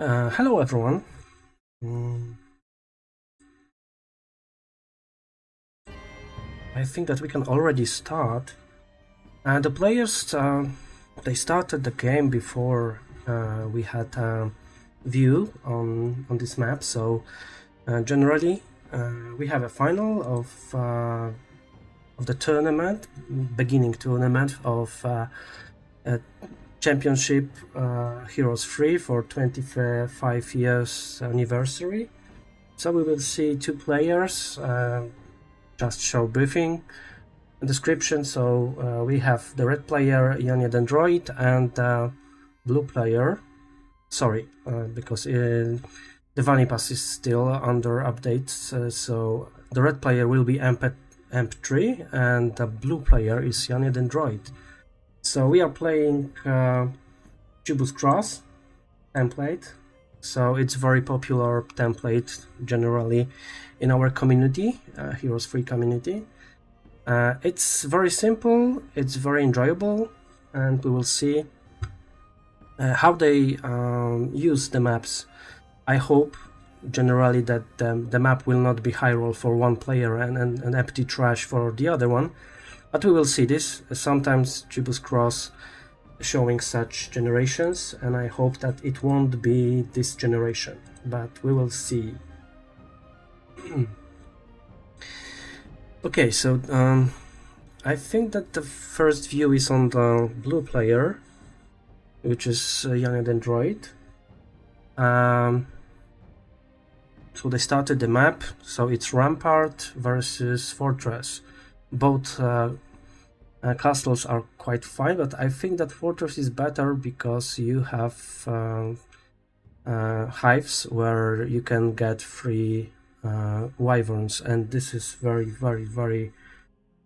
Hello everyone. Mm, I think that we can already start. The players they started the game before we had a view on this map. So generally we have a final of the tournament, beginning tournament of Championship Heroes 3 for 25 years anniversary. So we will see two players. Just show briefing description. So we have the red player YaNieDendroid and blue player. Sorry, because the Vanipass is still under update. So the red player will be MP3 and the blue player is YaNieDendroid. So we are playing Jubus Cross template. So it's very popular template generally in our community, Heroes 3 community. It's very simple, it's very enjoyable, and we will see how they use the maps. I hope generally that the map will not be high roll for one player and empty trash for the other one, but we will see this. Sometimes Jubus Cross showing such generations, and I hope that it won't be this generation, but we will see. Okay, so I think that the first view is on the blue player, which is YaNieDendroid. So they started the map, so it's Rampart versus Fortress. Both castles are quite fine, but I think that Fortress is better because you have hives where you can get free wyverns, and this is very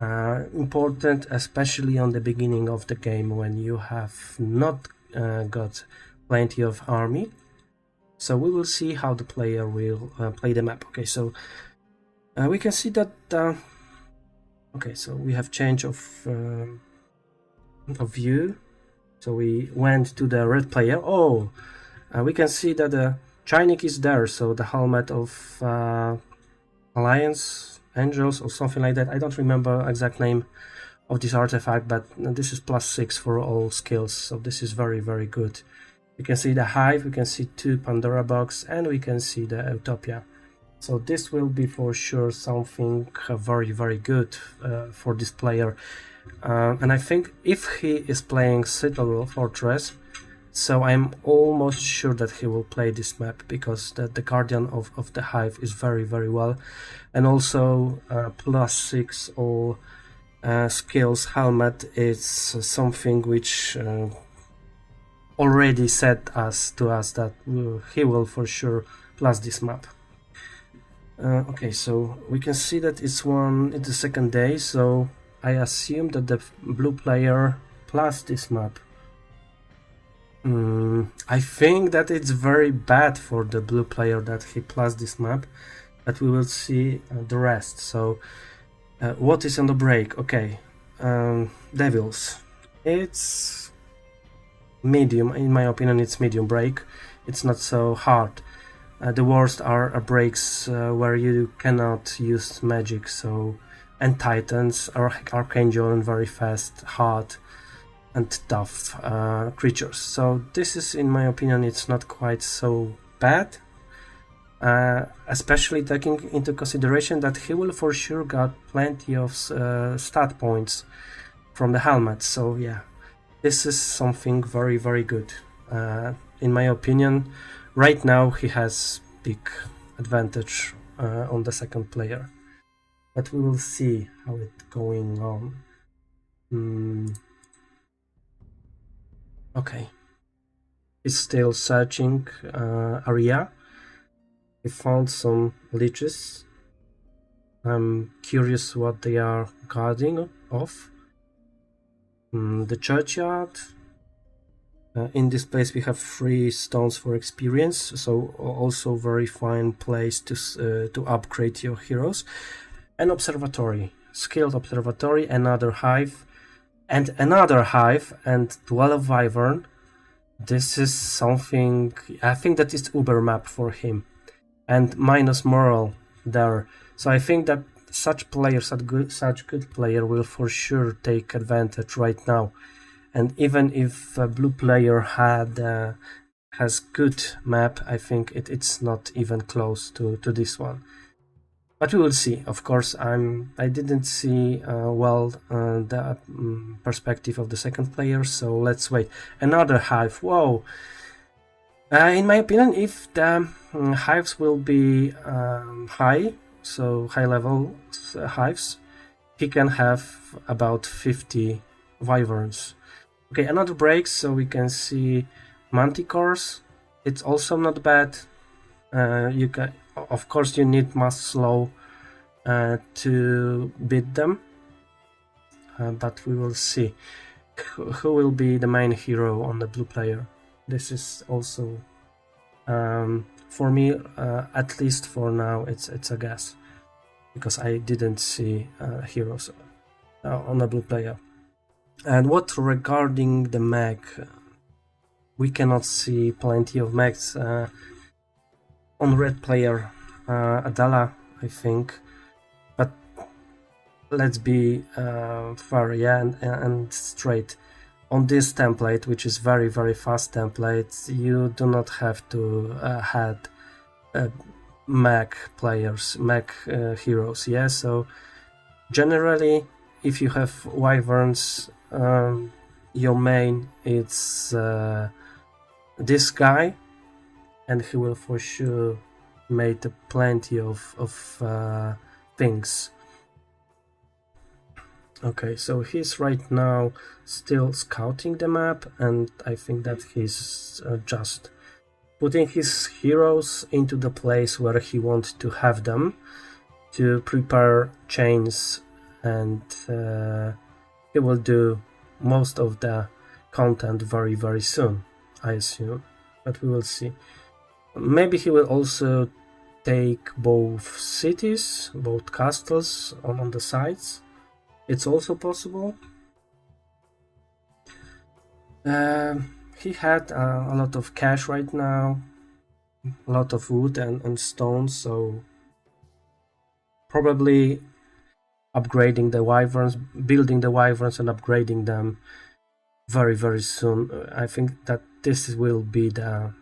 important, especially on the beginning of the game when you have not got plenty of army. So we will see how the player will play the map. Okay, so we can see that okay, so we have change of view. So we went to the red player. Oh, we can see that the Chinik is there, so the helmet of Alliance Angels or something like that. I don't remember exact name of this artifact, but this is +6 for all skills, so this is very good. You can see the hive, we can see 2 Pandora box, and we can see the Utopia. So this will be for sure something very good for this player. And I think if he is playing Citadel Fortress, so I'm almost sure that he will play this map, because the Guardian of the Hive is very well. And also +6 all skills helmet is something which already said to us that he will for sure plus this map. Okay, so we can see that it's the second day, so I assume that the blue player plus this map. I think that it's very bad for the blue player that he plus this map, but we will see the rest. So what is on the break? Okay, Devils. It's medium, in my opinion. It's medium break. It's not so hard. The worst are breaks where you cannot use magic. So and Titans are Archangel and very fast, hard and tough creatures. So this is, in my opinion, it's not quite so bad, especially taking into consideration that he will for sure got plenty of stat points from the helmet. So yeah, this is something very good. In my opinion, right now he has big advantage on the second player, but we will see how it's going on. Okay, he's still searching area. He found some leeches. I'm curious what they are guarding of. The churchyard. In this place we have 3 stones for experience, so also very fine place to upgrade your heroes. An observatory, skilled observatory, another hive, and 12 wyvern. This is something, I think that is Uber map for him. And minus moral there. So I think that such players, such good player will for sure take advantage right now. And even if a blue player has good map, I think it's not even close to this one. But we will see. Of course, I didn't see the perspective of the second player, so let's wait. Another hive. Whoa! In my opinion, if the hives will be high, so high level hives, he can have about 50 wyverns. Okay, another break, so we can see manticores. It's also not bad. You can, of course, you need mass slow to beat them, but we will see who will be the main hero on the blue player. This is also for me, at least for now, it's a guess, because I didn't see heroes on the blue player. And what regarding the mech, we cannot see plenty of mechs on red player, Adala, I think. But let's be fair, yeah, and straight. On this template, which is very, very fast template, you do not have to had mech players, mech heroes, yeah? So generally, if you have wyverns, your main it's this guy, and he will for sure make plenty of things. Okay, so he's right now still scouting the map, and I think that he's just putting his heroes into the place where he wants to have them, to prepare chains, and he will do most of the content very, very soon, I assume, but we will see. Maybe he will also take both cities, both castles on the sides. It's also possible. He had a lot of cash right now, a lot of wood and stones, so probably upgrading the wyverns, building the wyverns and upgrading them very, very soon. I think that this will be the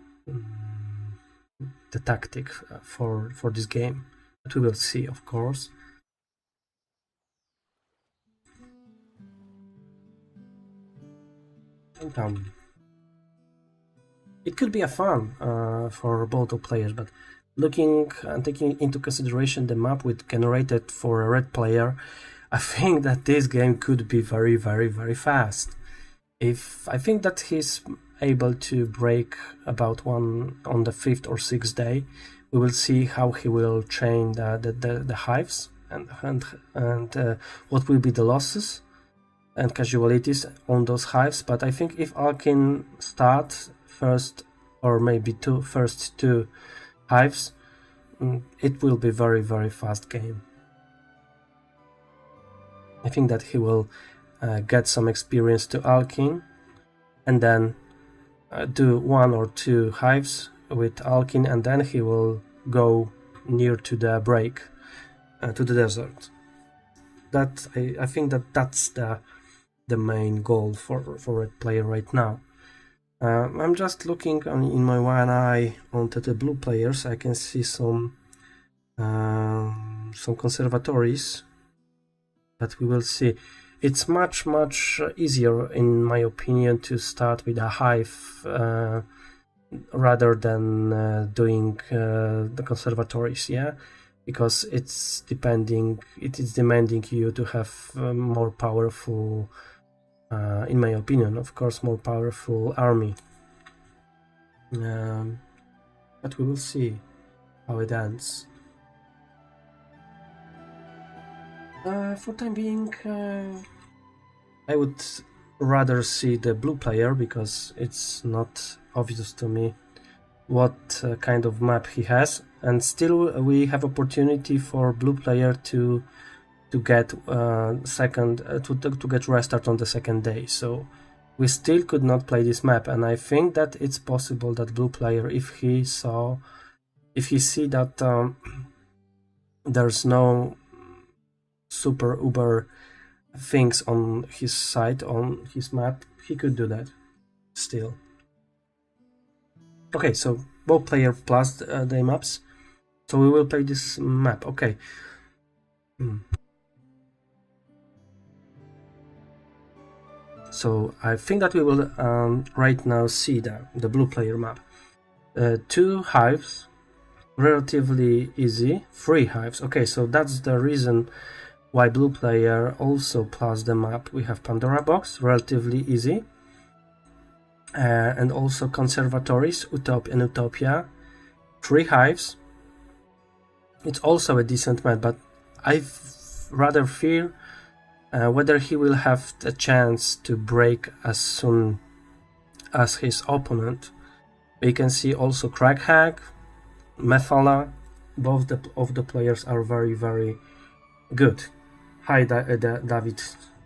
tactic for this game. But we will see, of course. It could be a fun for both players, but looking and taking into consideration the map we generated for a red player, I think that this game could be very, very, very fast. If I think that he's able to break about one on the 5th or 6th day, we will see how he will chain the hives and what will be the losses and casualties on those hives. But I think if Alkin starts first, or maybe first two hives, it will be very, very fast game. I think that he will get some experience to Alkin, and then do 1 or 2 hives with Alkin, and then he will go near to the break, to the desert. That I think that that's the main goal for red player right now. I'm just looking in my one eye onto the blue players. I can see some conservatories, but we will see. It's much easier, in my opinion, to start with a hive rather than doing the conservatories, yeah, because it is demanding you to have more powerful, in my opinion, of course, more powerful army. But we will see how it ends. For time being, I would rather see the blue player, because it's not obvious to me what kind of map he has, and still we have opportunity for blue player to get to get restart on the second day. So we still could not play this map, and I think that it's possible that blue player, if he see that there's no super uber things on his side, on his map, he could do that still. Okay, so both player plus the maps, so we will play this map. Okay. So I think that we will right now see the blue player map. 2 hives, relatively easy. 3 hives. Okay, so that's the reason why blue player also plus the map. We have Pandora box, relatively easy. And also conservatories, Utopia and Utopia. 3 hives. It's also a decent map, but I rather fear whether he will have the chance to break as soon as his opponent. We can see also Crackhack, Methala. Both of the players are very, very good. Hi, David.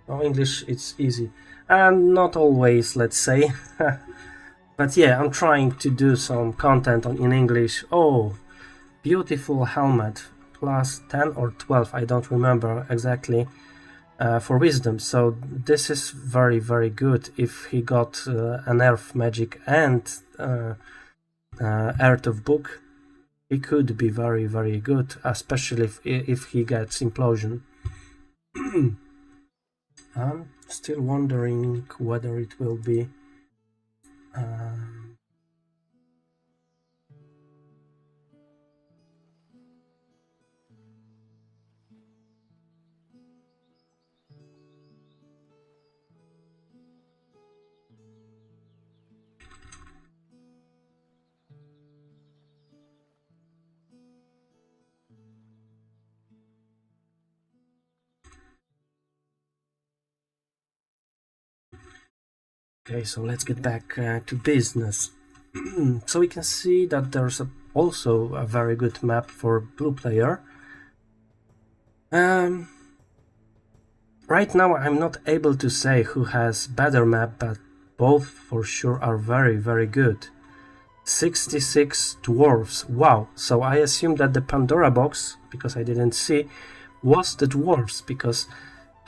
Oh, English, it's easy. And not always, let's say. But yeah, I'm trying to do some content in English. Oh, beautiful helmet. Plus 10 or 12, I don't remember exactly. For wisdom, so this is very, very good. If he got an earth magic and earth of book, he could be very, very good, especially if he gets implosion. I'm still wondering whether it will be okay, so let's get back to business. So we can see that there's also a very good map for blue player. Right now I'm not able to say who has better map, but both for sure are very, very good. 66 dwarves, wow. So I assume that the Pandora box, because I didn't see, was the dwarves, because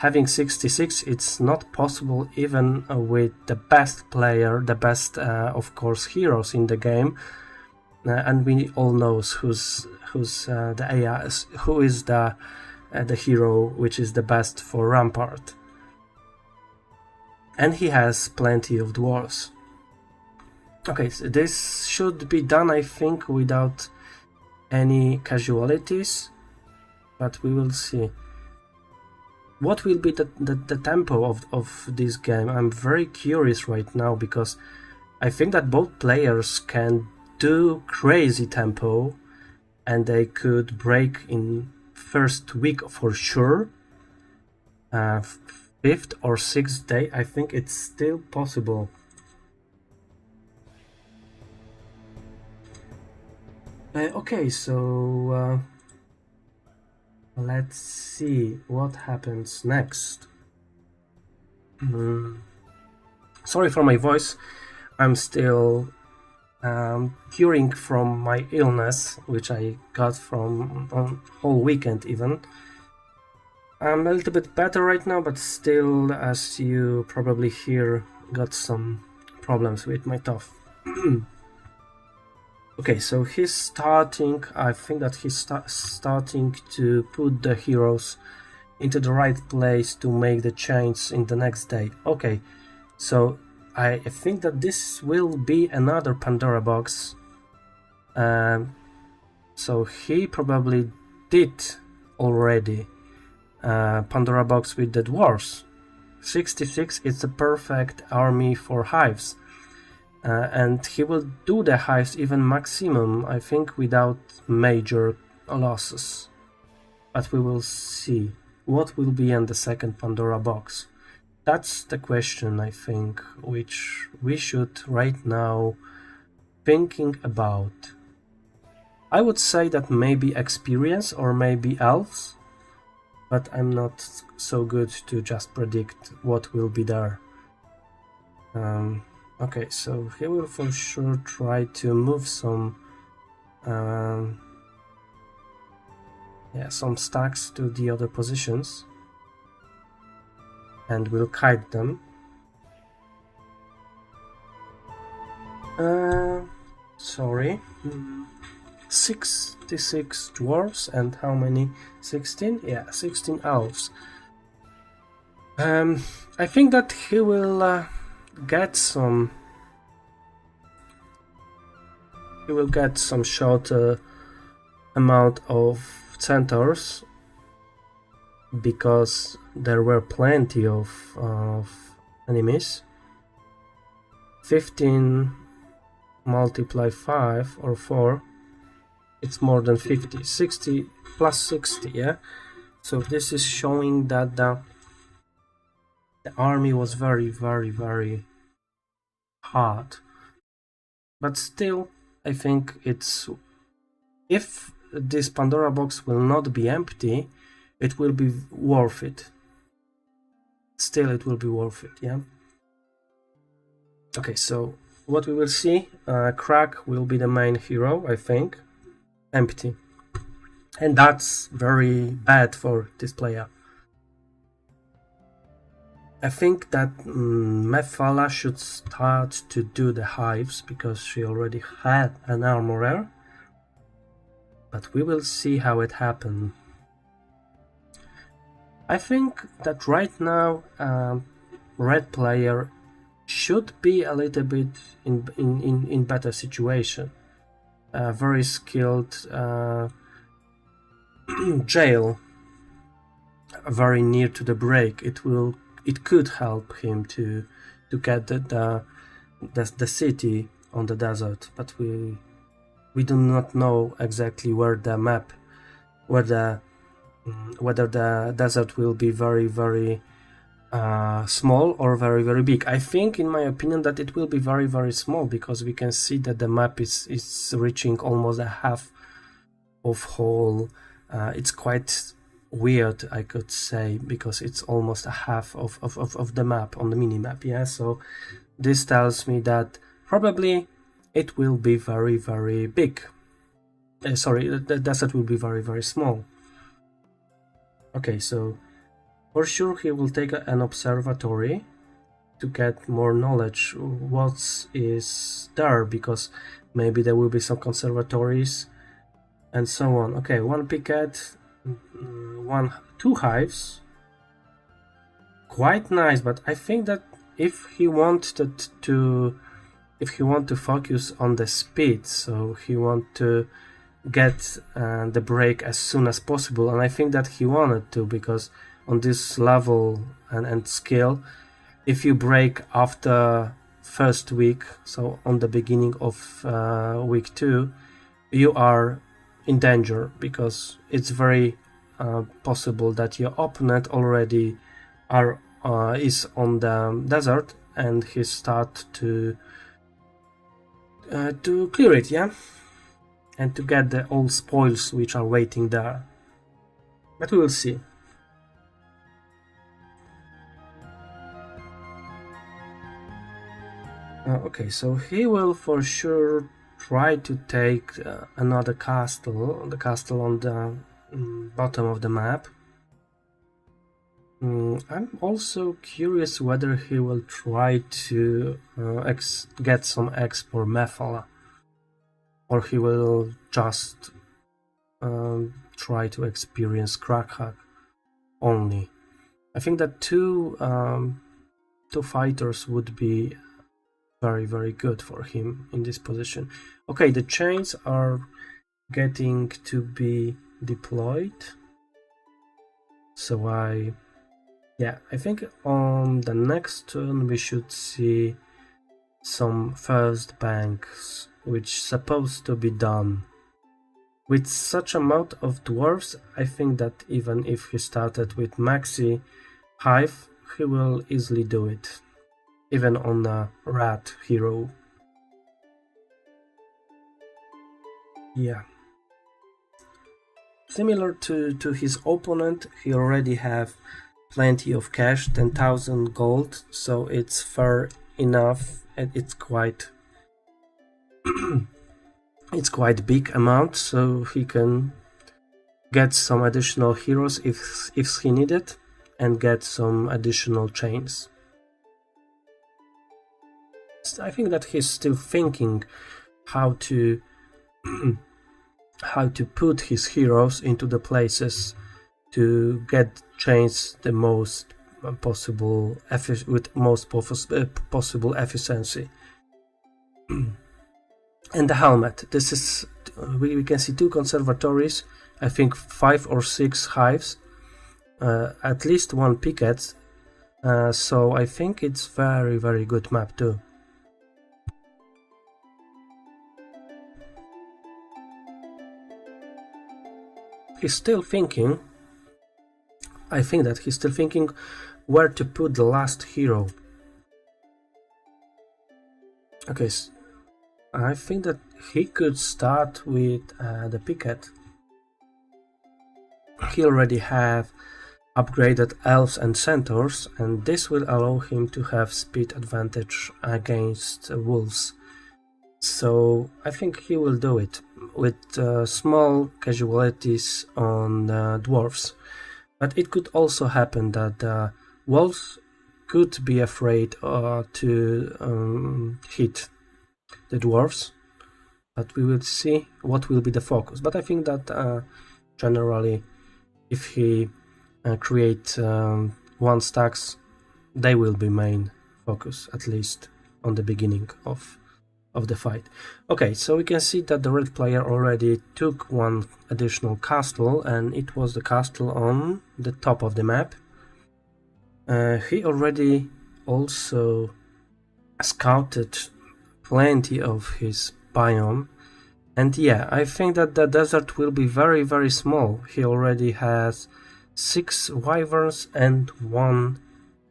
having 66, it's not possible even with the best player, the best, of course, heroes in the game. And we all know who is the hero which is the best for Rampart. And he has plenty of dwarves. Okay, so this should be done, I think, without any casualties, but we will see. What will be the tempo of this game? I'm very curious right now, because I think that both players can do crazy tempo, and they could break in first week for sure. 5th or 6th day, I think it's still possible. Okay, so let's see what happens next. Sorry for my voice. I'm still curing from my illness, which I got from on whole weekend even. I'm a little bit better right now, but still, as you probably hear, got some problems with my cough. Okay, so he's starting, I think that he's starting to put the heroes into the right place to make the change in the next day. Okay, so I think that this will be another Pandora box. So he probably did already Pandora box with the dwarves. 66 is a perfect army for hives. And he will do the hives even maximum, I think, without major losses. But we will see what will be in the second Pandora box. That's the question, I think, which we should right now thinking about. I would say that maybe experience or maybe elves, but I'm not so good to just predict what will be there. Okay, so he will for sure try to move some some stacks to the other positions, and will kite them. Sorry. 66 dwarves and how many? 16? Yeah, 16 elves. I think that he will get some. He will get some short amount of centaurs because there were plenty of enemies. 15 multiply 5 or 4, it's more than 50. 60 plus 60, yeah? So this is showing that the army was very, very, very hard. But still, I think it's... If this Pandora box will not be empty, it will be worth it. Still, it will be worth it, yeah? Okay, so what we will see, Crack will be the main hero, I think. Empty. And that's very bad for this player. I think that Mephala should start to do the hives because she already had an armorer. But we will see how it happens. I think that right now red player should be a little bit in better situation. Very skilled jail, very near to the break. It could help him to get the city on the desert, but we do not know exactly where the map, whether the desert will be very, very small or very, very big. I think, in my opinion, that it will be very, very small because we can see that the map is reaching almost a half of whole. It's quite weird, I could say, because it's almost a half of the map on the mini map. Yeah, so this tells me that probably it will be very, very big. Sorry, the desert will be very, very small. Okay, so for sure he will take an observatory to get more knowledge what is there, because maybe there will be some conservatories and so on. Okay, one picket, two hives, quite nice. But I think that if he wanted to focus on the speed, so he want to get the break as soon as possible, and I think that he wanted to, because on this level and skill, if you break after first week, so on the beginning of week 2, you are in danger, because it's very possible that your opponent already is on the desert and he start to clear it, yeah, and to get the old spoils which are waiting there. But we will see. Okay, so he will for sure try to take another castle, the castle on the bottom of the map. I'm also curious whether he will try to get some X for Mephala, or he will just try to experience Crackhack only. I think that two fighters would be very, very good for him in this position. Okay, the chains are getting to be deployed, so I think on the next turn we should see some first banks, which supposed to be done. With such amount of dwarves, I think that even if he started with maxi hive, he will easily do it, even on a rat hero. Yeah. Similar to his opponent, he already have plenty of cash, 10,000 gold, so it's fair enough, and it's quite it's quite big amount, so he can get some additional heroes if he needed, and get some additional chains. I think that he's still thinking how to put his heroes into the places to get chains the most possible with most possible efficiency. And the helmet. This is we can see 2 conservatories, I think 5 or 6 hives, at least 1 picket. So I think it's very good map too. He's still thinking. I think that he's still thinking where to put the last hero. Okay, so I think that he could start with the picket. He already have upgraded elves and centaurs, and this will allow him to have speed advantage against wolves. So I think he will do it with small casualties on dwarves. But it could also happen that wolves could be afraid to hit the dwarves. But we will see what will be the focus. But I think that generally, if he create 1 stacks, they will be main focus, at least on the beginning of the fight. Okay, so we can see that the red player already took 1 additional castle, and it was the castle on the top of the map. He already also scouted plenty of his biome, and yeah, I think that the desert will be very small. He already has 6 wyverns and 1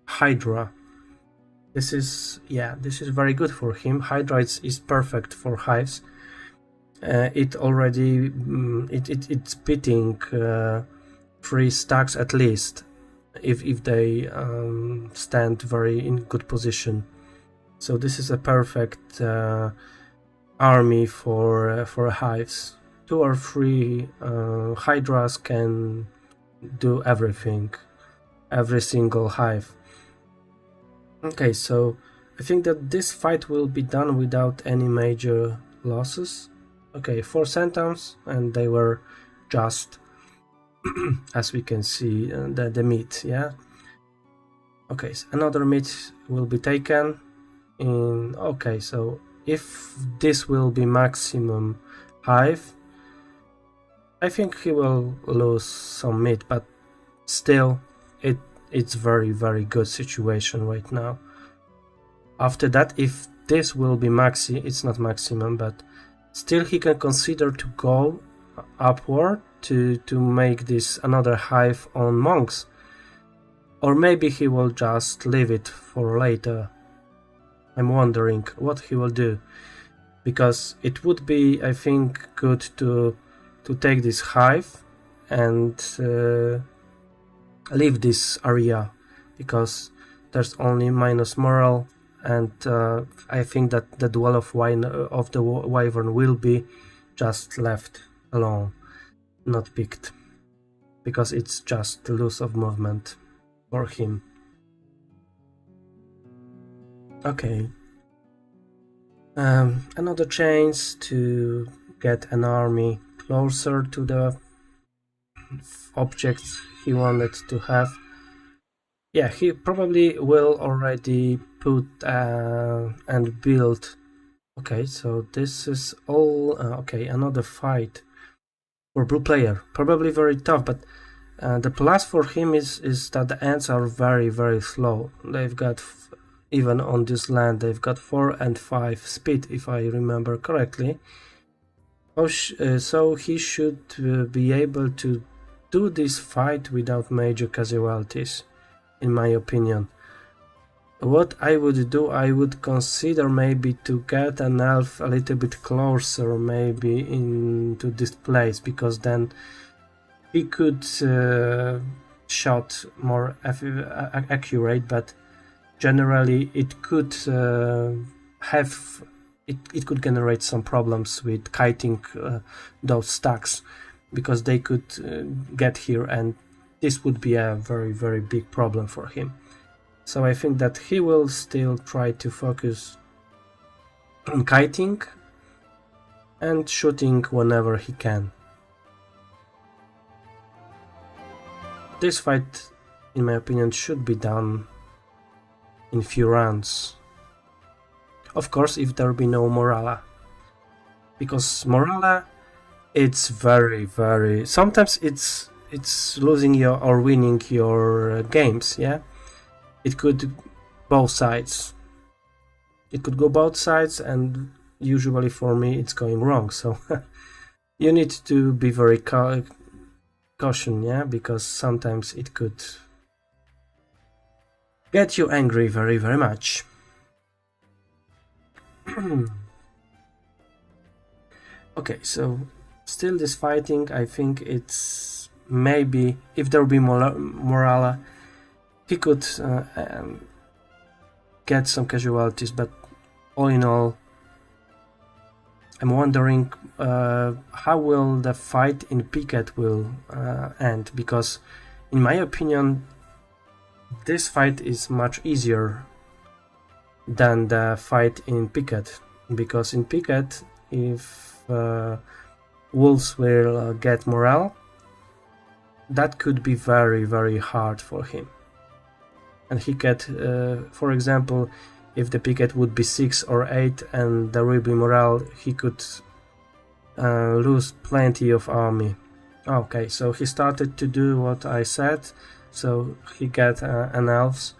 hydra. This is very good for him. Hydra is perfect for hives. It already it's beating 3 stacks at least if they stand very in good position. So this is a perfect army for hives. 2 or 3 hydras can do everything, every single hive. Okay, so I think that this fight will be done without any major losses. Okay, 4 centaurs, and they were just as we can see the meat, yeah. Okay, so another meat will be taken in. Okay, so if this will be maximum hive, I think he will lose some meat, but still it's very good situation right now. After that, if this will be maxi, it's not maximum, but still he can consider to go upward to make this another hive on monks, or maybe he will just leave it for later. I'm wondering what he will do, because it would be, I think, good to take this hive and leave this area, because there's only minus moral, and I think that the duel of the wyvern will be just left alone, not picked, because it's just loss of movement for him. Okay, another chance to get an army closer to the objects he wanted to have. Yeah, he probably will already put and build. Okay, so this is all. Okay, another fight for blue player. Probably very tough, but the plus for him is that the ants are very slow. They've got, even on this land, they've got 4 and 5 speed, if I remember correctly. So he should be able to do this fight without major casualties, in my opinion. What I would do, I would consider maybe to get an elf a little bit closer, maybe into this place, because then he could shot more accurate, but generally it could it could generate some problems with kiting those stacks, because they could get here, and this would be a very, very big problem for him. So I think that he will still try to focus on kiting and shooting whenever he can. This fight, in my opinion, should be done in few rounds. Of course, if there be no Morala. Because Morala, it's very, very... Sometimes it's losing your or winning your games, yeah? It could both sides. It could go both sides, and usually for me it's going wrong. So you need to be very caution, yeah? Because sometimes it could get you angry very, very much. Okay, so still this fighting, I think it's maybe, if there will be Morala, he could get some casualties, but all in all, I'm wondering how will the fight in Picket will end, because in my opinion this fight is much easier than the fight in Picket, because in Picket, if Wolves will get morale, that could be very, very hard for him. And he could, for example, if the Picket would be 6 or 8 and there will be morale, he could lose plenty of army. Okay, so he started to do what I said, so he got an elves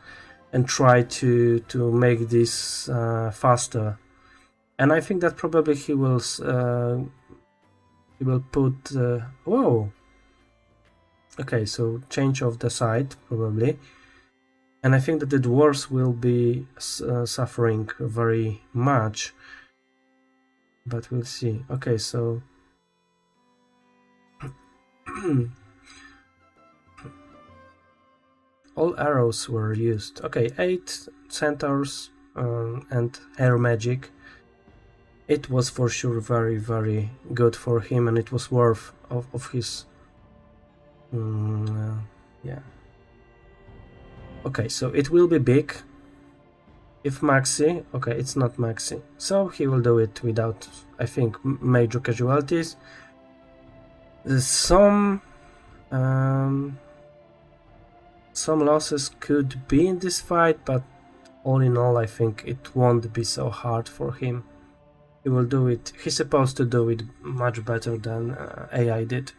and try to make this faster. And I think that probably he will put... whoa! Okay, so change of the side, probably. And I think that the dwarves will be suffering very much. But we'll see. Okay, so... all arrows were used. Okay, 8 centaurs and air magic. It was for sure very, very good for him, and it was worth of his... yeah. Okay, so it will be big. If Maxi... okay, it's not Maxi. So he will do it without, I think, major casualties. Some losses could be in this fight, but all in all, I think it won't be so hard for him. He will do it. He's supposed to do it much better than AI did.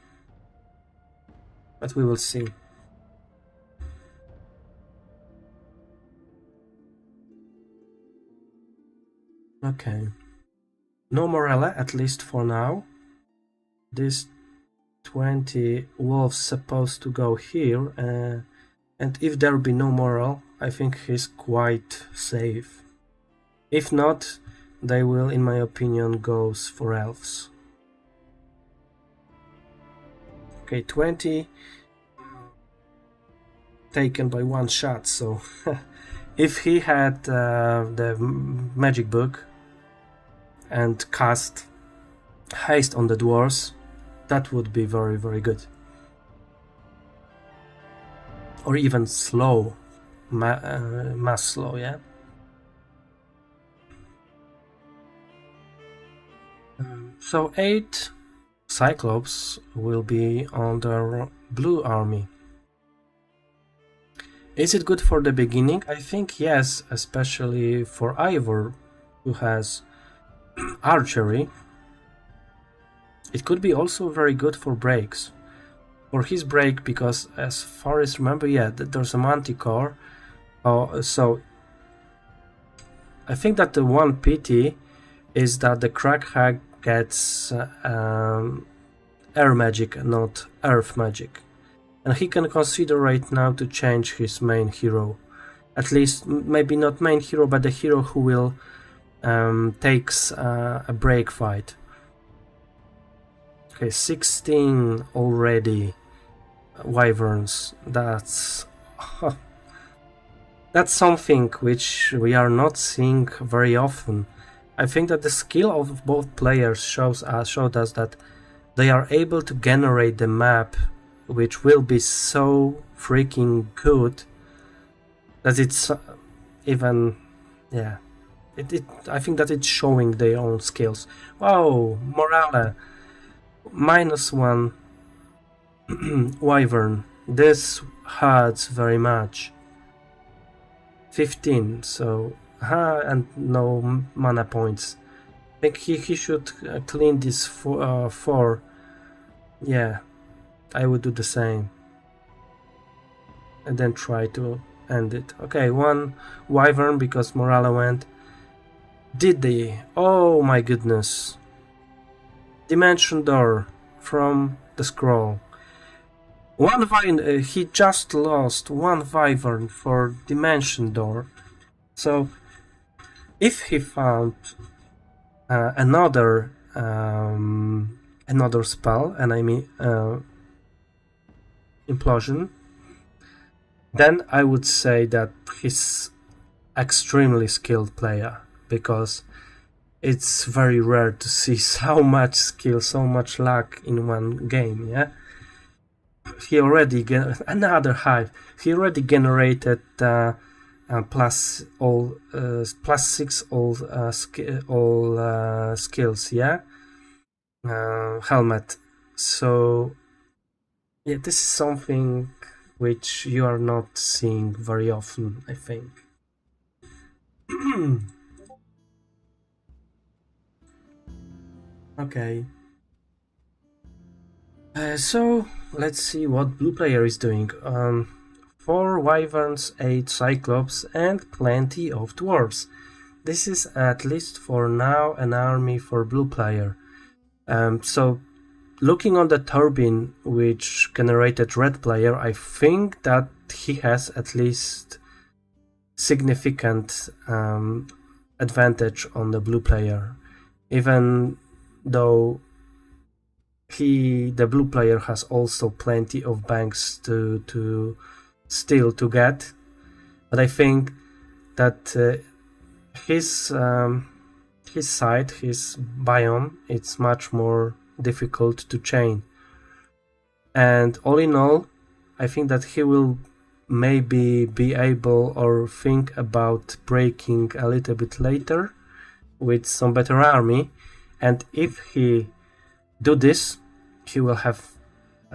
But we will see. Okay. No Morella, at least for now. This 20 wolves supposed to go here, and if there be no morale, I think he's quite safe. If not, they will, in my opinion, go for elves. Okay, 20 taken by one shot, so if he had the magic book and cast haste on the dwarves, that would be very, very good. Or even slow, mass slow, yeah? So 8 Cyclops will be on the blue army. Is it good for the beginning? I think yes, especially for Ivor, who has archery. It could be also very good for breaks. For his break, because as far as I remember, yeah, there's a manticore. So I think that the one pity is that the crack hack gets air magic, not earth magic. And he can consider right now to change his main hero. At least, maybe not main hero, but the hero who will takes a break fight. Okay, 16 already wyverns. That's That's something which we are not seeing very often. I think that the skill of both players showed us that they are able to generate the map which will be so freaking good that it's even, yeah, I think that it's showing their own skills. Wow, Morale, -1 Wyvern. This hurts very much. 15, so and no mana points. I think he should clean this 4. Yeah, I would do the same. And then try to end it. Okay, 1 Wyvern because Morale went. Did they? Oh my goodness. Dimension Door from the scroll. He just lost 1 Wyvern for Dimension Door. So if he found another spell, and I mean Implosion, then I would say that he's extremely skilled player, because it's very rare to see so much skill, so much luck in one game. Yeah, he already another hive. He already generated +6 all skills. Yeah, helmet. So yeah, this is something which you are not seeing very often, I think. Okay. So let's see what blue player is doing. 4 wyverns, 8 cyclops, and plenty of dwarves. This is, at least for now, an army for blue player. So looking on the turbine which generated red player, I think that he has at least significant advantage on the blue player, even though the blue player has also plenty of banks to still to get. But I think that his side, his biome, it's much more difficult to chain. And all in all, I think that he will maybe be able or think about breaking a little bit later with some better army. And if he do this, he will have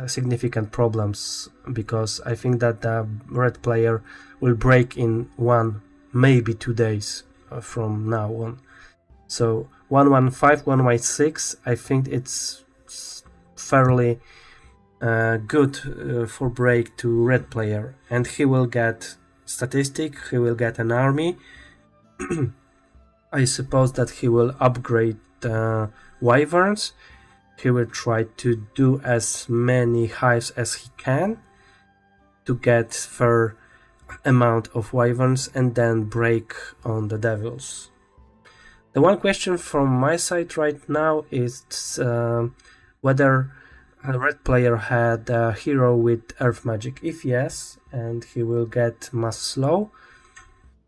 significant problems, because I think that the red player will break in 1, maybe 2 days from now on. So 115, 116, I think it's fairly good for break to red player, and he will get statistic, he will get an army. I suppose that he will upgrade wyverns. He will try to do as many hives as he can to get fair amount of wyverns and then break on the devils. The one question from my side right now is whether a red player had a hero with earth magic. If yes, and he will get mass slow,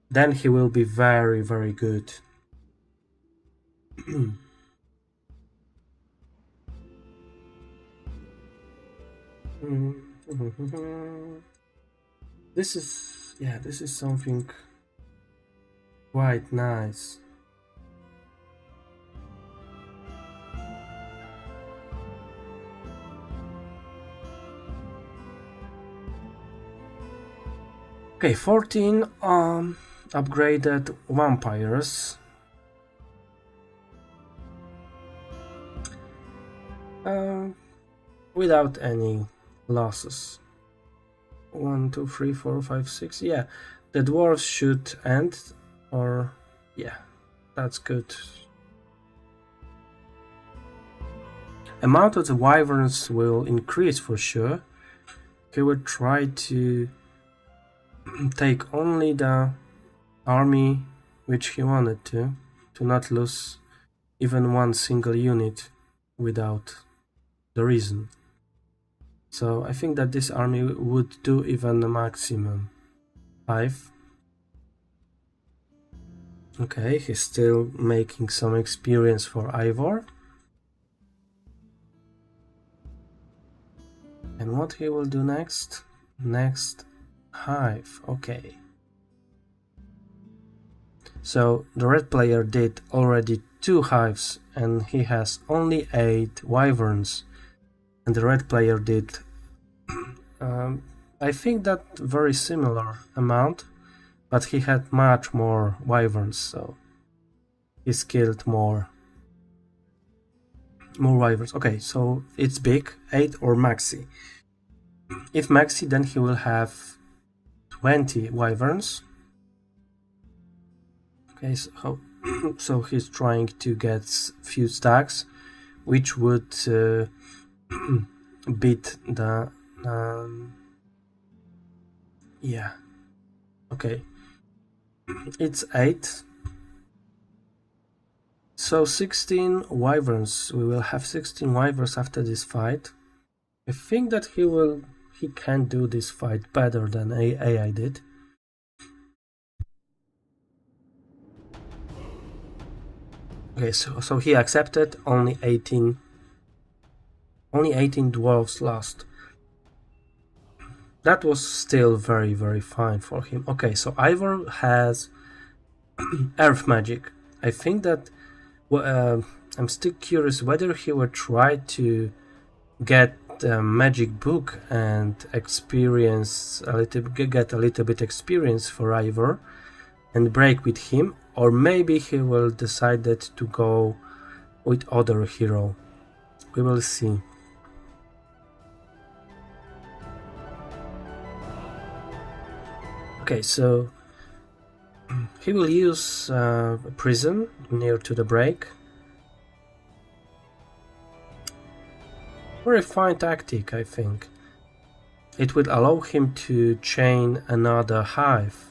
then he will be very, very good. This is something quite nice. Okay, 14 upgraded vampires. Without any losses. 1, 2, 3, 4, 5, 6. Yeah, the dwarves should end, or yeah, that's good. Amount of the wyverns will increase for sure. He will try to take only the army which he wanted to not lose even one single unit without the reason. So I think that this army would do even the maximum 5. Okay, he's still making some experience for Ivor. And what he will do next? Next, hive. Okay. So the red player did already 2 hives and he has only 8 wyverns. And the red player did, I think that very similar amount, but he had much more wyverns, so he's killed more wyverns. Okay, so it's big, 8 or maxi. If maxi, then he will have 20 wyverns. Okay, so he's trying to get few stacks, which would beat the yeah. Okay, it's 8. So 16 wyverns. We will have 16 wyverns after this fight. I think that he can do this fight better than AI did. Okay, so he accepted. Only 18 dwarves lost. That was still very, very fine for him. Okay, so Ivor has earth magic. I think that I'm still curious whether he will try to get the magic book and get a little bit experience for Ivor and break with him, or maybe he will decide to go with other hero. We will see. Okay, so he will use a prison near to the break. Very fine tactic, I think. It will allow him to chain another hive.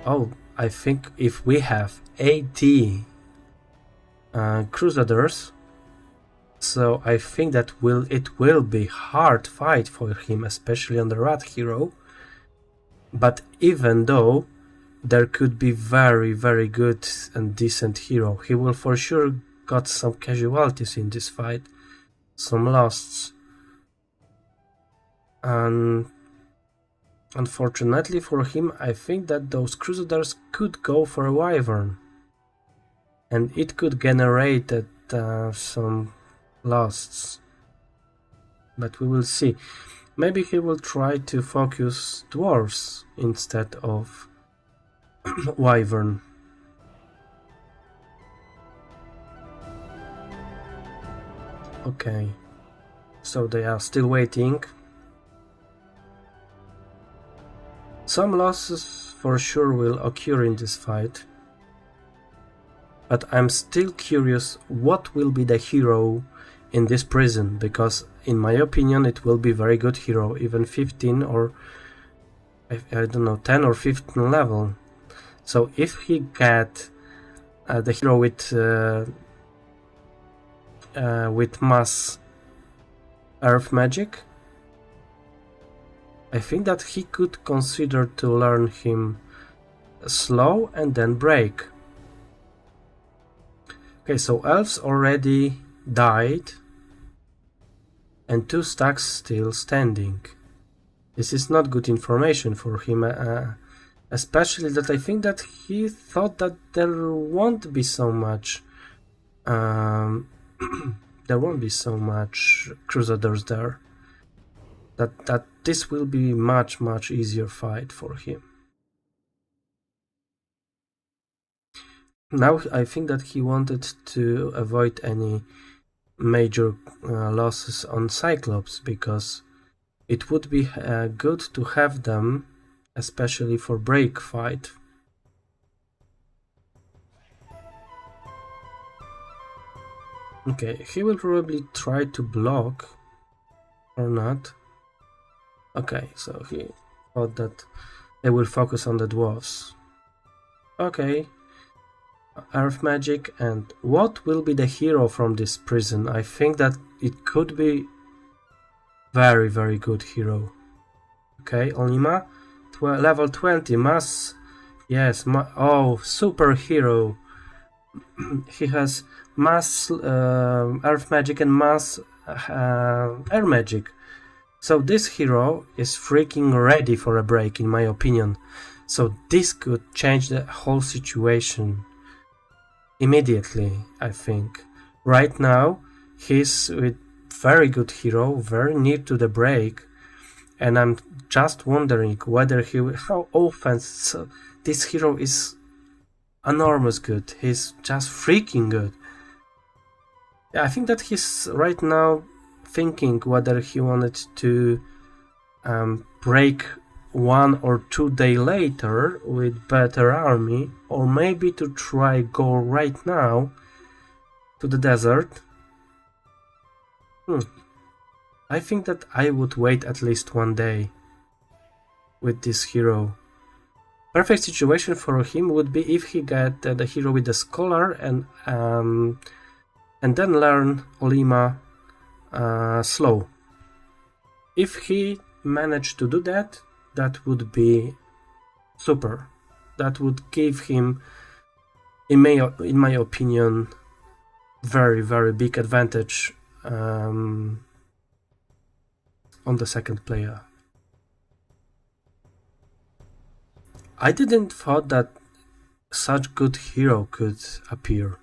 Oh, I think if we have 80 Crusaders, so I think that it will be hard fight for him, especially on the rat hero. But even though there could be very, very good and decent hero, he will for sure got some casualties in this fight, some losts. And unfortunately for him, I think that those Crusaders could go for a wyvern. And it could generate some losts. But we will see. Maybe he will try to focus dwarves instead of wyvern. Okay, so they are still waiting. Some losses for sure will occur in this fight. But I'm still curious what will be the hero in this prison, because in my opinion it will be very good hero, even 15 or I don't know, 10 or 15 level. So if he get the hero with mass earth magic, I think that he could consider to learn him slow and then break. Okay, so elves already died and 2 stacks still standing. This is not good information for him, especially that I think that he thought that there won't be so much Crusaders there. That this will be much easier fight for him. Now I think that he wanted to avoid any major losses on Cyclops, because it would be good to have them, especially for break fight. Okay, he will probably try to block or not. Okay, so he thought that they will focus on the dwarves. Okay, earth magic. And what will be the hero from this prison? I think that it could be very good hero. Okay, Onima, level 20 mass. Yes, oh, superhero. He has mass earth magic and mass air magic. So this hero is freaking ready for a break, in my opinion. So this could change the whole situation immediately, I think. Right now, he's with very good hero, very near to the break, and I'm just wondering whether he will, how offense this hero is enormous good. He's just freaking good. Yeah, I think that he's right now thinking whether he wanted to break 1 or 2 days later with better army, or maybe to try go right now to the desert. I think that I would wait at least 1 day with this hero. Perfect situation for him would be if he get the hero with the scholar and then learn Olima slow. If he managed to do that, that would be super. That would give him, in my opinion, very, very big advantage on the second player. I didn't thought that such good hero could appear.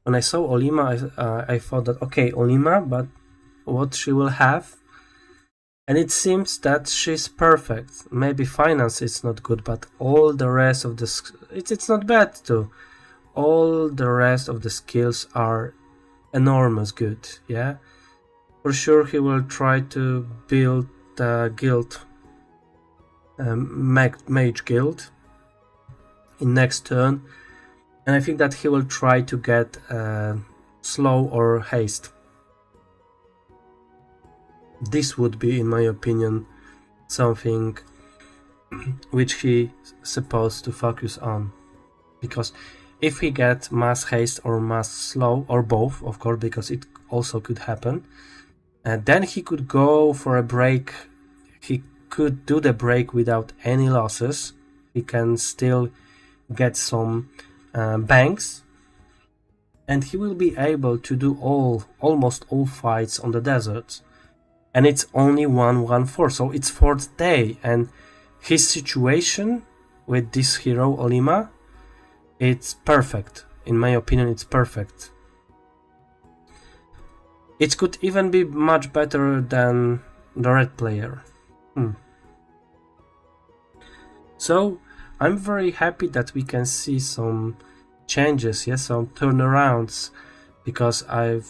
When I saw Olima, I thought that, okay, Olima, but what she will have? And it seems that she's perfect. Maybe finance is not good, but all the rest of the... It's not bad too. All the rest of the skills are enormous good, yeah? For sure he will try to build the guild, mage guild, in next turn. And I think that he will try to get slow or haste. This would be, in my opinion, something which he supposed to focus on. Because if he gets mass haste or mass slow, or both, of course, because it also could happen, then he could go for a break. He could do the break without any losses. He can still get some banks, and he will be able to do almost all fights on the deserts. And it's only 1-1-4, so it's 4th day, and his situation with this hero Olima, it's perfect. In my opinion, it's perfect. It could even be much better than the red player. So I'm very happy that we can see some changes, yes, some turnarounds, because I've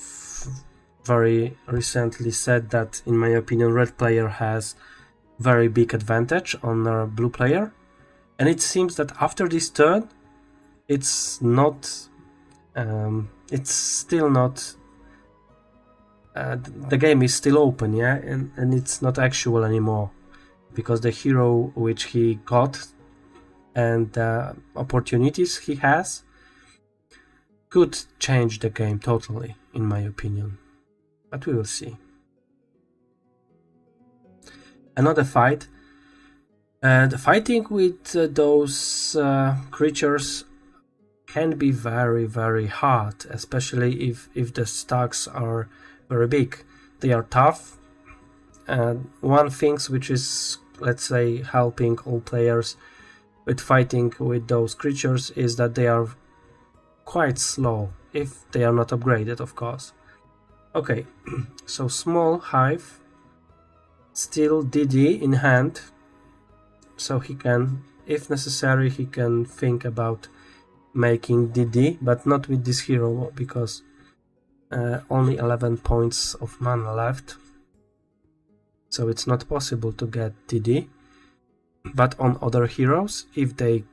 very recently said that, in my opinion, red player has very big advantage on a blue player, and it seems that after this turn, it's not, it's still not, the game is still open, yeah, and it's not actual anymore, because the hero which he got and the opportunities he has could change the game totally, in my opinion. But we will see. Another fight. The fighting with those creatures can be very, very hard, especially if the stacks are very big. They are tough. And one thing which is, let's say, helping all players with fighting with those creatures is that they are quite slow, if they are not upgraded, of course. Okay, so small hive, still DD in hand, so he can, if necessary, he can think about making DD, but not with this hero, because only 11 points of mana left, so it's not possible to get DD. But on other heroes, if they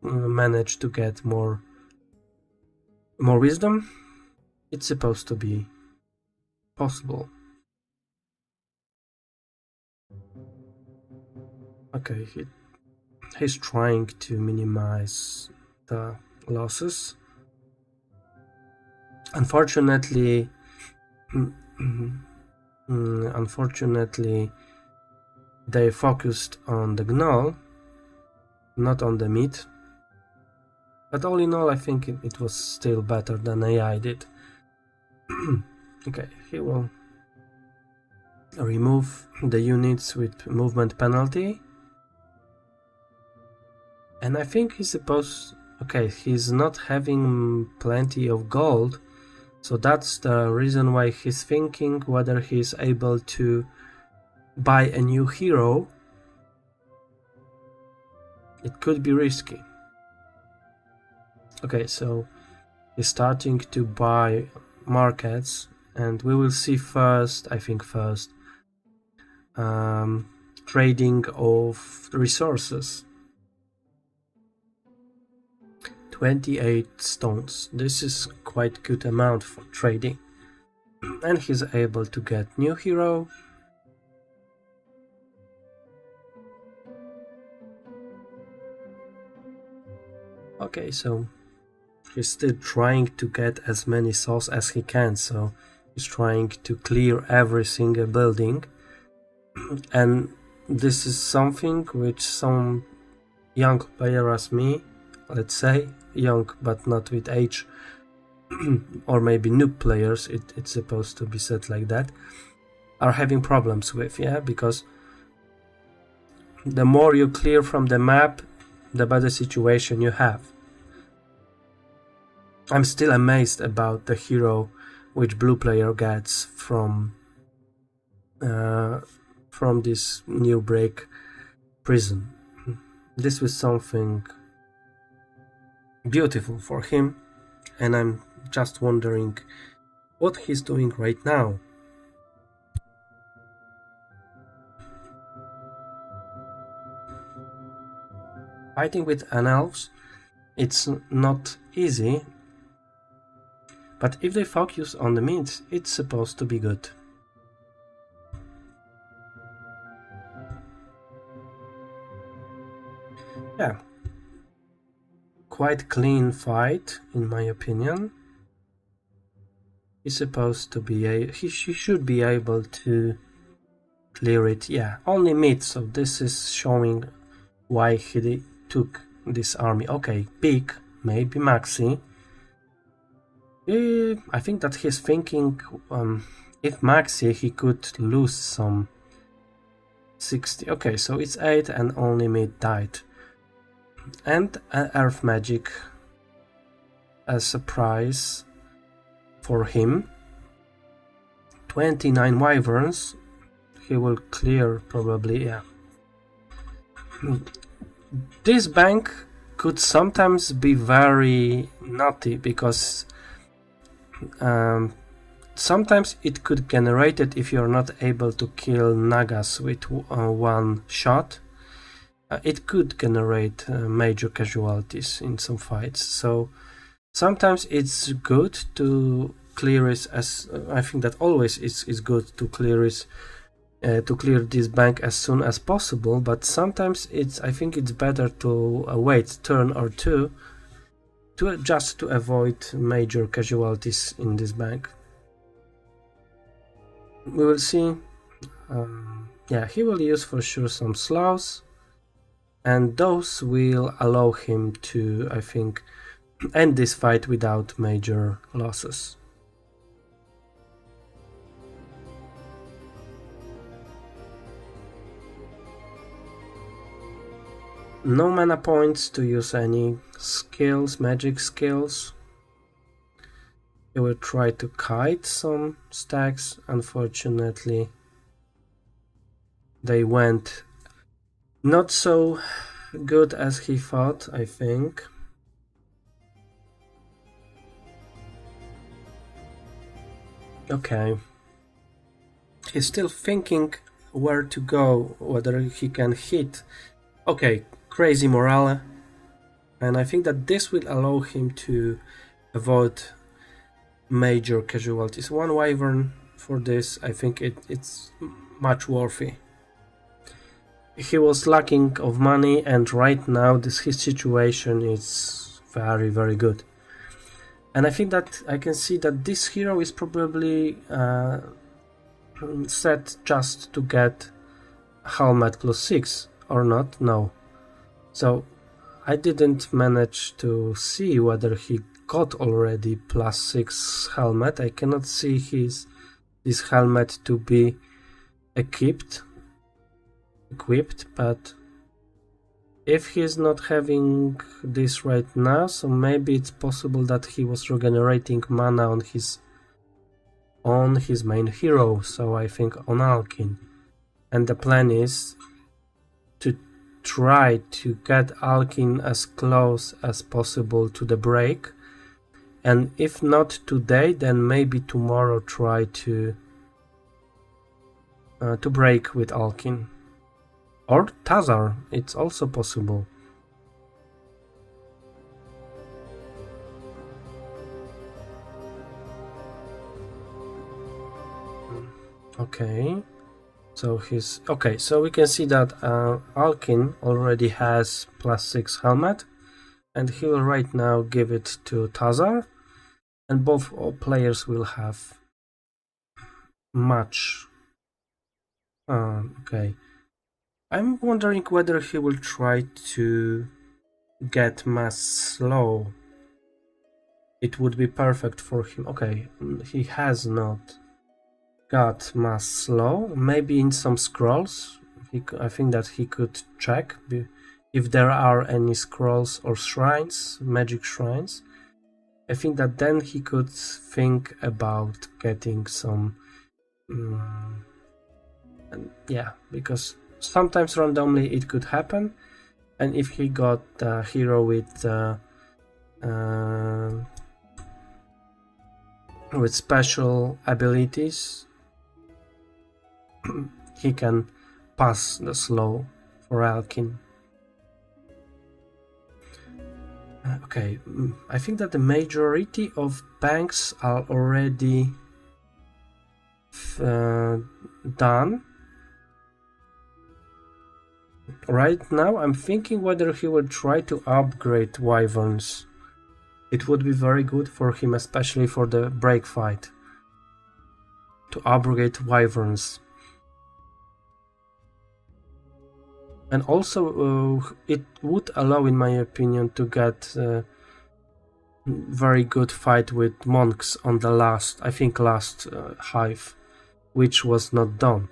manage to get more wisdom, it's supposed to be possible. Okay, he's trying to minimize the losses. Unfortunately, they focused on the Gnoll, not on the mid. But all in all, I think it was still better than AI did. Okay, he will remove the units with movement penalty. And I think he's supposed... Okay, he's not having plenty of gold, so that's the reason why he's thinking whether he's able to buy a new hero. It could be risky. Okay, so he's starting to buy markets, and we will see first, I think first, trading of resources. 28 stones. This is quite good amount for trading. And he's able to get new hero. Okay, so he's still trying to get as many souls as he can, so he's trying to clear every single building. And this is something which some young player as me, let's say, young but not with age, or maybe noob players, it's supposed to be said like that, are having problems with, yeah, because the more you clear from the map, the better situation you have. I'm still amazed about the hero which blue player gets from this new break prison. This was something beautiful for him, and I'm just wondering what he's doing right now. Fighting with elves, it's not easy, but if they focus on the mid, it's supposed to be good. Yeah, quite clean fight in my opinion. He's supposed to be he should be able to clear it. Yeah, only mid, so this is showing why he took this army. Okay, big, maybe Maxi. I think that he's thinking if Maxi he could lose some 60. Okay, so it's 8 and only mid died. And Earth Magic as a prize for him. 29 wyverns. He will clear probably, yeah. This bank could sometimes be very naughty because sometimes it could generate it if you're not able to kill Nagas with one shot. It could generate major casualties in some fights, so sometimes it's good to clear it as I think that always is good to clear it, to clear this bank as soon as possible. But sometimes I think it's better to wait turn or two to just to avoid major casualties in this bank. We will see. Yeah, he will use for sure some slows. And those will allow him to, I think, end this fight without major losses. No mana points to use any skills, magic skills. He will try to kite some stacks. Unfortunately, they went not so good as he thought, I think. Okay. He's still thinking where to go, whether he can hit. Okay, crazy morale. And I think that this will allow him to avoid major casualties. One wyvern for this, I think it's much worthy. He was lacking of money, and right now his situation is very, very good. And I think that I can see that this hero is probably set just to get helmet +6 or not. No, so I didn't manage to see whether he got already +6 helmet. I cannot see this helmet to be equipped, but if he's not having this right now, so maybe it's possible that he was regenerating mana on his main hero, so I think on Alkin. And the plan is to try to get Alkin as close as possible to the break, and if not today, then maybe tomorrow try to break with Alkin. Or Tazar, it's also possible. Okay, so so we can see that Alkin already has +6 helmet, and he will right now give it to Tazar, and both players will have much. Okay. I'm wondering whether he will try to get mass slow. It would be perfect for him. Okay, he has not got mass slow. Maybe in some scrolls. I think that he could check if there are any scrolls or shrines, magic shrines. I think that then he could think about getting some... yeah, because sometimes randomly it could happen, and if he got a hero with special abilities, he can pass the slow for Alkin. Okay, I think that the majority of banks are already done. Right now I'm thinking whether he will try to upgrade Wyverns. It would be very good for him, especially for the break fight, to upgrade Wyverns. And also it would allow, in my opinion, to get very good fight with monks on the last hive, which was not done.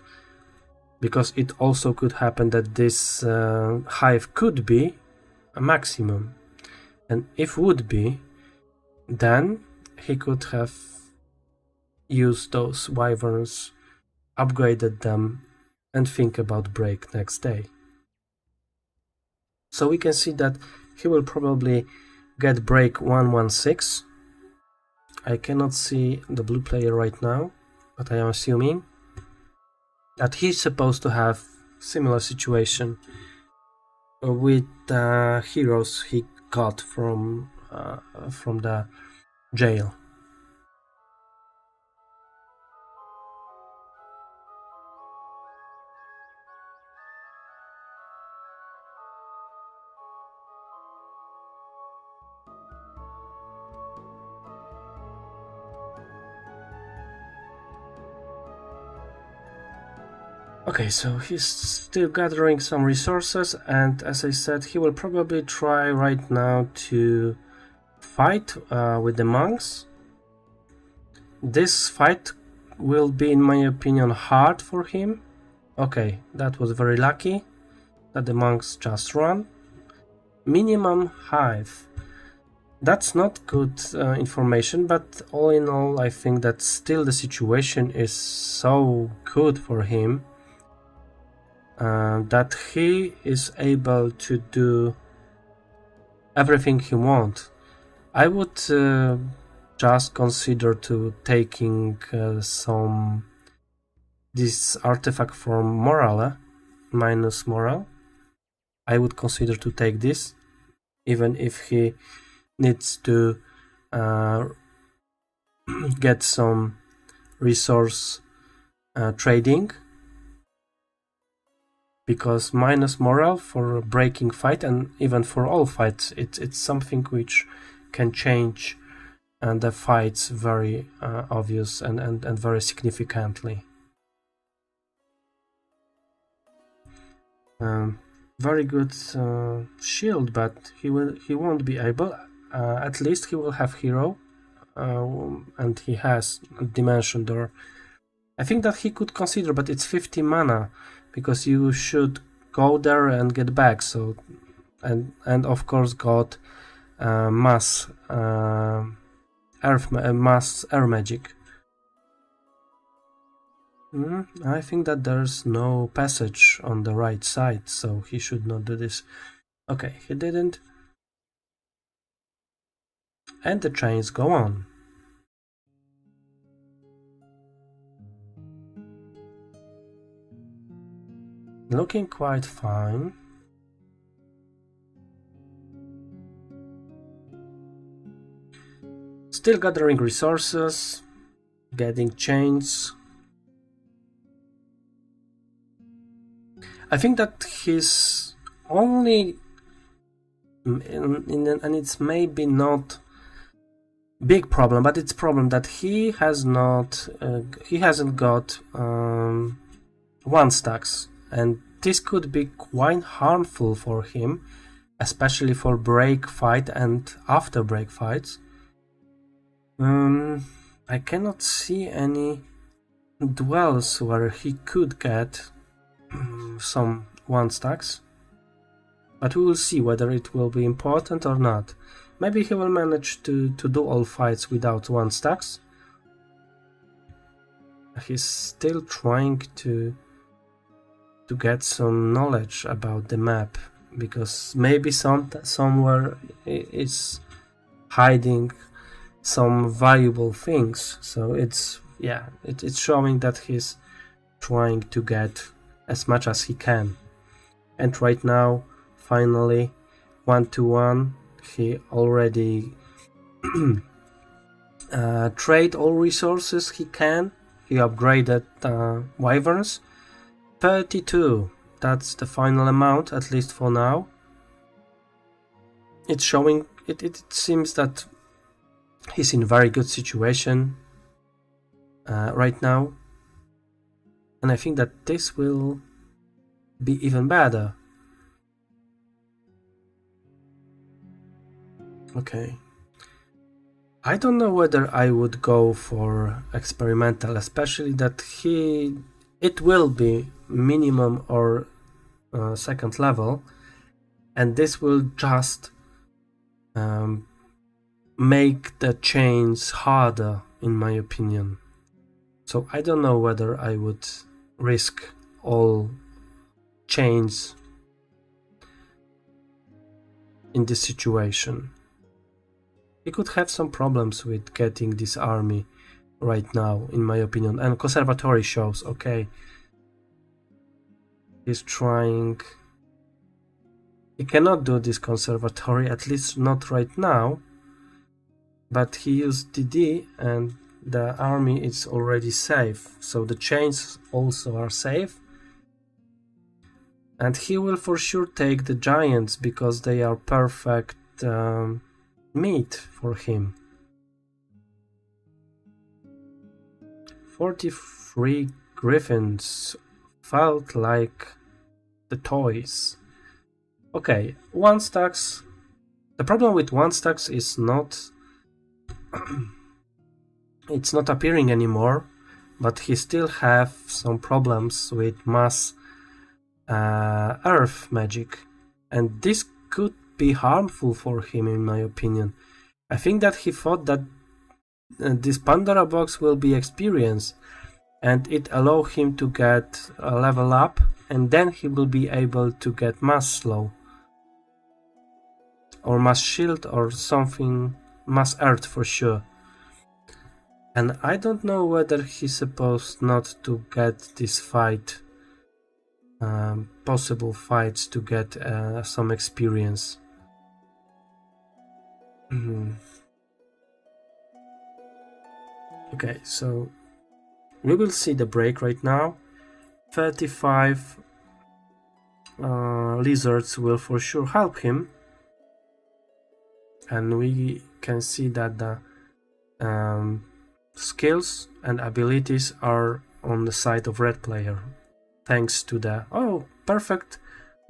Because it also could happen that this hive could be a maximum. And if would be, then he could have used those Wyverns, upgraded them, and think about break next day. So we can see that he will probably get break 116. I cannot see the blue player right now, but I am assuming that he's supposed to have similar situation with the heroes he got from the jail. Okay, so he's still gathering some resources, and as I said, he will probably try right now to fight with the monks. This fight will be, in my opinion, hard for him. Okay, that was very lucky that the monks just run. Minimum hive. That's not good information, but all in all, I think that still the situation is so good for him that he is able to do everything he wants. I would just consider to taking this artifact from morale, minus morale. I would consider to take this, even if he needs to get some resource trading, because minus morale for breaking fight, and even for all fights, it's something which can change the fights very obvious and very significantly. very good shield, but he won't be able. At least he will have hero, and he has a dimension door. I think that he could consider, but it's 50 mana, because you should go there and get back. So, and of course got mass mass air magic. I think that there's no passage on the right side, so he should not do this. Okay, he didn't. And the chains go on. Looking quite fine. Still gathering resources, getting chains. I think that his only, and it's maybe not big problem, but it's problem that he has not, he hasn't got 1-stacks, and this could be quite harmful for him, especially for break fight and after break fights. I cannot see any duels where he could get some 1-stacks, but we will see whether it will be important or not. Maybe he will manage to do all fights without 1-stacks. He's still trying to get some knowledge about the map, because maybe somewhere is hiding some valuable things. So it's showing that he's trying to get as much as he can. And right now, finally, 1-1, he already trade all resources he can. He upgraded wyverns. 32, that's the final amount, at least for now. It's showing, it seems that he's in very good situation right now. And I think that this will be even better. Okay. I don't know whether I would go for experimental, especially that it will be minimum or second level, and this will just make the chains harder, in my opinion. So I don't know whether I would risk all chains in this situation. He could have some problems with getting this army right now, in my opinion. And conservatory shows, okay, he's trying. He cannot do this conservatory, at least not right now. But he used DD and the army is already safe. So the chains also are safe. And he will for sure take the giants because they are perfect meat for him. 43 griffins felt like the toys. Okay, 1-stacks. The problem with 1-stacks is not it's not appearing anymore, but he still have some problems with mass earth magic, and this could be harmful for him, in my opinion. I think that he thought that this Pandora box will be experience, and it allow him to get a level up, and then he will be able to get mass slow or mass shield or something, mass earth for sure. And I don't know whether he's supposed not to get this fight, possible fights, to get some experience. Okay, so we will see the break right now. 35 lizards will for sure help him, and we can see that the skills and abilities are on the side of red player, thanks to the perfect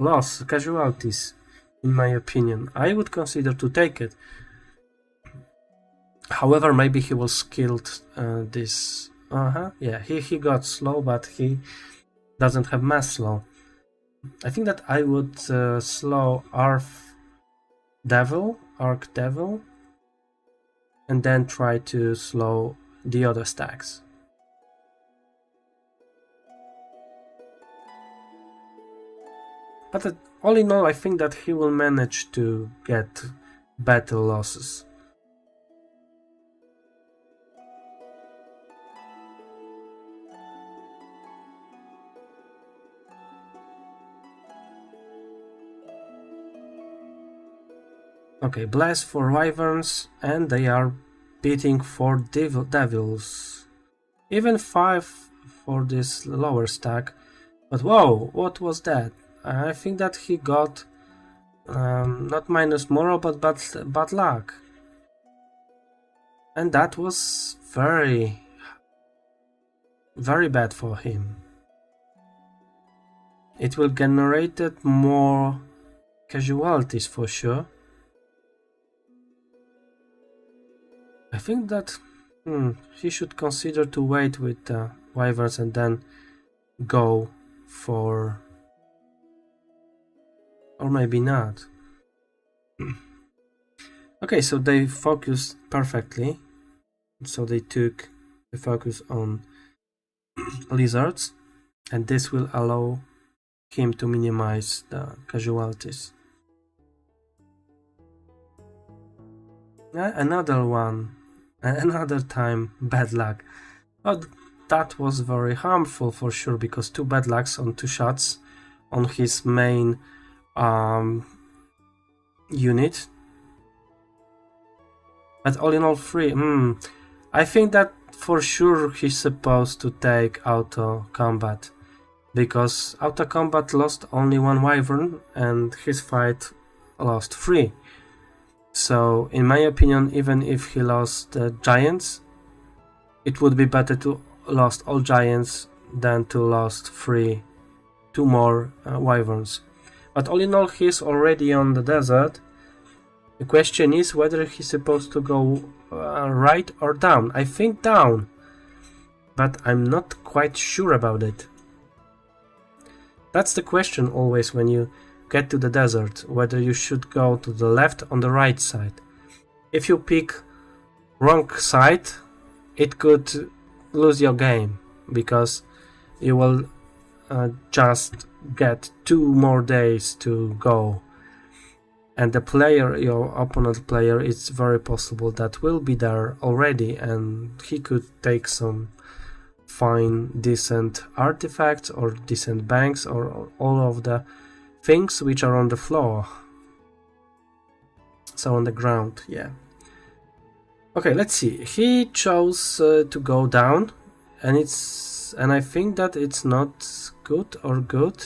loss, casualties, in my opinion. I would consider to take it. However, maybe he was skilled this... yeah, he got slow, but he doesn't have mass slow. I think that I would slow Arc Devil, and then try to slow the other stacks. But all in all, I think that he will manage to get better losses. Okay, Bless for Wyverns, and they are beating for Devils. Even 5 for this lower stack. But whoa, what was that? I think that he got not minus moral, but bad luck. And that was very bad for him. It will generate more casualties for sure. I think that he should consider to wait with the Wyverns and then go for... or maybe not. Okay, so they focused perfectly. So they took the focus on lizards, and this will allow him to minimize the casualties. Another one. Another time bad luck. But that was very harmful for sure, because 2 bad lucks on 2 shots on his main unit. But all in all 3. I think that for sure he's supposed to take auto combat, because auto combat lost only 1 wyvern and his fight lost 3. So, in my opinion, even if he lost the giants, it would be better to lost all giants than to lost 2 more wyverns. But all in all, he's already on the desert. The question is whether he's supposed to go right or down. I think down, but I'm not quite sure about it. That's the question always when you get to the desert, whether you should go to the left or the right side. If you pick wrong side, it could lose your game, because you will just get 2 more days to go, and the player, your opponent player, it's very possible that will be there already, and he could take some fine decent artifacts or decent banks or all of the things which are on the floor. So on the ground, yeah. Okay, let's see. He chose to go down, and I think that it's not good or good.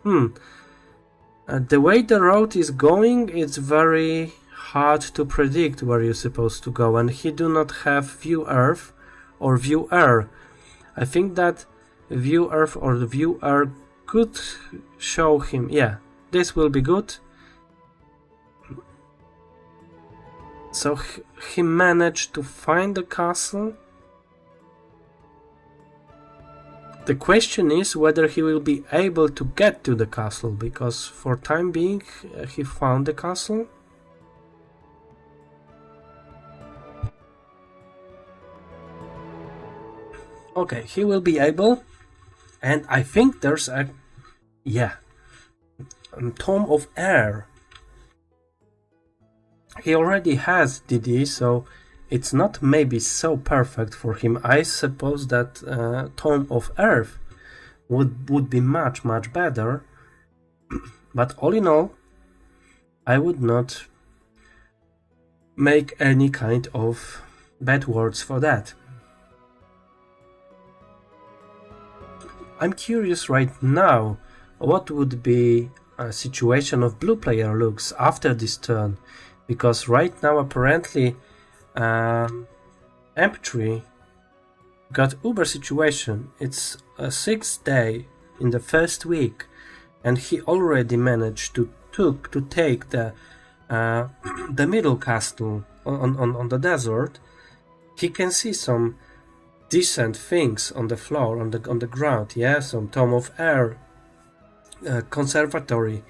The way the road is going, it's very hard to predict where you're supposed to go, and he do not have view earth or view air. I think that view earth or the view air could show him, yeah, this will be good. So he managed to find the castle. The question is whether he will be able to get to the castle, because for time being he found the castle. Okay, he will be able, and I think there's a Tome of Air. He already has DD, so it's not maybe so perfect for him. I suppose that Tome of Earth would be much better, but all in all, I would not make any kind of bad words for that. I'm curious right now what would be a situation of blue player looks after this turn, because right now apparently M3 got Uber situation. It's a 6th day in the first week, and he already managed to take the middle castle on the desert, he can see some decent things on the floor, on the ground. Yeah, some Tomb of Air, conservatory.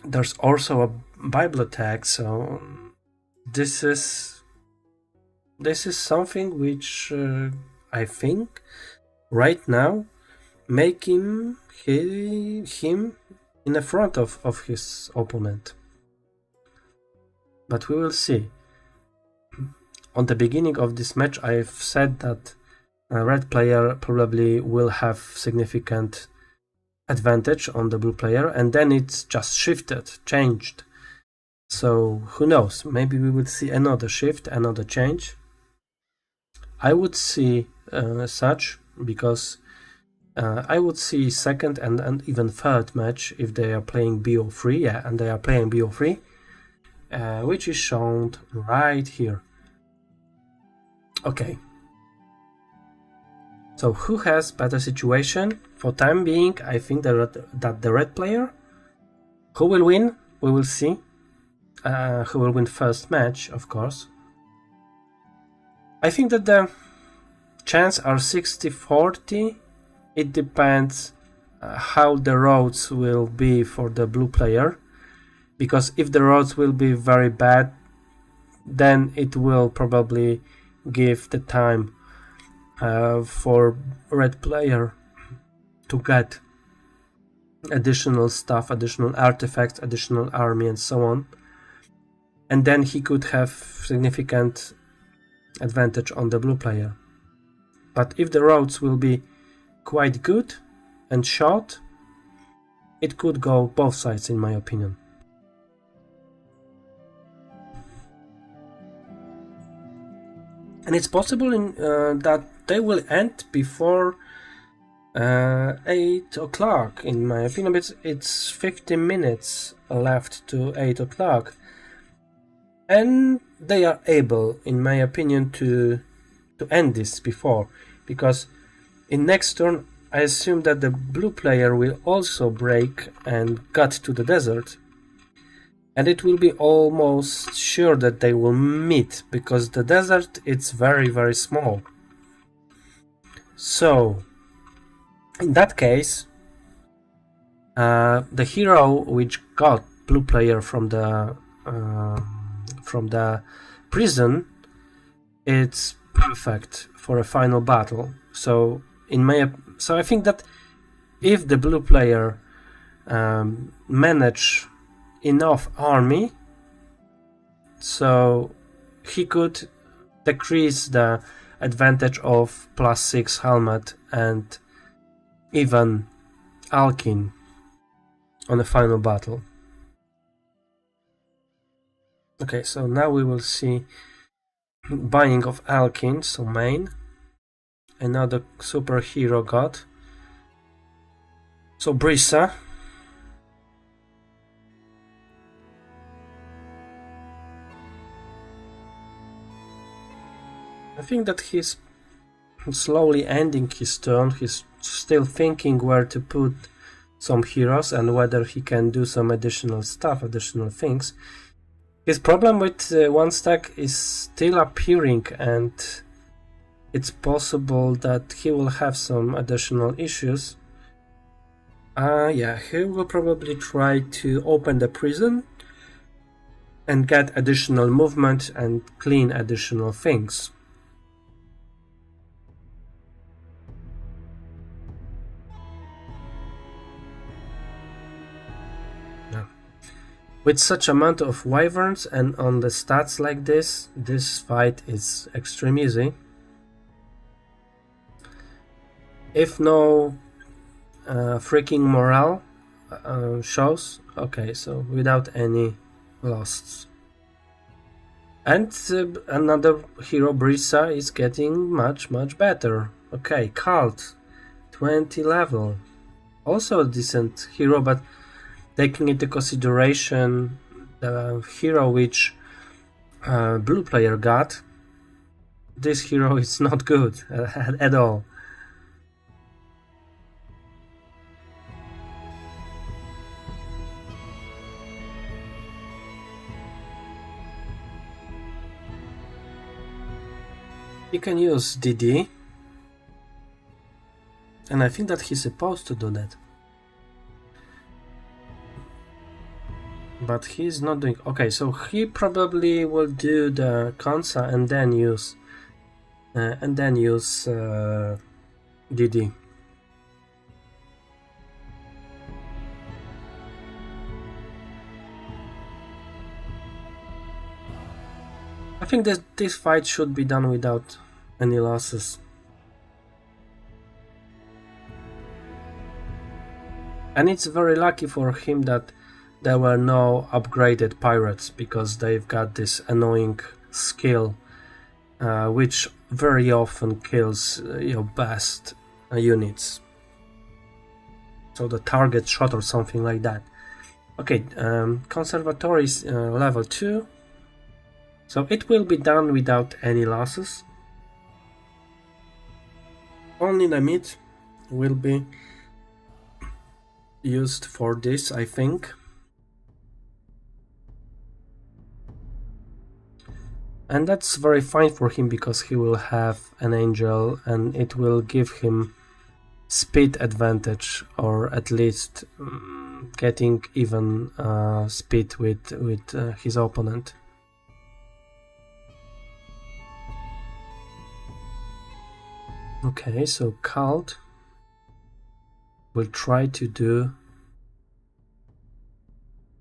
There's also a bibliothèque, so this is something which I think right now make him in the front of his opponent. But we will see. On the beginning of this match, I've said that a red player probably will have significant advantage on the blue player, and then it's just changed. So who knows? Maybe we will see another shift, another change. I would see such, because I would see second and even third match if they are playing BO3, yeah, and they are playing BO3, which is shown right here. Okay. So who has better situation? For time being, I think that the red player. Who will win? We will see. Who will win first match, of course. I think that the chances are 60-40. It depends how the roads will be for the blue player. Because if the roads will be very bad, then it will probably give the time for red player to get additional stuff, additional artifacts, additional army, and so on. And then he could have significant advantage on the blue player. But if the roads will be quite good and short, it could go both sides, in my opinion. And it's possible that they will end before 8 o'clock, in my opinion. It's 15 minutes left to 8 o'clock. And they are able, in my opinion, to end this before. Because in next turn, I assume that the blue player will also break and get to the desert. And it will be almost sure that they will meet, because the desert is very, very small. So, in that case, the hero which got blue player from the prison, it's perfect for a final battle. So, I think that if the blue player manage enough army, so he could decrease the advantage of +6 helmet and even Alkin on the final battle. Okay, so now we will see buying of Alkin, so main, another superhero god, so Brisa. I think that he's slowly ending his turn. He's still thinking where to put some heroes and whether he can do some additional stuff, additional things. His problem with one stack is still appearing, and it's possible that he will have some additional issues. Yeah, he will probably try to open the prison and get additional movement and clean additional things. With such amount of wyverns and on the stats like this fight is extreme easy. If no freaking morale shows, okay, so without any loss. And another hero, Brisa, is getting much better. Okay, Cult, 20 level. Also a decent hero, but taking into consideration the hero which blue player got, this hero is not good at all. He can use DD, and I think that he's supposed to do that. But he's not doing... Okay, so he probably will do the Kansa and then use DD. I think that this fight should be done without any losses. And it's very lucky for him that there were no upgraded pirates, because they've got this annoying skill which very often kills your best units. So the target shot or something like that. Okay, Conservatory is level 2. So it will be done without any losses. Only the meat will be used for this, I think. And that's very fine for him, because he will have an angel and it will give him speed advantage, or at least getting even speed with his opponent. Okay, so Cult will try to do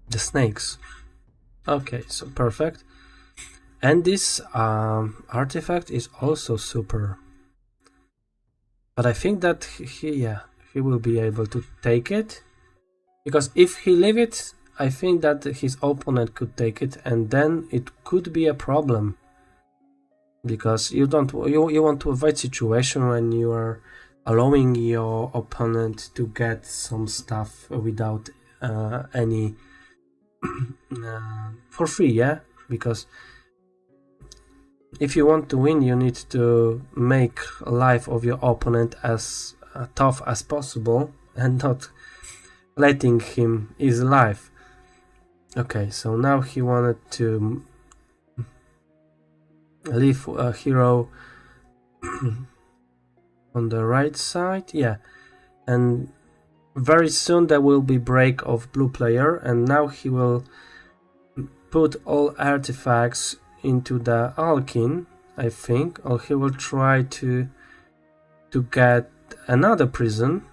the snakes. Okay, so perfect. And this artifact is also super. But I think that he will be able to take it. Because if he leave it, I think that his opponent could take it, and then it could be a problem. Because you want to avoid situation when you are allowing your opponent to get some stuff without any for free, yeah? Because if you want to win, you need to make life of your opponent as tough as possible and not letting him ease life. Okay, so now he wanted to leave a hero on the right side, yeah, and very soon there will be break of blue player, and now he will put all artifacts into the Alkin, I think, or he will try to get another prison.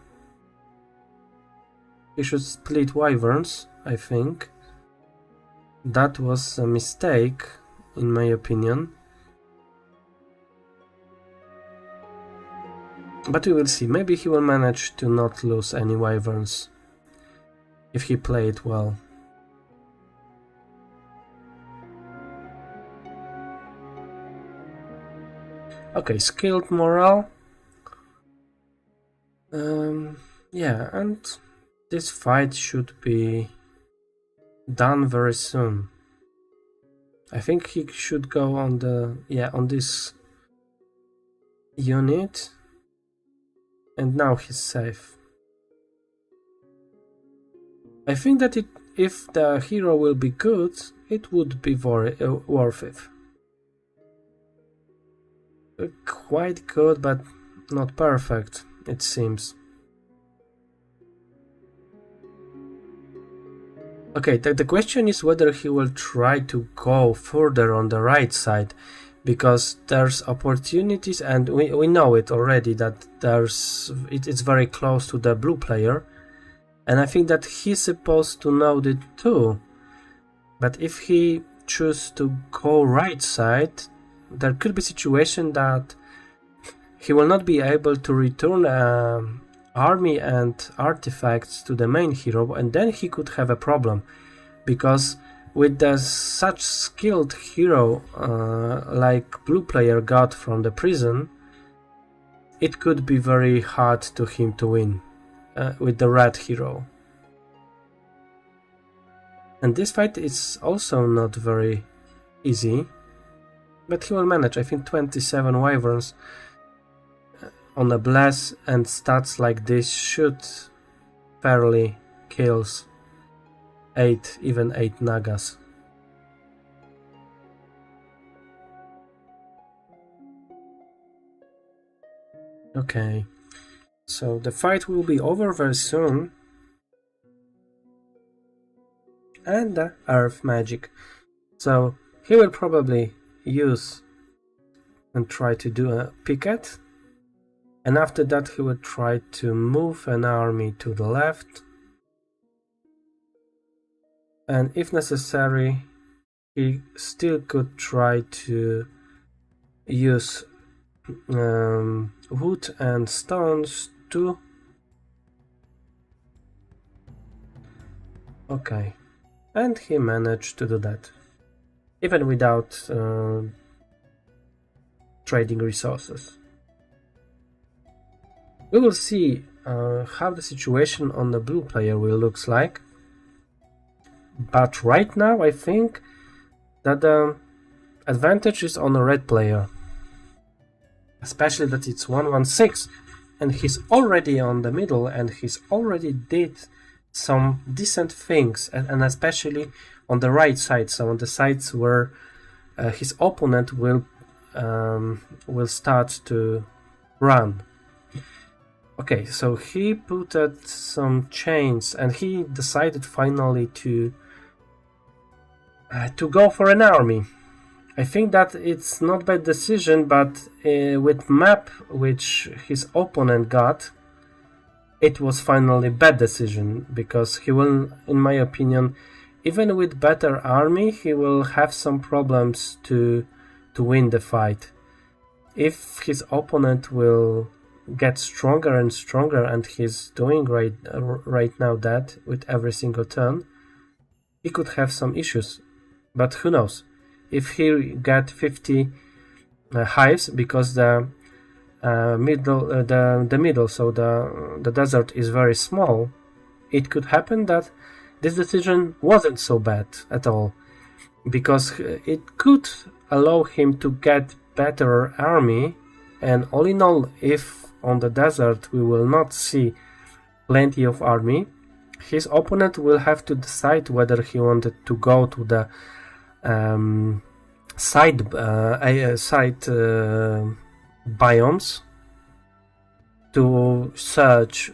He should split wyverns, I think. That was a mistake, in my opinion. But we will see. Maybe he will manage to not lose any wyverns if he played well. Okay, skilled morale. Yeah, and this fight should be done very soon. I think he should go on on this unit. And now he's safe. I think that if the hero will be good, it would be very worth it. Quite good, but not perfect, it seems. Okay, the question is whether he will try to go further on the right side, because there's opportunities, and we know it already, that it's very close to the blue player, and I think that he's supposed to know it too. But if he chooses to go right side, there could be a situation that he will not be able to return army and artifacts to the main hero, and then he could have a problem, because with such skilled hero like blue player got from the prison, it could be very hard to him to win with the red hero. And this fight is also not very easy, but he will manage. I think 27 wyverns on a bless and stats like this should fairly kills 8 Nagas. Okay, so the fight will be over very soon. And the earth magic. So he will probably use and try to do a picket. And after that he will try to move an army to the left. And if necessary, he still could try to use wood and stones to... Okay. And he managed to do that. Even without trading resources. We will see how the situation on the blue player will look like. But right now I think that the advantage is on the red player. Especially that it's 116 and he's already on the middle and he's already did some decent things, and especially on the right side, so on the sides where his opponent will start to run. Okay, so he put some chains and he decided finally to go for an army. I think that it's not bad decision, but with map which his opponent got, it was finally bad decision, because he will, in my opinion, even with better army, he will have some problems to win the fight. If his opponent will get stronger and stronger, and he's doing right now that with every single turn, he could have some issues. But who knows? If he get 50 hives, because the middle, so the desert is very small, it could happen that this decision wasn't so bad at all, because it could allow him to get better army. And all in all, if on the desert we will not see plenty of army, his opponent will have to decide whether he wanted to go to the side biomes to search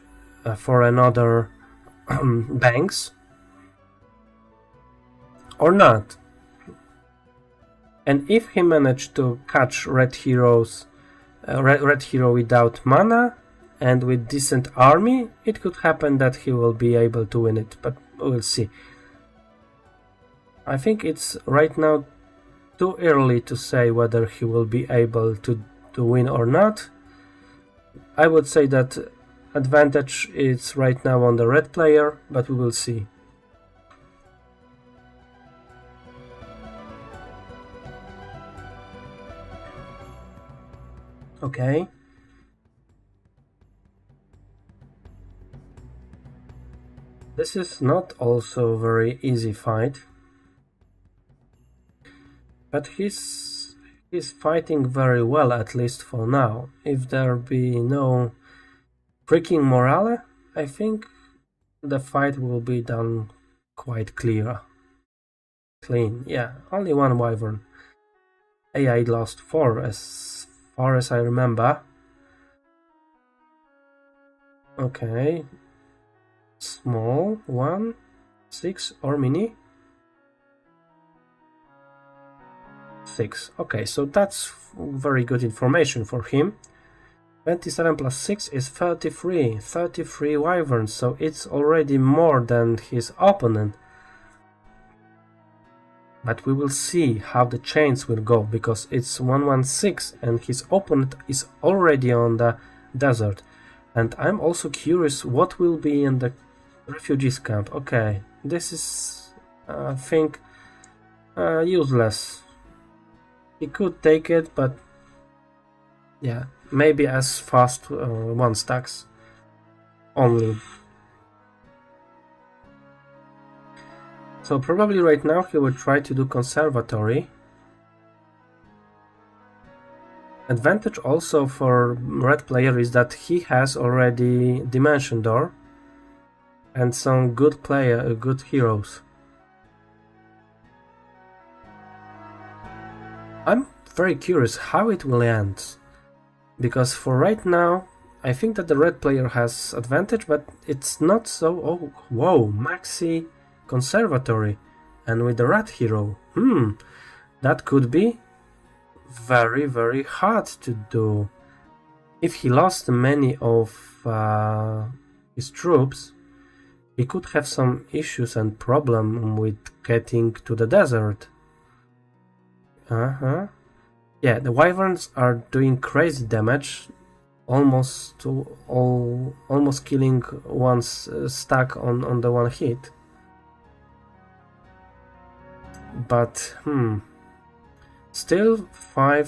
for another banks or not. And if he managed to catch red hero without mana and with decent army, it could happen that he will be able to win it, but we'll see. I think it's right now too early to say whether he will be able to win or not. I would say that advantage is right now on the red player, but we will see. Okay. This is not also a very easy fight. But he's fighting very well, at least for now. If there be no freaking morale, I think the fight will be done quite clean. Yeah, only one wyvern. AI lost 4 as far as I remember. Okay. Small, 1, 6 or mini? 6. Okay, so that's very good information for him. 27 plus 6 is 33. 33 wyverns, so it's already more than his opponent. But we will see how the chains will go, because it's 116 and his opponent is already on the desert. And I'm also curious what will be in the refugees camp. Okay, this is, I think, useless. He could take it, but yeah, maybe as fast 1 stacks only. So probably right now he will try to do conservatory. Advantage also for red player is that he has already dimension door and some good heroes. I'm very curious how it will end, because for right now I think that the red player has advantage, but it's not so... Oh, whoa, Maxi Conservatory. And with the red hero. That could be very, very hard to do. If he lost many of his troops, he could have some issues and problem with getting to the desert. Yeah, the wyverns are doing crazy damage, almost killing one's stack on the one hit. But still 4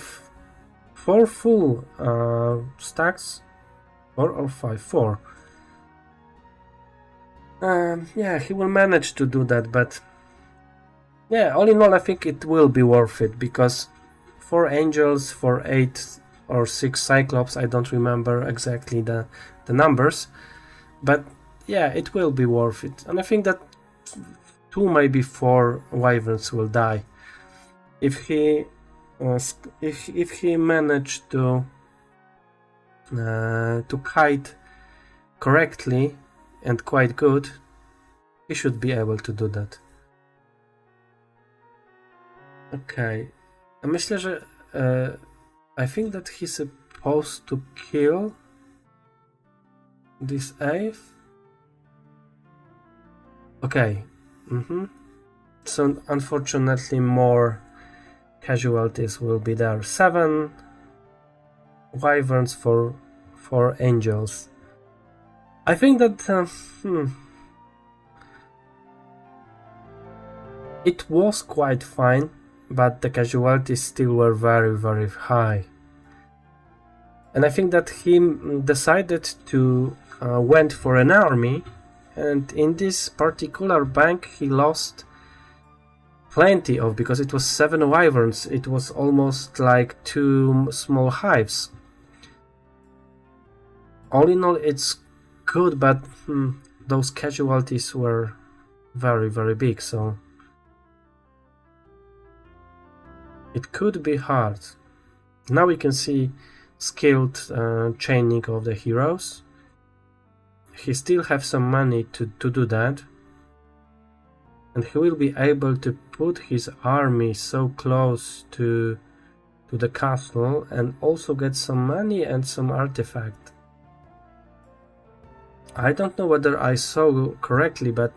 full stacks, 4 or 5, 4. Yeah, he will manage to do that, but yeah, all in all, I think it will be worth it, because 4 angels for 8 or 6 cyclops, I don't remember exactly the numbers, but yeah, it will be worth it. And I think that 2, maybe 4 wyverns will die if he managed to kite correctly and quite good. He should be able to do that. Okay, myślę, że I think that he's supposed to kill this 8th. Okay. So unfortunately more casualties will be there. 7 wyverns for 4 angels. I think that it was quite fine, but the casualties still were very, very high. And I think that he decided to went for an army, and in this particular bank he lost plenty of, because it was 7 wyverns, it was almost like 2 small hives. All in all, it's good, but those casualties were very, very big, so it could be hard. Now we can see skilled chaining of the heroes. He still have some money to do that, and he will be able to put his army so close to the castle and also get some money and some artifact. I don't know whether I saw correctly, but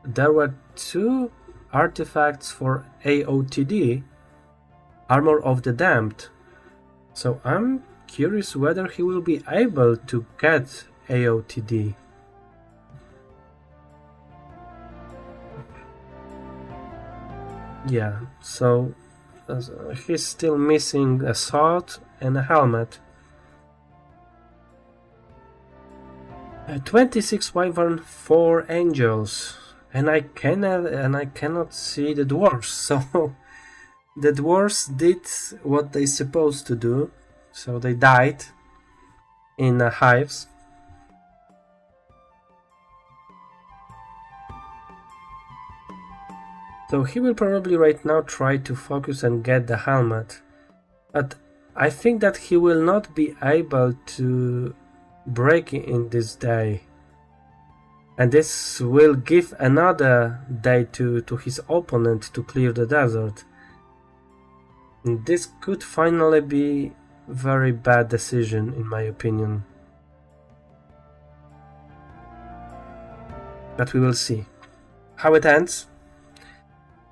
there were 2 artifacts for AOTD, Armor of the Damned. So I'm curious whether he will be able to get AOTD. Yeah, so he's still missing a sword and a helmet. 26 wyvern, 4 angels, and I cannot see the dwarves. So the dwarves did what they supposed to do. So they died in hives. So he will probably right now try to focus and get the helmet. But I think that he will not be able to break in this day. And this will give another day to his opponent to clear the desert. And this could finally be a very bad decision, in my opinion. But we will see how it ends.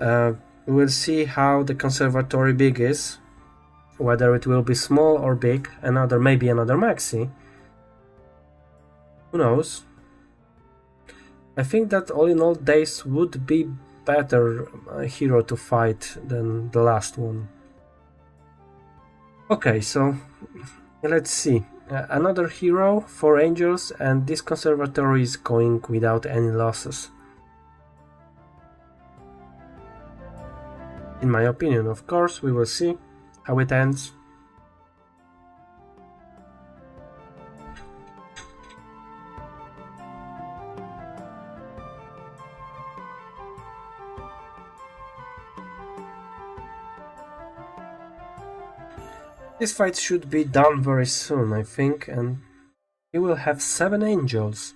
We will see how the conservatory big is, whether it will be small or big, maybe another maxi. Who knows? I think that all in all, this would be better hero to fight than the last one. Okay, so let's see. Another hero, 4 angels, and this conservatory is going without any losses. In my opinion, of course, we will see how it ends. This fight should be done very soon, I think, and he will have 7 angels.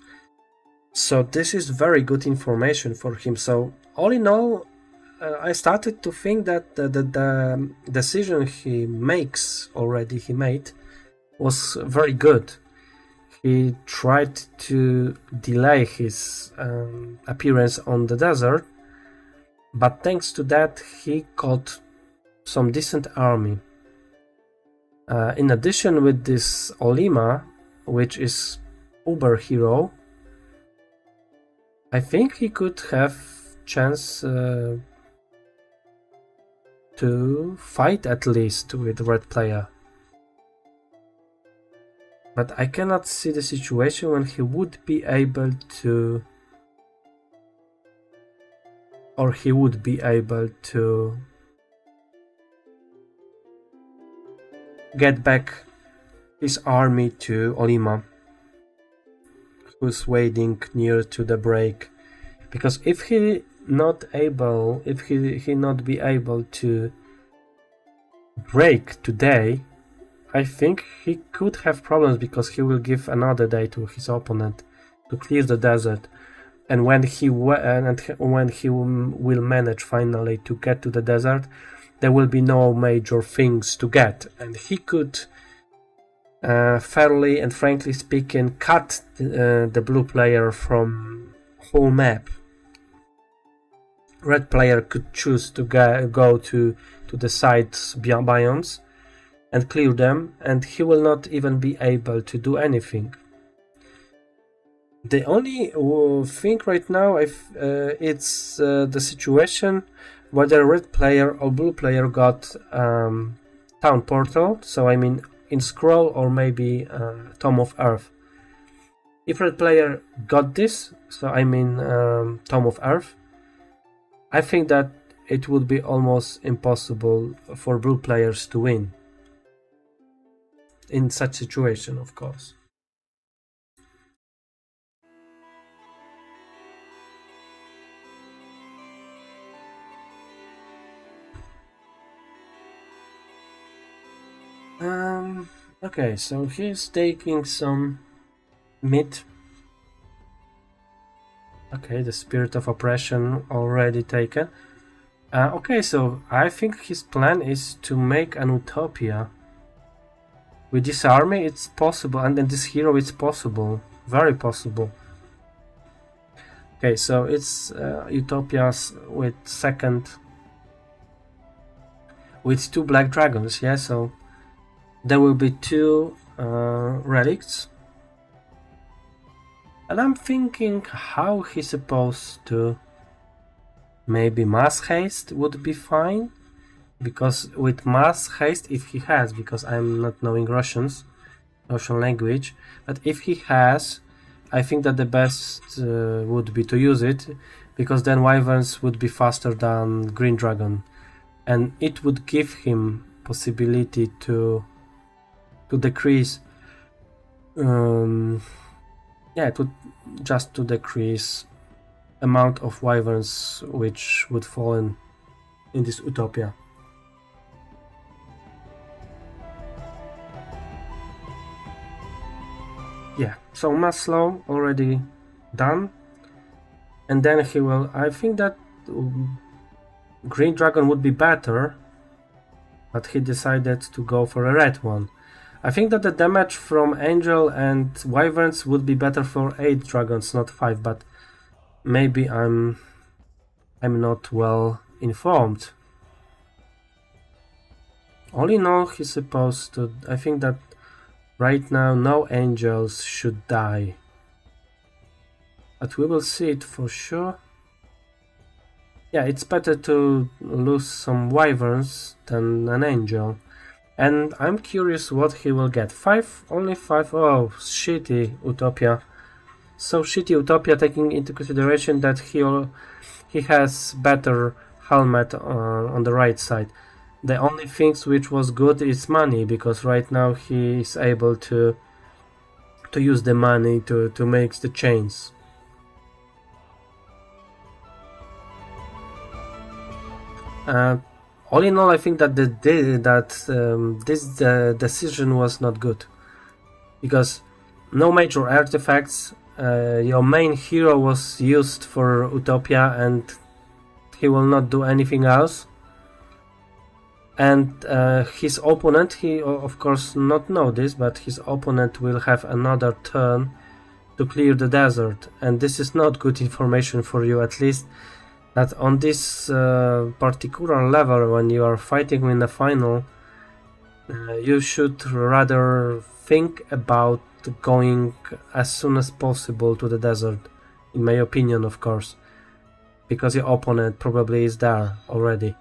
So this is very good information for him. So all in all, I started to think that the decision he made was very good. He tried to delay his appearance on the desert, but thanks to that he got some decent army. In addition, with this Olima, which is Uber hero, I think he could have chance to fight at least with red player. But I cannot see the situation when he would be able to, or he would be able to get back his army to Olima, who's waiting near to the break. Because if he not be able to break today, I think he could have problems, because he will give another day to his opponent to clear the desert, and when he will manage finally to get to the desert, there will be no major things to get, and he could fairly and frankly speaking cut the blue player from whole map. Red player could choose to go to the sides biomes and clear them, and he will not even be able to do anything. The only thing right now, it's the situation whether red player or blue player got town portal, so I mean in scroll or maybe Tome of Earth. If red player got this, so I mean Tome of Earth, I think that it would be almost impossible for blue players to win. In such situation, of course. Okay, so he's taking some meat. Okay, the Spirit of Oppression already taken. Okay, so I think his plan is to make an utopia. With this army, it's possible, and then this hero, it's possible. Very possible. Okay, so it's utopias with with 2 black dragons, yeah, so there will be 2 relics. And I'm thinking how he's supposed to. Maybe mass haste would be fine, because with mass haste, if he has, because I'm not knowing Russian language, but if he has, I think that the best would be to use it, because then Wyverns would be faster than Green Dragon, and it would give him possibility to decrease. It would just to decrease amount of Wyverns which would fall in this utopia. Yeah, so Maslow already done, and then he will. I think that Green Dragon would be better, but he decided to go for a red one. I think that the damage from Angel and Wyverns would be better for 8 dragons, not 5, but maybe I'm not well informed. All in all, he's supposed to. I think that right now no angels should die, but we will see it for sure. Yeah, it's better to lose some Wyverns than an angel. And I'm curious what he will get. 5? Only 5? Oh, shitty Utopia. So shitty Utopia, taking into consideration that he has better helmet on the right side. The only things which was good is money, because right now he is able to use the money to make the chains. All in all, I think that this decision was not good, because no major artifacts. Your main hero was used for Utopia and he will not do anything else. And his opponent, he of course not know this, but his opponent will have another turn to clear the desert, and this is not good information for you, at least that on this particular level when you are fighting in the final, you should rather think about going as soon as possible to the desert, in my opinion, of course, because your opponent probably is there already.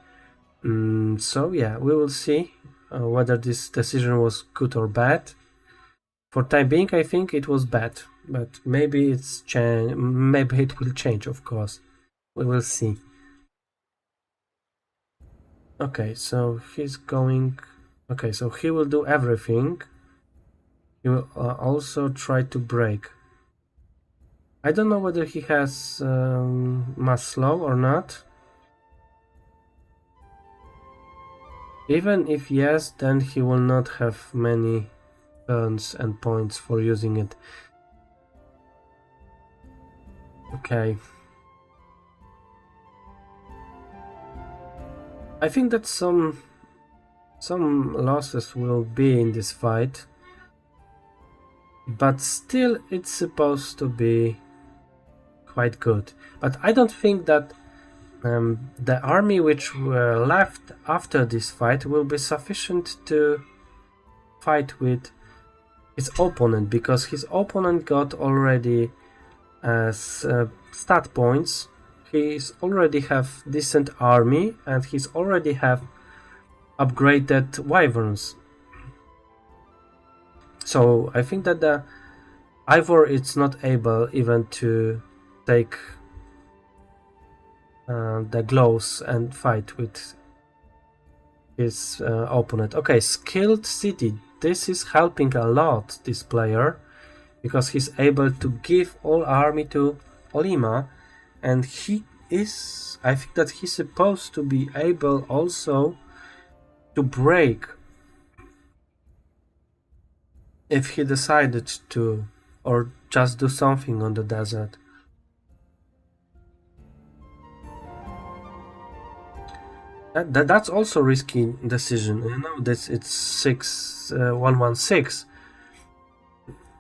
So yeah, we will see whether this decision was good or bad. For time being, I think it was bad, but maybe maybe it will change, of course. We will see. Okay, so he's going. Okay, so he will do everything. He will also try to break. I don't know whether he has mass slow or not. Even if yes, then he will not have many turns and points for using it. Okay. I think that some losses will be in this fight, but still it's supposed to be quite good. But I don't think that the army which were left after this fight will be sufficient to fight with his opponent, because his opponent got already stat points. He's already have decent army and he's already have upgraded wyverns. So I think that the Ivor is not able even to take the gloves and fight with his opponent. Okay, skilled city. This is helping a lot this player, because he's able to give all army to Olima, and I think that he's supposed to be able also to break if he decided to, or just do something on the desert. That's also a risky decision. You know, it's 116.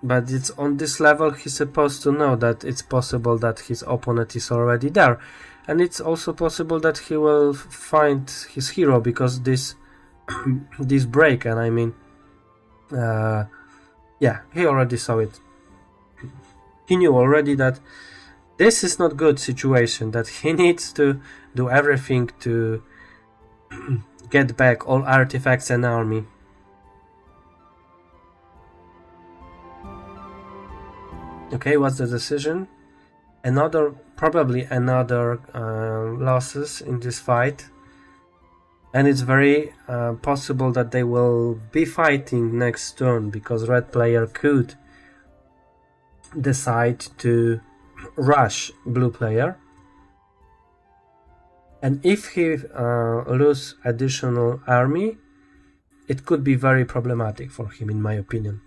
But it's on this level he's supposed to know that it's possible that his opponent is already there. And it's also possible that he will find his hero, because this break, and I mean, yeah, he already saw it. He knew already that this is not good situation, that he needs to do everything to get back all artifacts and army. Okay, what's the decision? Probably another losses in this fight, and it's very possible that they will be fighting next turn, because red player could decide to rush blue player, and if he lose additional army, it could be very problematic for him, in my opinion.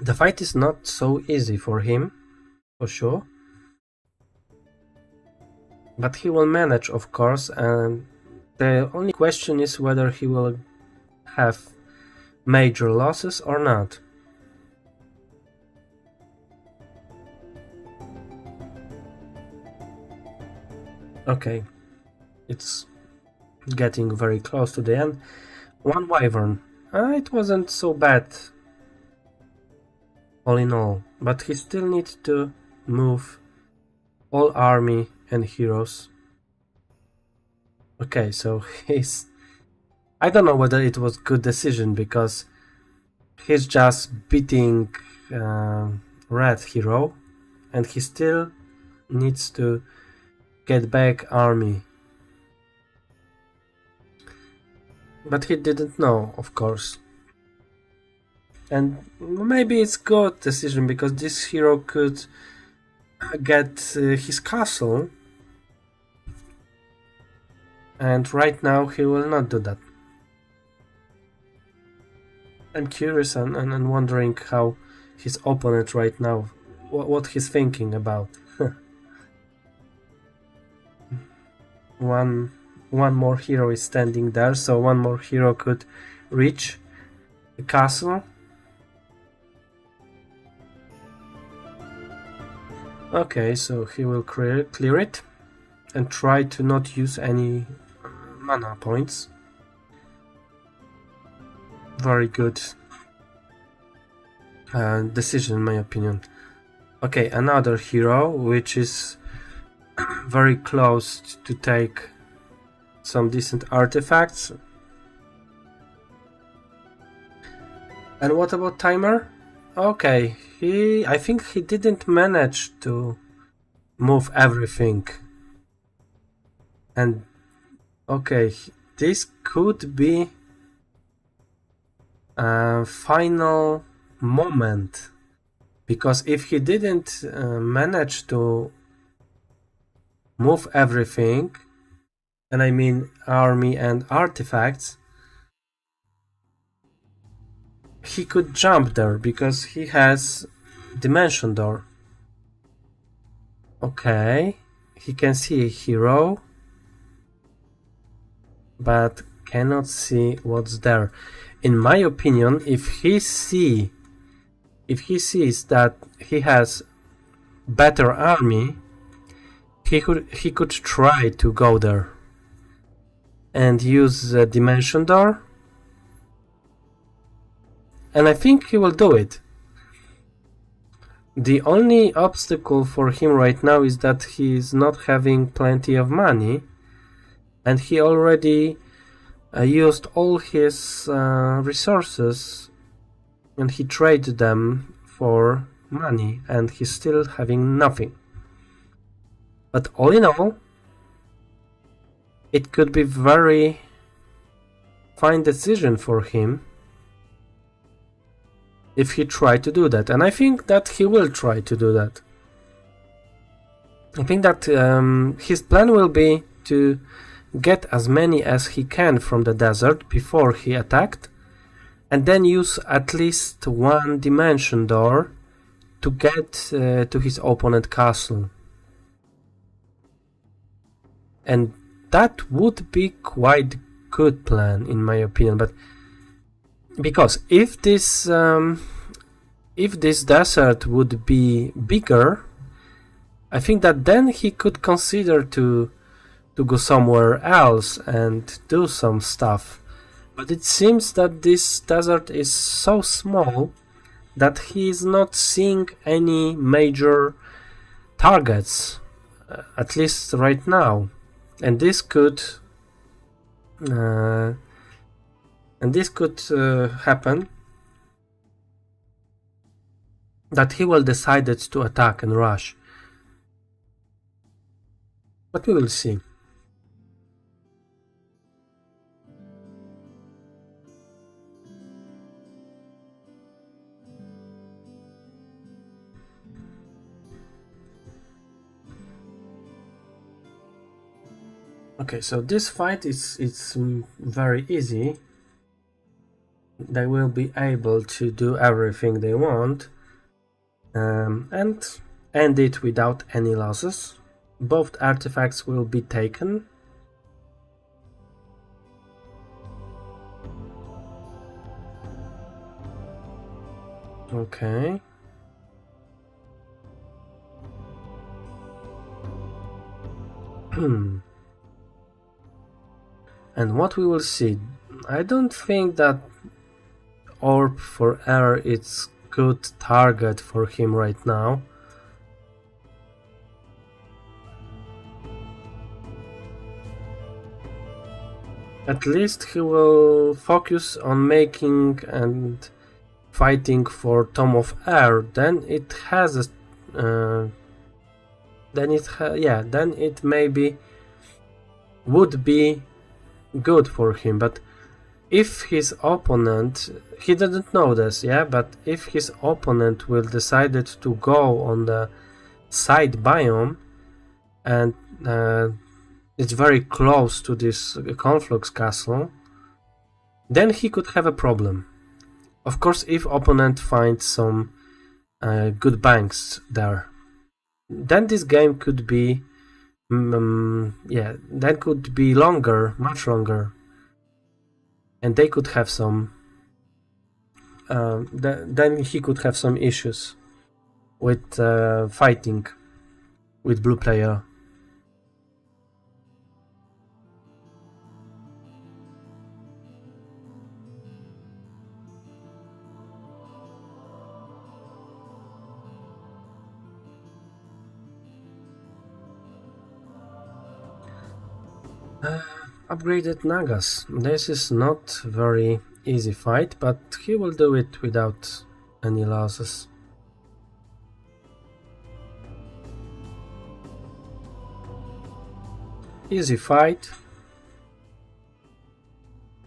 The fight is not so easy for him, for sure. But he will manage, of course, and the only question is whether he will have major losses or not. Okay, it's getting very close to the end. One wyvern. It wasn't so bad, all in all, but he still needs to move all army and heroes. Okay, so I don't know whether it was good decision, because he's just beating red hero, and he still needs to get back army. But he didn't know, of course. And maybe it's good decision, because this hero could get his castle, and right now he will not do that. I'm curious and wondering how his opponent right now, what he's thinking about. One more hero is standing there, so one more hero could reach the castle. Okay, so he will clear it and try to not use any mana points. Very good decision, in my opinion. Okay, another hero which is very close to take some decent artifacts. And what about timer? Okay, I think he didn't manage to move everything. And okay, this could be a final moment, because if he didn't manage to move everything, and I mean army and artifacts, he could jump there because he has dimension door. Okay, he can see a hero, but cannot see what's there. In my opinion, if he sees that he has better army, he could try to go there and use the dimension door, and I think he will do it. The only obstacle for him right now is that he is not having plenty of money, and he already used all his resources, and he traded them for money, and he's still having nothing. But all in all, it could be very fine decision for him if he tried to do that, and I think that he will try to do that. I think that his plan will be to get as many as he can from the desert before he attacked, and then use at least one dimension door to get to his opponent castle. And that would be quite good plan, in my opinion. But because if this desert would be bigger, I think that then he could consider to go somewhere else and do some stuff. But it seems that this desert is so small that he is not seeing any major targets, at least right now. And this could happen, that he will decide to attack and rush. But we will see. Okay, so this fight it's very easy. They will be able to do everything they want and end it without any losses. Both artifacts will be taken. Okay. And what we will see, I don't think that orb for air is good target for him right now. At least he will focus on making and fighting for Tome of Air. Then it has a then it maybe would be good for him. But if his opponent, he didn't know this, but if his opponent will decide to go on the side biome and it's very close to this conflux castle, then he could have a problem. Of course, if opponent finds some good banks there, then this game could be that could be longer, much longer, and they could have some then he could have some issues with fighting with blue player. Upgraded Nagas. This is not very easy fight, but he will do it without any losses. Easy fight.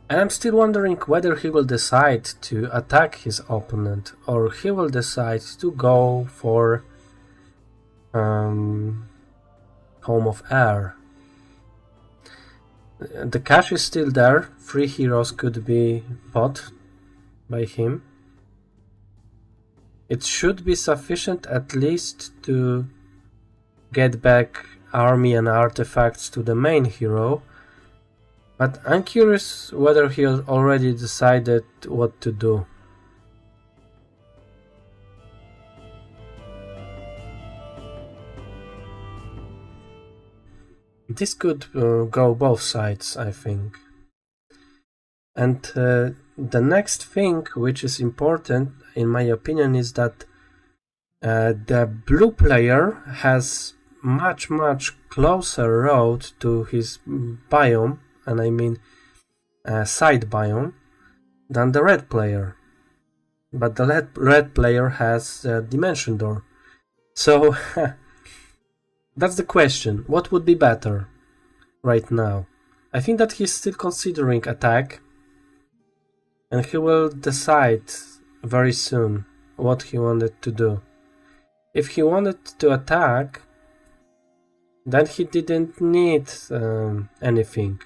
And I'm still wondering whether he will decide to attack his opponent or he will decide to go for Home of Air. The cash is still there, 3 heroes could be bought by him. It should be sufficient at least to get back army and artifacts to the main hero, but I'm curious whether he has already decided what to do. This could go both sides, I think. And the next thing which is important, in my opinion, is that the blue player has much closer road to his biome, and I mean side biome, than the red player. But the red player has a dimension door. So that's the question. What would be better right now? I think that he's still considering attack, and he will decide very soon what he wanted to do. If he wanted to attack, then he didn't need anything.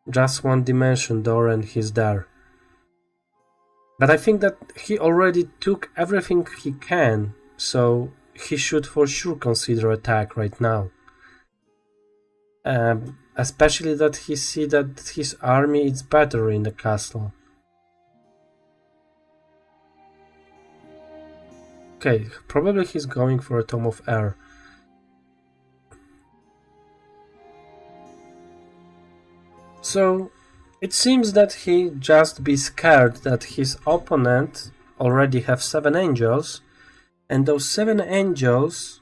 Just one dimension door and he's there. But I think that he already took everything he can, so he should for sure consider attack right now. Especially that he see that his army is better in the castle. Okay, probably he's going for a Tome of Air. So it seems that he just be scared that his opponent already have 7 angels, and those 7 angels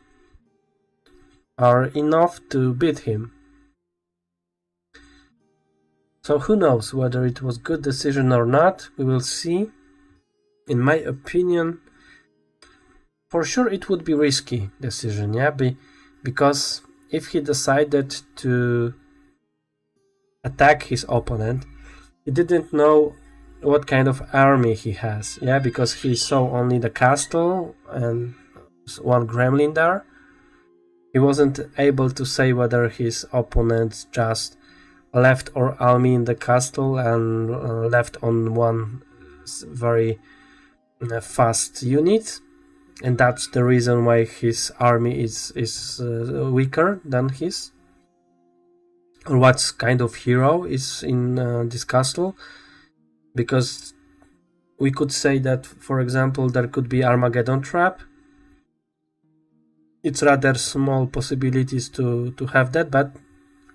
are enough to beat him. So who knows whether it was good decision or not, we will see. In my opinion, for sure it would be risky decision, yeah, because if he decided to attack his opponent, he didn't know what kind of army he has, yeah, because he saw only the castle and 1 gremlin there. He wasn't able to say whether his opponent just left or army in the castle and left on 1 very fast unit, and that's the reason why his army is weaker than his. Or what kind of hero is in this castle, because we could say that, for example, there could be Armageddon Trap. It's rather small possibilities to have that, but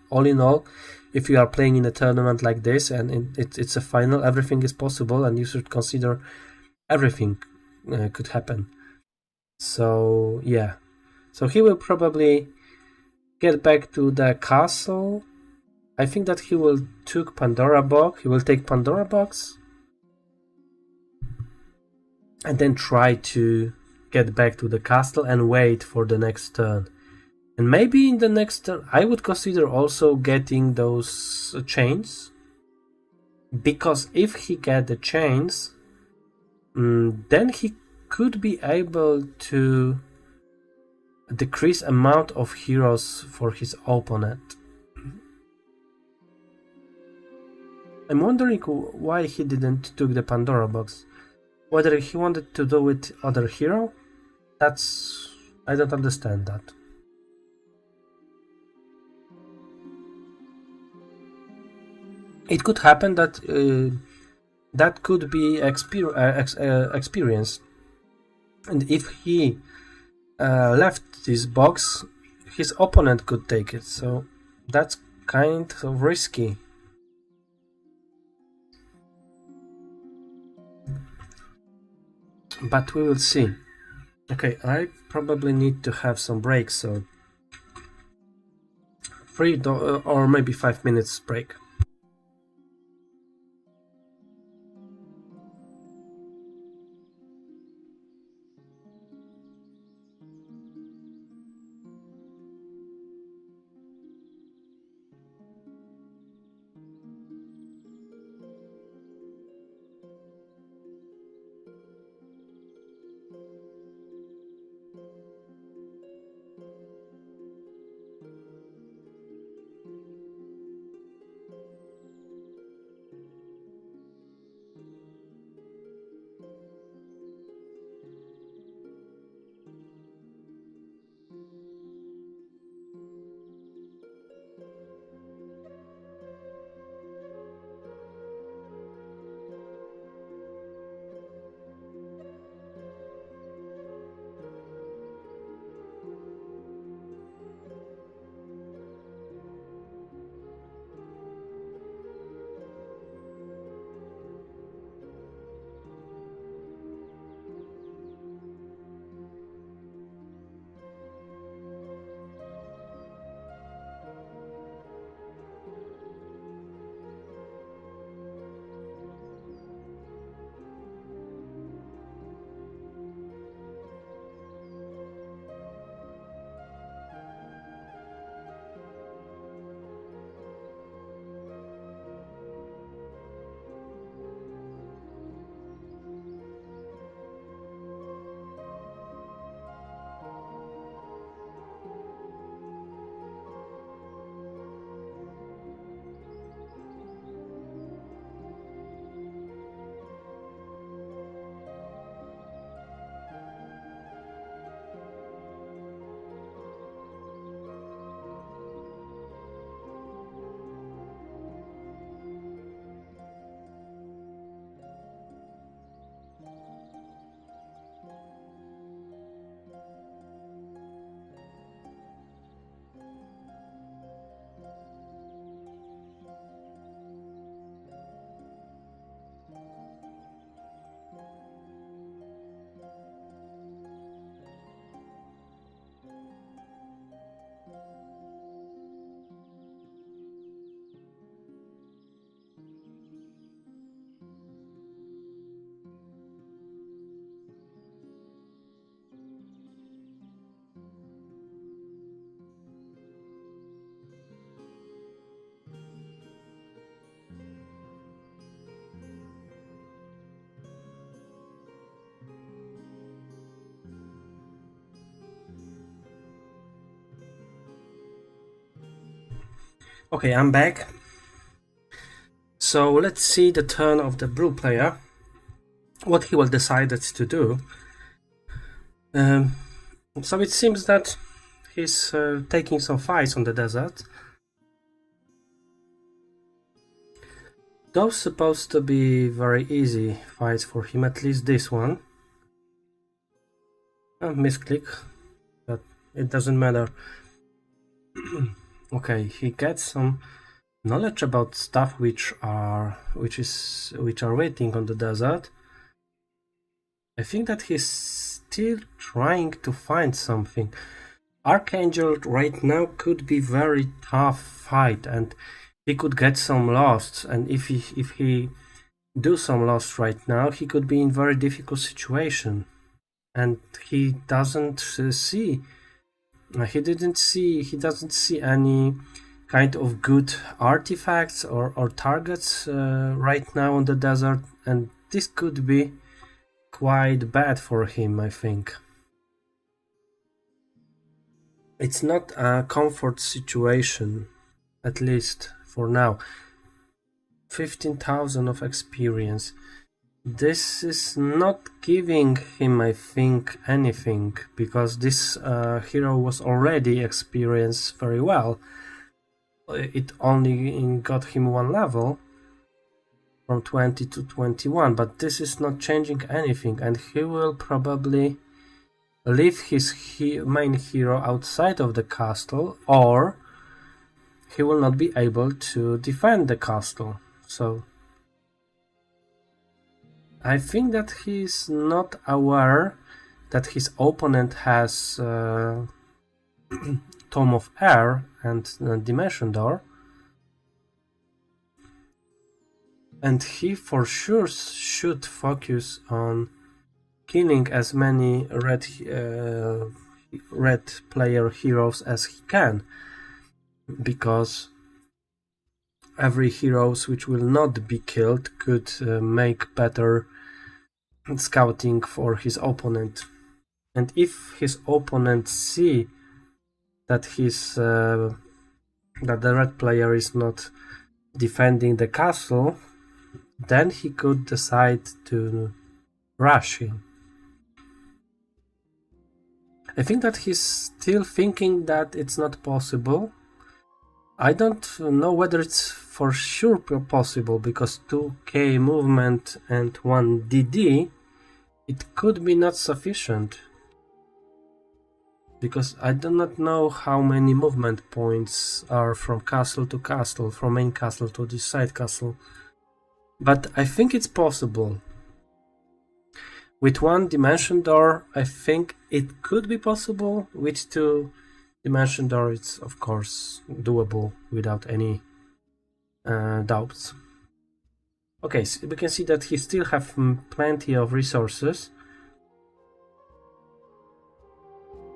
all in all, if you are playing in a tournament like this and it's a final, everything is possible, and you should consider everything could happen. So yeah, so he will probably get back to the castle. I think that he will take Pandora Box. He will take Pandora Box and then try to get back to the castle and wait for the next turn. And maybe in the next turn, I would consider also getting those chains, because if he get the chains, then he could be able to decrease amount of heroes for his opponent. I'm wondering why he didn't took the Pandora box. Whether he wanted to do with other hero? I don't understand that. It could happen that that could be experience, and if he left this box, his opponent could take it, so that's kind of risky. But we will see. Okay, I probably need to have some breaks, so 3 or maybe 5 minutes break. Okay, I'm back. So let's see the turn of the blue player, what he will decide to do. So it seems that he's taking some fights on the desert. Those supposed to be very easy fights for him, at least this one. Misclick, but it doesn't matter. Okay, he gets some knowledge about stuff which are waiting on the desert. I think that he's still trying to find something. Archangel right now could be very tough fight, and he could get some lost. And if he do some lost right now, he could be in very difficult situation. And he doesn't see. He doesn't see any kind of good artifacts or targets right now on the desert, and this could be quite bad for him, I think. It's not a comfort situation, at least for now. 15,000 of experience. This is not giving him, I think, anything, because this hero was already experienced very well. It only got him one level from 20 to 21, but this is not changing anything, and he will probably leave his main hero outside of the castle, or he will not be able to defend the castle. So I think that he is not aware that his opponent has Tome of Air and Dimension Door, and he for sure should focus on killing as many red player heroes as he can, because every heroes which will not be killed could make better scouting for his opponent. And if his opponent see that that the red player is not defending the castle, then he could decide to rush him. I think that he's still thinking that it's not possible. I don't know whether it's for sure possible, because 2k movement and 1 DD, it could be not sufficient. Because I do not know how many movement points are from castle to castle, from main castle to the side castle. But I think it's possible. With 1 Dimension Door, I think it could be possible. With 2 Dimension Door, it's of course doable without any doubts. Okay, so we can see that he still have plenty of resources.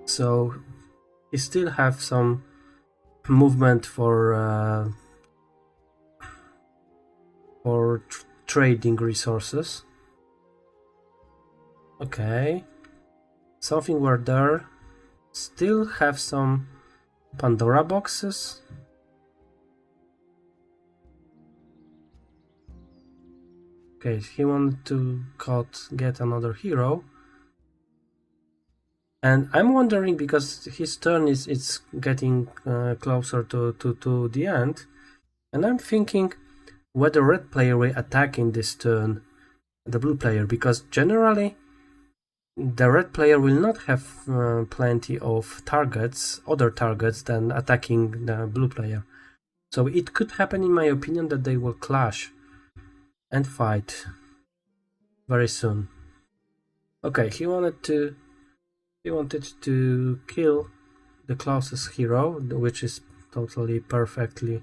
So he still have some movement for trading resources. Okay, something were there. Still have some Pandora boxes. Okay, he wanted to get another hero. And I'm wondering, because his turn is getting closer to the end, and I'm thinking whether red player will attack in this turn the blue player, because generally the red player will not have plenty of other targets than attacking the blue player. So it could happen, in my opinion, that they will clash and fight very soon. Okay, he wanted to kill the closest hero, which is totally perfectly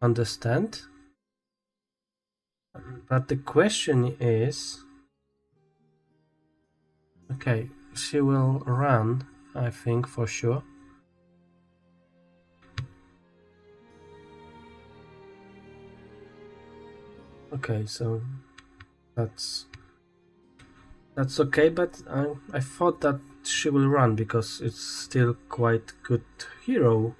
understand. But the question is, okay, she will run, I think, for sure. Okay, so that's okay, but I thought that she will run, because it's still quite good hero.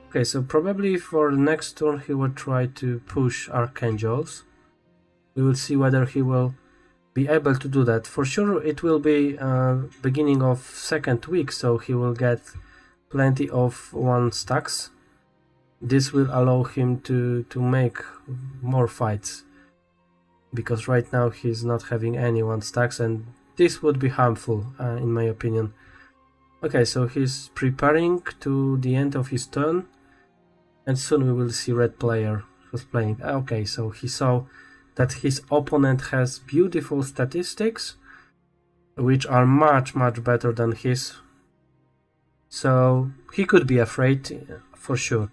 Okay, so probably for the next turn he will try to push Archangels. We will see whether he will be able to do that. For sure it will be beginning of second week, so he will get plenty of 1 stacks. This will allow him to make more fights, because right now he's not having any 1 stacks, and this would be harmful in my opinion. Okay, so he's preparing to the end of his turn, and soon we will see red player who's playing. Okay, so he saw that his opponent has beautiful statistics, which are much better than his, so he could be afraid for sure.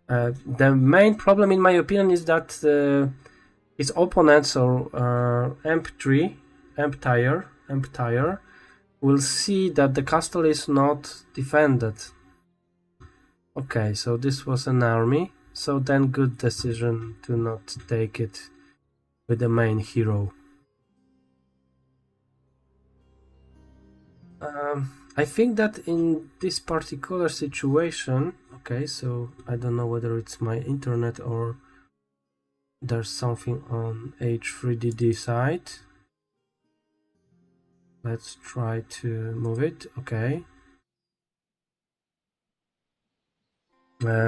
The main problem, in my opinion, is that his opponents, or Empire, will see that the castle is not defended. Okay, so this was an army, so then good decision to not take it with the main hero. I think that in this particular situation, Okay, so I don't know whether it's my internet or there's something on H3DD side. Let's try to move it. Okay.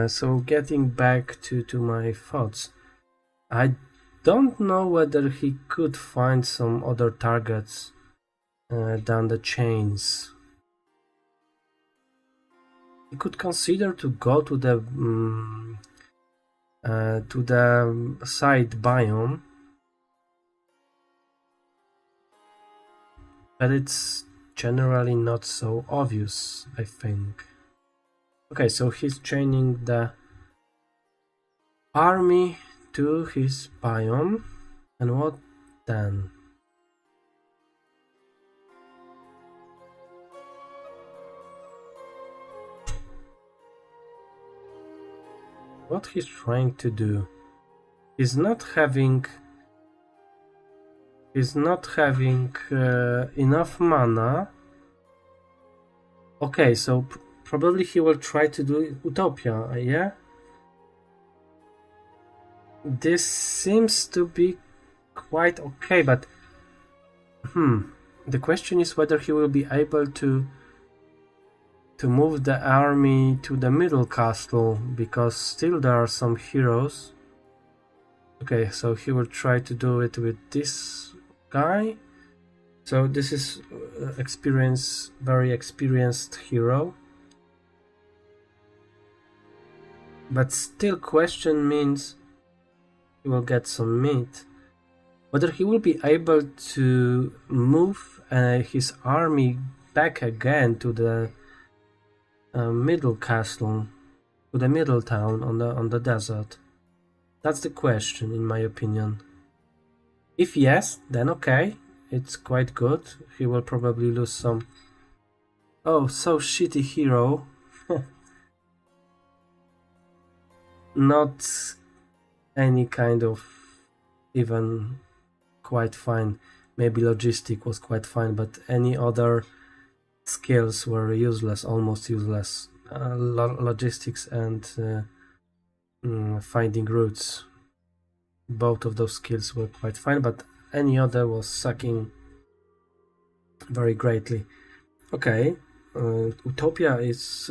So getting back to my thoughts, I don't know whether he could find some other targets than the chains. He could consider to go to the side biome, but it's generally not so obvious, I think. Okay, so he's chaining the army to his biome, and what then? What he's trying to do? He's not having enough mana. Okay, so probably he will try to do Utopia, yeah? This seems to be quite okay, but the question is whether he will be able to move the army to the middle castle, because still there are some heroes. Okay, so he will try to do it with this guy. So this is very experienced hero. But still question means he will get some meat. Whether he will be able to move his army back again to the middle castle, to the middle town on the desert. That's the question, in my opinion. If yes, then okay, it's quite good. He will probably lose some. Oh, so shitty hero. Not any kind of even quite fine. Maybe logistic was quite fine, but any other skills were useless, almost useless. Logistics and finding routes. Both of those skills were quite fine, but any other was sucking very greatly. Okay, Utopia is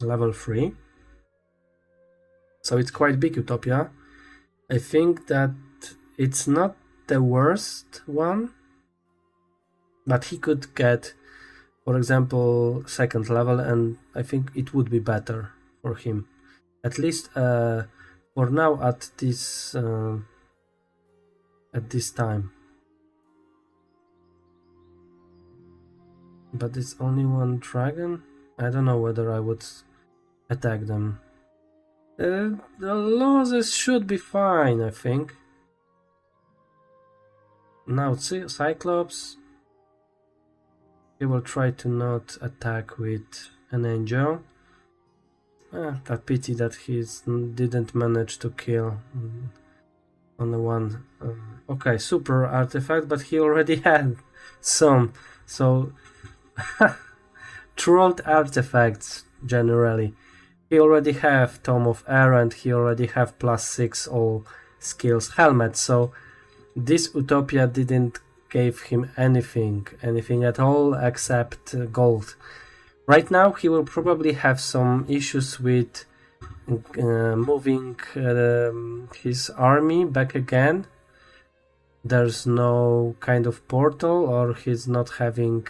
level 3. So it's quite big Utopia. I think that it's not the worst one, but he could get, for example, 2nd level, and I think it would be better for him. At least for now at this time. But it's only one dragon? I don't know whether I would attack them. The losses should be fine, I think. Now Cyclops. He will try to not attack with an angel. That pity that he didn't manage to kill on the one. Okay, super artifact, but he already had some. So trolled artifacts generally. He already have Tome of Air, and he already have +6 all skills helmet. So this Utopia didn't give him anything at all except gold. Right now he will probably have some issues with moving his army back again. There's no kind of portal, or he's not having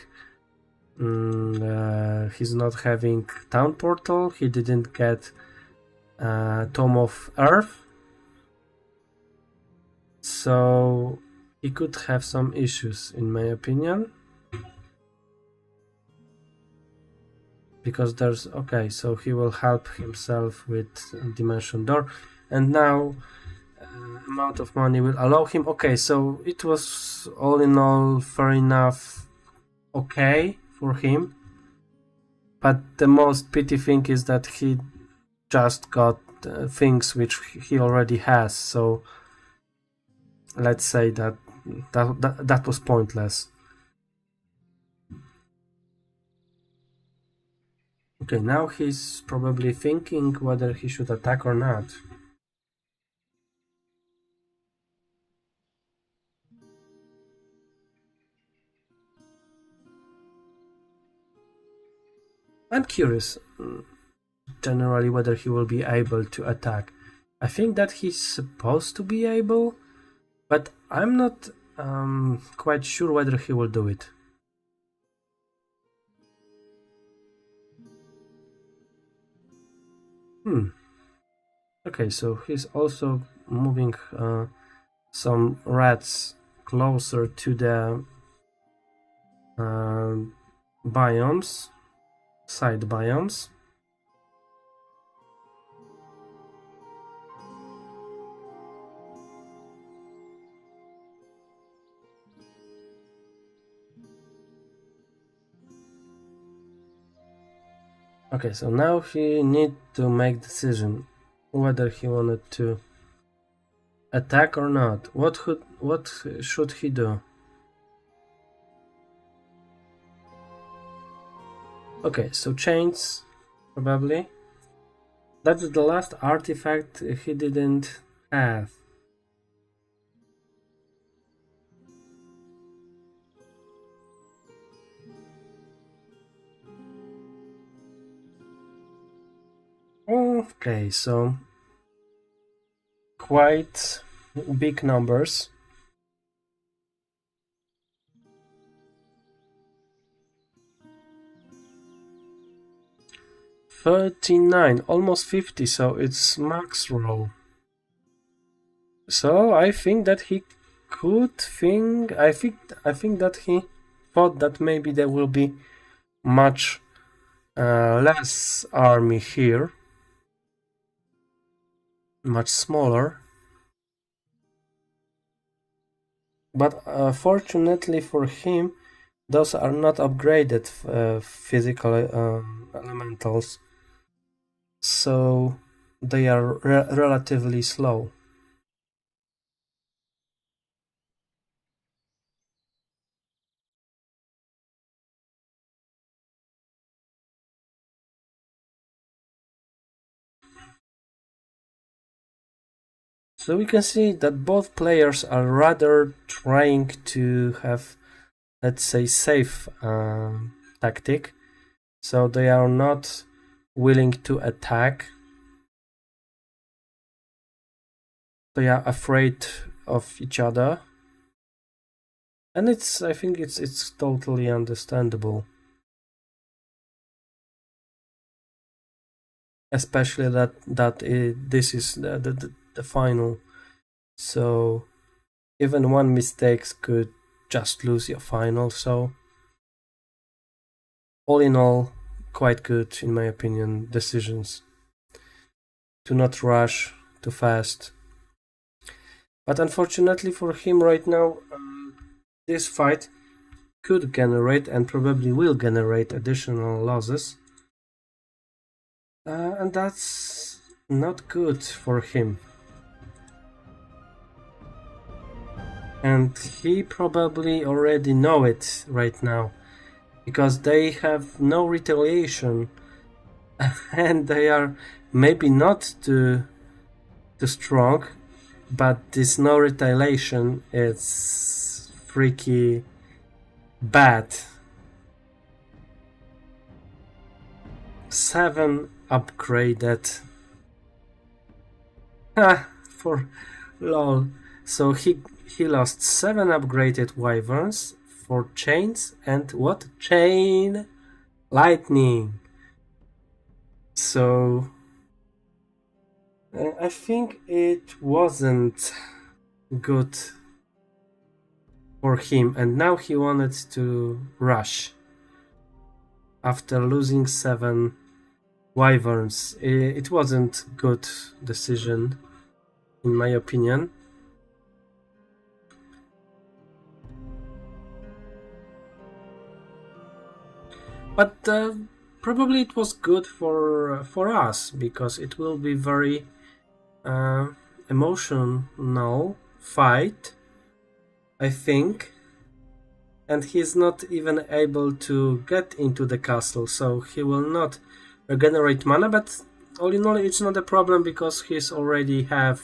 town portal. He didn't get Tome of Earth, so he could have some issues, in my opinion. Because there's okay, so he will help himself with Dimension Door, and now amount of money will allow him. Okay, so it was all in all fair enough, okay for him. But the most pity thing is that he just got things which he already has. So let's say that was pointless. Okay, now he's probably thinking whether he should attack or not. I'm curious, generally, whether he will be able to attack. I think that he's supposed to be able, but I'm not quite sure whether he will do it. Okay, so he's also moving some rats closer to the biomes, side biomes. Okay, so now he need to make decision whether he wanted to attack or not. What should he do? Okay, so chains, probably. That's the last artifact he didn't have. Okay, so quite big numbers. $39, almost 50, so it's max roll. So I think that he could think. I think that he thought that maybe there will be much less army here, much smaller. But fortunately for him, those are not upgraded physical elementals, so they are relatively slow. So we can see that both players are rather trying to have, let's say, safe tactic. So they are not willing to attack. They are afraid of each other. And I think it's totally understandable. Especially that this is the final. So even one mistake could just lose your final. So all in all, quite good, in my opinion, decisions. To not rush too fast. But unfortunately for him right now, this fight could generate and probably will generate additional losses. And that's not good for him. And he probably already know it right now, because they have no retaliation and they are maybe not too strong, but this no retaliation is freaky bad. 7 upgraded. For lol. So he lost 7 upgraded wyverns for chains and what? Chain lightning. So I think it wasn't good for him, and now he wanted to rush after losing 7 wyverns. It wasn't good decision, in my opinion. But probably it was good for us, because it will be very emotional fight, I think. And he's not even able to get into the castle, so he will not regenerate mana, but all in all it's not a problem because he's already have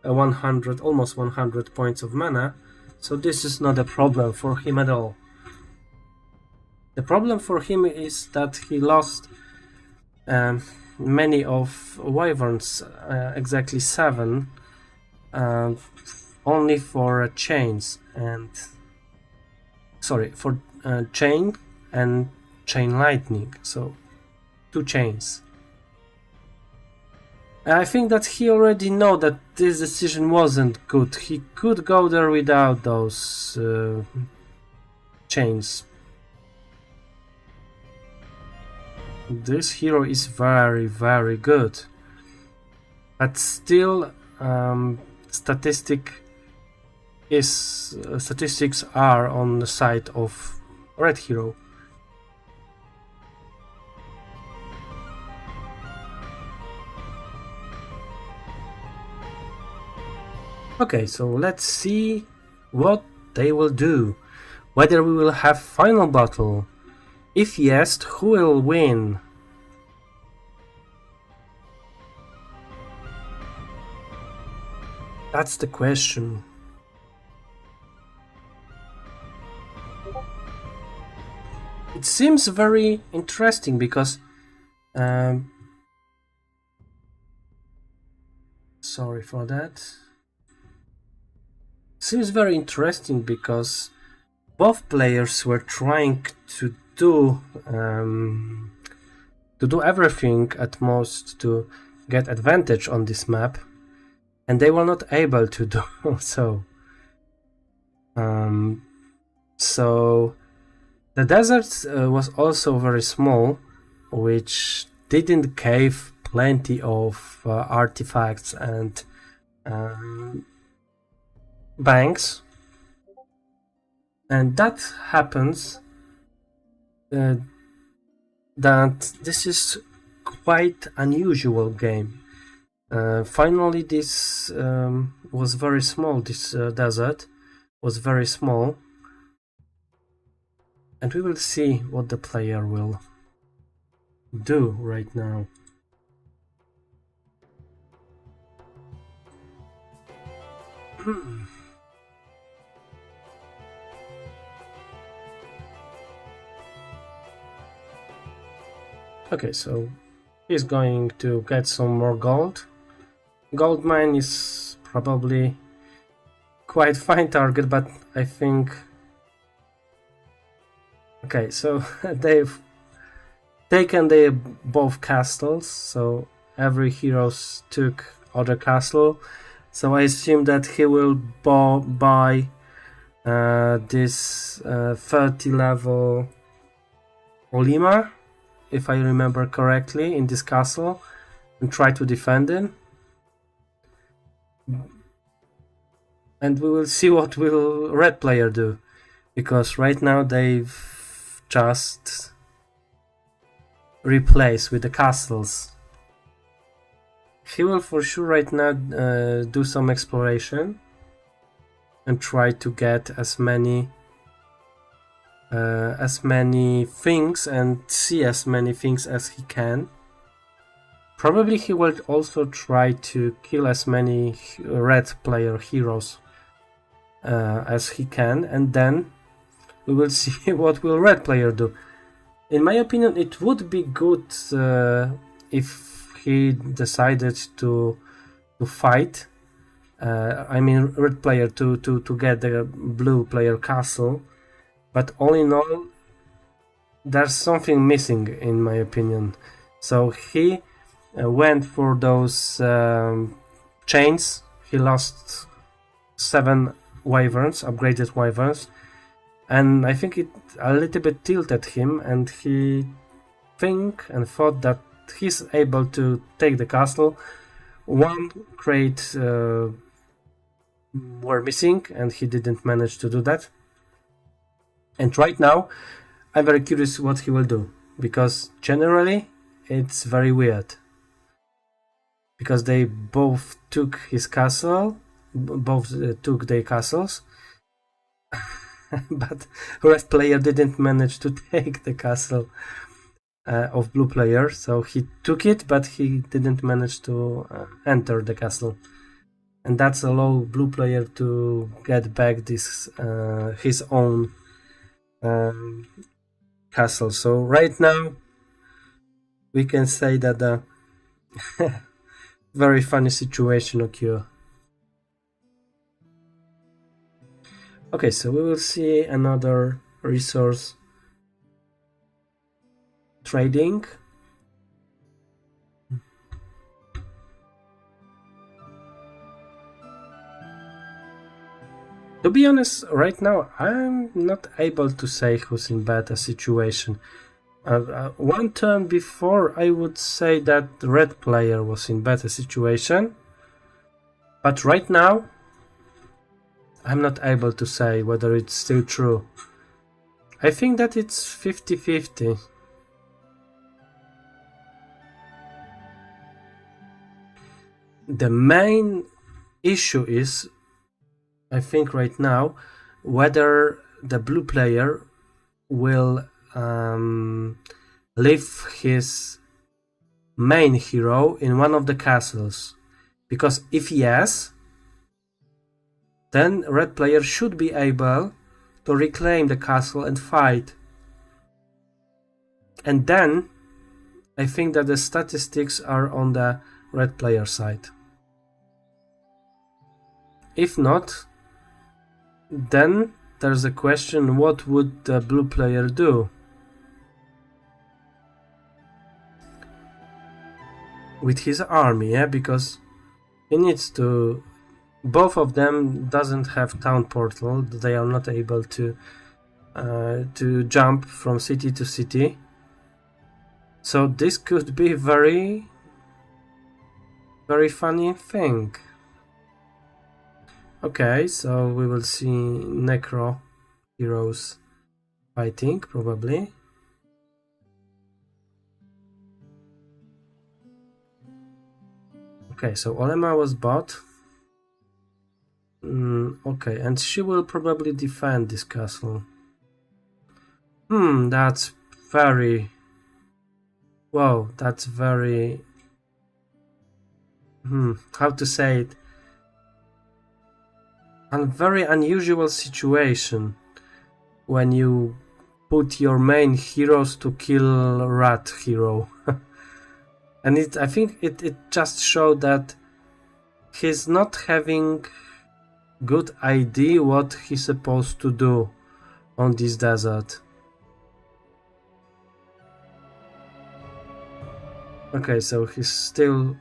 100, almost 100 points of mana, so this is not a problem for him at all. The problem for him is that he lost many of wyverns, exactly 7, only for chains and for chain and chain lightning, so 2 chains. I think that he already know that this decision wasn't good. He could go there without those chains. This hero is very, very good, but still statistics are on the side of red hero. Okay, so let's see what they will do. Whether we will have final battle. If yes, who will win? That's the question. It seems very interesting because sorry for that. Seems very interesting because both players were trying to do everything at most to get advantage on this map, and they were not able to do so. So the desert was also very small, which didn't give plenty of artifacts and banks, and that happens that this is quite unusual game. Finally, this was very small. This desert was very small, and we will see what the player will do right now. Okay, so he's going to get some more gold. Gold mine is probably quite fine target, but I think... Okay, so they've taken their both castles, so every hero took other castle. So I assume that he will buy this 30 level Olima, if I remember correctly, in this castle, and try to defend it. And we will see what will red player do, because right now they've just replaced with the castles. He will for sure right now do some exploration and try to get as many things and see as many things as he can. Probably he will also try to kill as many red player heroes as he can, and then we will see what will red player do. In my opinion, it would be good if he decided to fight. I mean, red player to get the blue player castle. But all in all, there's something missing, in my opinion. So he went for those chains. He lost 7 wyverns, upgraded wyverns, and I think it a little bit tilted him, and he thought that he's able to take the castle. 1 crate were missing, and he didn't manage to do that. And right now, I'm very curious what he will do, because generally it's very weird. Because they both took his castle, both took their castles, but red player didn't manage to take the castle. of blue player, so he took it, but he didn't manage to enter the castle, and that's allow blue player to get back this his own castle. So right now we can say that a very funny situation occurred. Okay, so we will see another resource trading. To be honest, right now I'm not able to say who's in better situation. One turn before I would say that the red player was in better situation, but right now I'm not able to say whether it's still true. I think that it's 50-50. The main issue is, I think right now, whether the blue player will leave his main hero in one of the castles. Because if yes, then red player should be able to reclaim the castle and fight. And then I think that the statistics are on the red player side. If not, then there's a question, what would the blue player do? With his army, yeah, because he needs to... Both of them doesn't have town portal, they are not able to jump from city to city. So this could be very, very funny thing. Okay, so we will see Necro heroes fighting, probably. Okay, so Olema was bought. Okay, and she will probably defend this castle. That's very... Wow, that's very... how to say it? A very unusual situation when you put your main heroes to kill rat hero. And I think it just showed that he's not having good idea what he's supposed to do on this desert. Okay, so he's still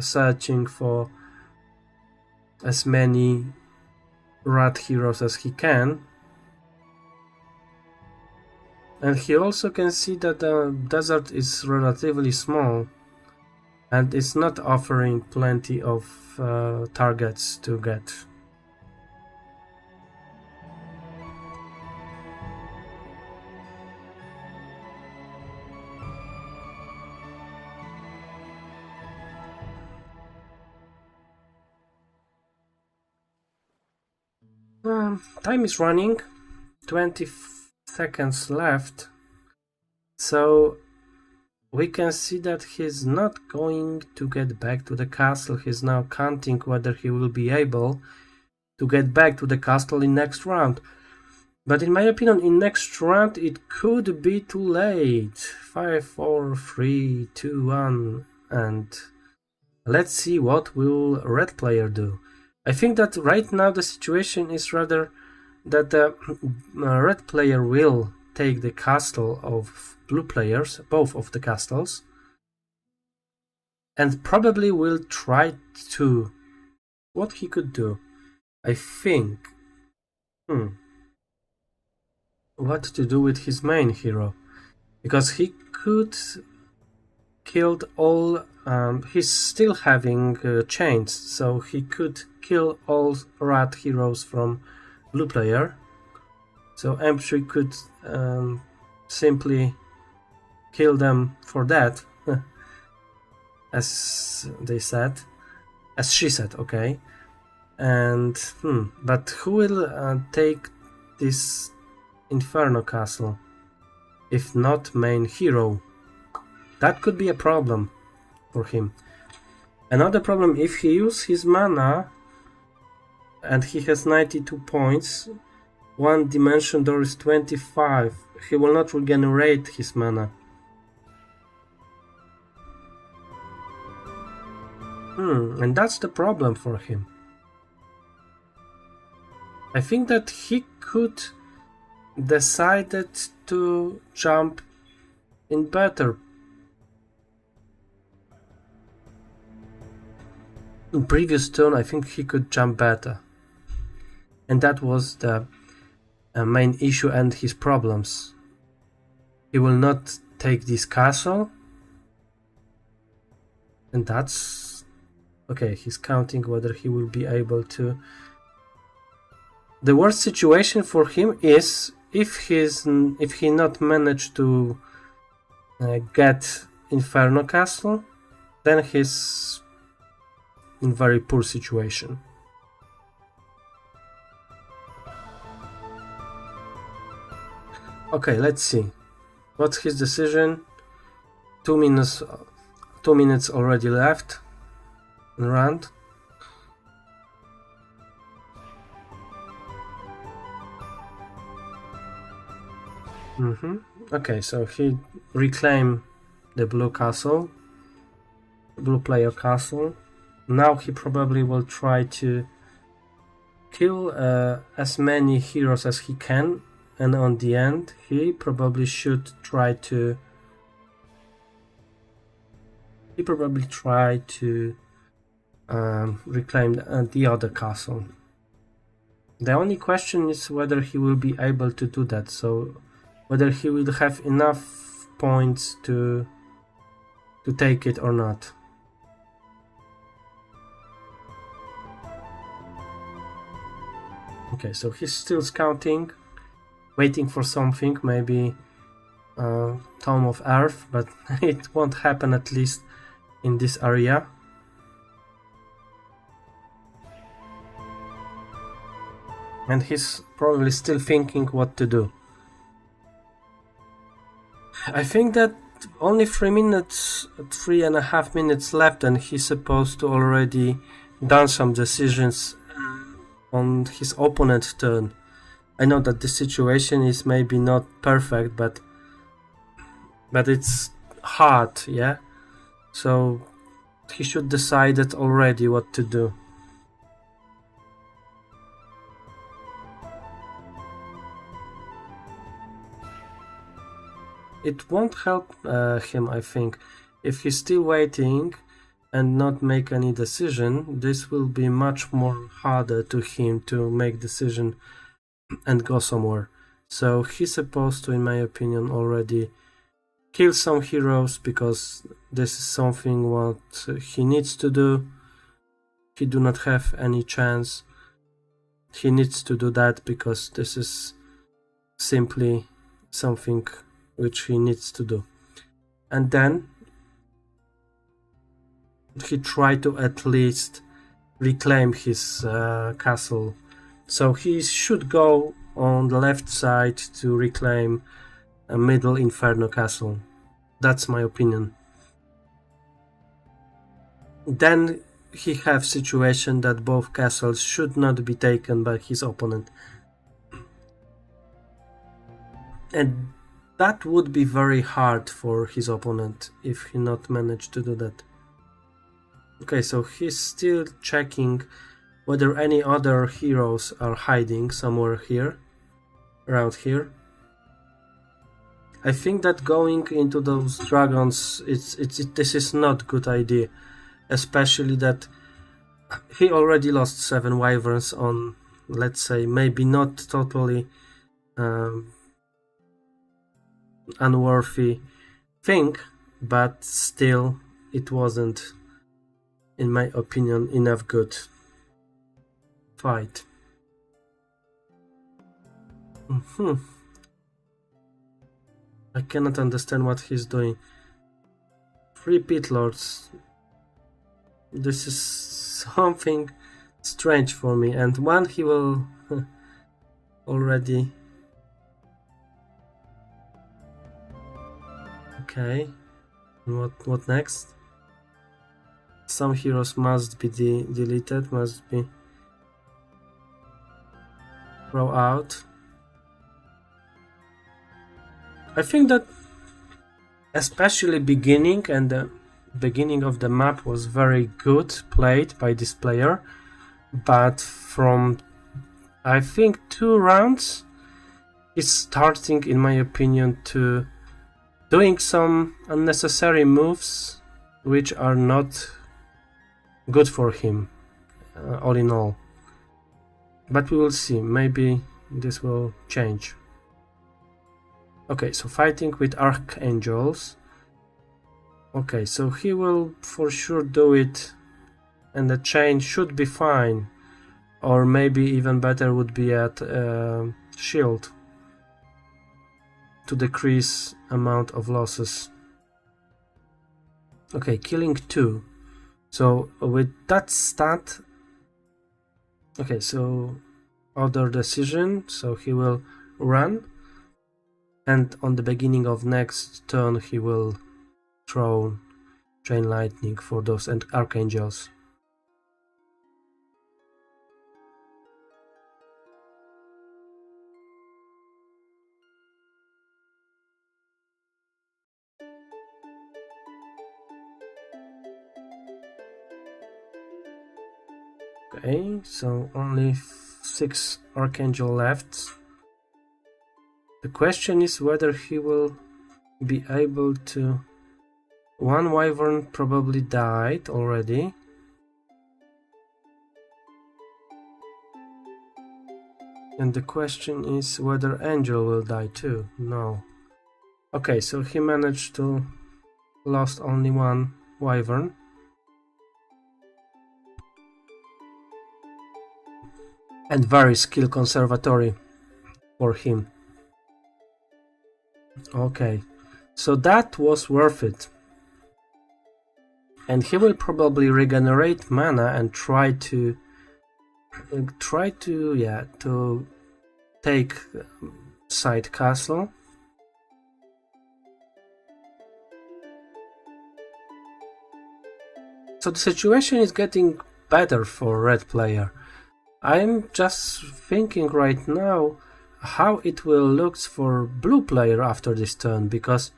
searching for as many rat heroes as he can. And he also can see that the desert is relatively small and it's not offering plenty of targets to get. Time is running, 20 seconds left, so we can see that he's not going to get back to the castle. He's now counting whether he will be able to get back to the castle in next round. But in my opinion, in next round it could be too late. 5, 4, 3, 2, 1, and let's see what will red player do. I think that right now the situation is rather that the red player will take the castle of blue players, both of the castles, and probably will try to... What he could do? I think... What to do with his main hero? Because he could killed all... he's still having chains, so he could kill all rat heroes from blue player. So M3 could simply kill them for that, as they said, as she said, okay. And but who will take this Inferno castle if not main hero? That could be a problem for him. Another problem, if he uses his mana and he has 92 points, one dimension door is 25, he will not regenerate his mana. And that's the problem for him. I think that he could decided to jump in better. In previous turn, I think he could jump better. And that was the main issue and his problems. He will not take this castle. And that's... okay, he's counting whether he will be able to... The worst situation for him is if he not managed to get Inferno Castle, then he's in very poor situation. Okay, let's see. What's his decision? 2 minutes already left in round. Okay, so he reclaimed the blue castle, blue player castle. Now he probably will try to kill as many heroes as he can, and on the end he probably should try to reclaim the other castle. The only question is whether he will be able to do that, so whether he will have enough points to take it or not. Okay, so he's still scouting, waiting for something, maybe Tome of Earth, but it won't happen, at least in this area. And he's probably still thinking what to do. I think that only 3.5 minutes left, and he's supposed to already done some decisions on his opponent's turn. I know that the situation is maybe not perfect, but it's hard, yeah? So he should decide it already what to do. It won't help him, I think. If he's still waiting and not make any decision, this will be much more harder to him to make decision and go somewhere. So he's supposed to, in my opinion, already kill some heroes, because this is something what he needs to do. He do not have any chance. He needs to do that because this is simply something which he needs to do. And then he tried to at least reclaim his castle. So he should go on the left side to reclaim a middle Inferno castle. That's my opinion. Then he have situation that both castles should not be taken by his opponent. And that would be very hard for his opponent if he not managed to do that. Okay, so he's still checking whether any other heroes are hiding somewhere here, around here. I think that going into those dragons, this is not good idea, especially that he already lost 7 wyverns on, let's say, maybe not totally unworthy thing, but still it wasn't, in my opinion, enough good fight. I cannot understand what he's doing. 3 pit lords. This is something strange for me, and one he will already... Okay. What next? Some heroes must be deleted, must be throw out. I think that especially beginning and the beginning of the map was very good played by this player, but from I think 2 rounds he's starting, in my opinion, to doing some unnecessary moves which are not good for him, all in all. But we will see, maybe this will change. Okay, so fighting with archangels. Okay, so he will for sure do it, and the chain should be fine, or maybe even better would be at shield to decrease amount of losses. Okay, killing 2. So with that stat, okay, so other decision, so he will run, and on the beginning of next turn he will throw chain lightning for those and archangels. Okay, so only 6 archangel left. The question is whether he will be able to... One wyvern probably died already. And the question is whether angel will die too. No. Okay, so he managed to lost only 1 wyvern. And very skill conservatory for him. Okay, so that was worth it. And he will probably regenerate mana and try to take side castle. So the situation is getting better for red player. I'm just thinking right now how it will look for blue player after this turn, because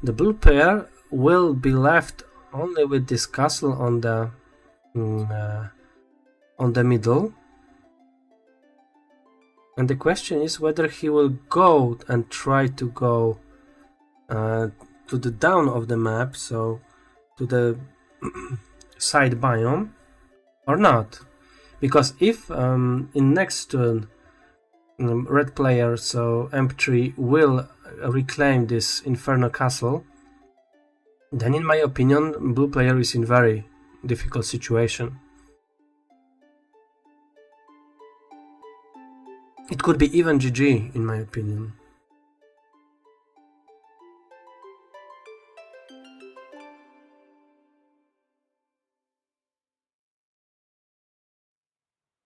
the blue player will be left only with this castle on the middle, and the question is whether he will go and try to go to the down of the map, so to the side biome, or not. Because if in next turn red player, so MP3, will reclaim this Inferno Castle, then in my opinion blue player is in very difficult situation. It could be even GG in my opinion.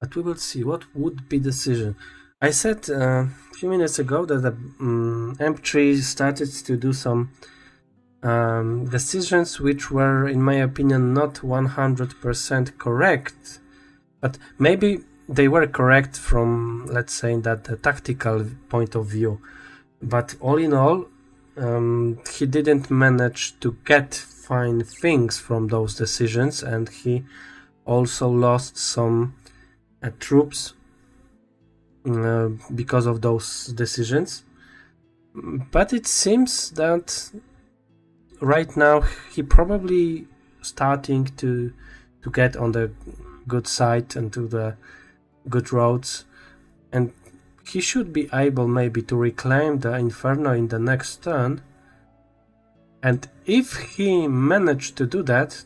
But we will see what would be decision. I said a few minutes ago that the MP3 started to do some decisions which were, in my opinion, not 100% correct, but maybe they were correct from, let's say, that the tactical point of view. But all in all, he didn't manage to get fine things from those decisions, and he also lost some troops because of those decisions. But it seems that right now he probably starting to get on the good side and to the good roads, and he should be able maybe to reclaim the Inferno in the next turn. And if he managed to do that,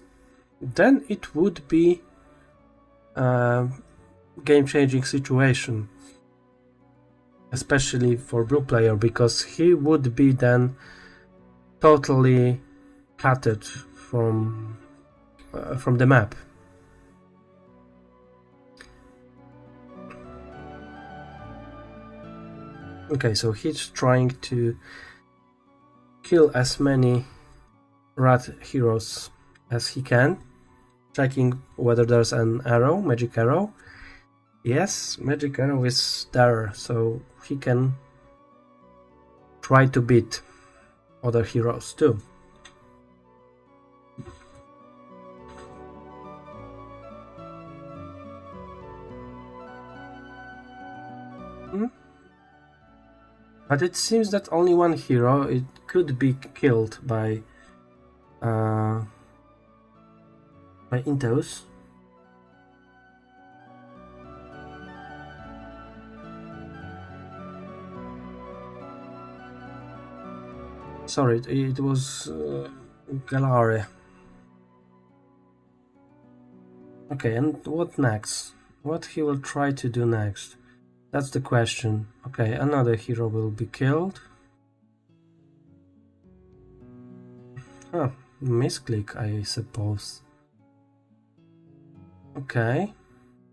then it would be a game-changing situation, especially for blue player, because he would be then totally cutted from the map. Okay, so he's trying to kill as many rat heroes as he can, checking whether there's an arrow, magic arrow. Yes, magic arrow is there, so he can try to beat other heroes too. But it seems that only one hero, it could be killed by Intos. Sorry, it was Galare. Okay, and what next? What he will try to do next? That's the question. Okay, another hero will be killed. Huh, misclick, I suppose. Okay,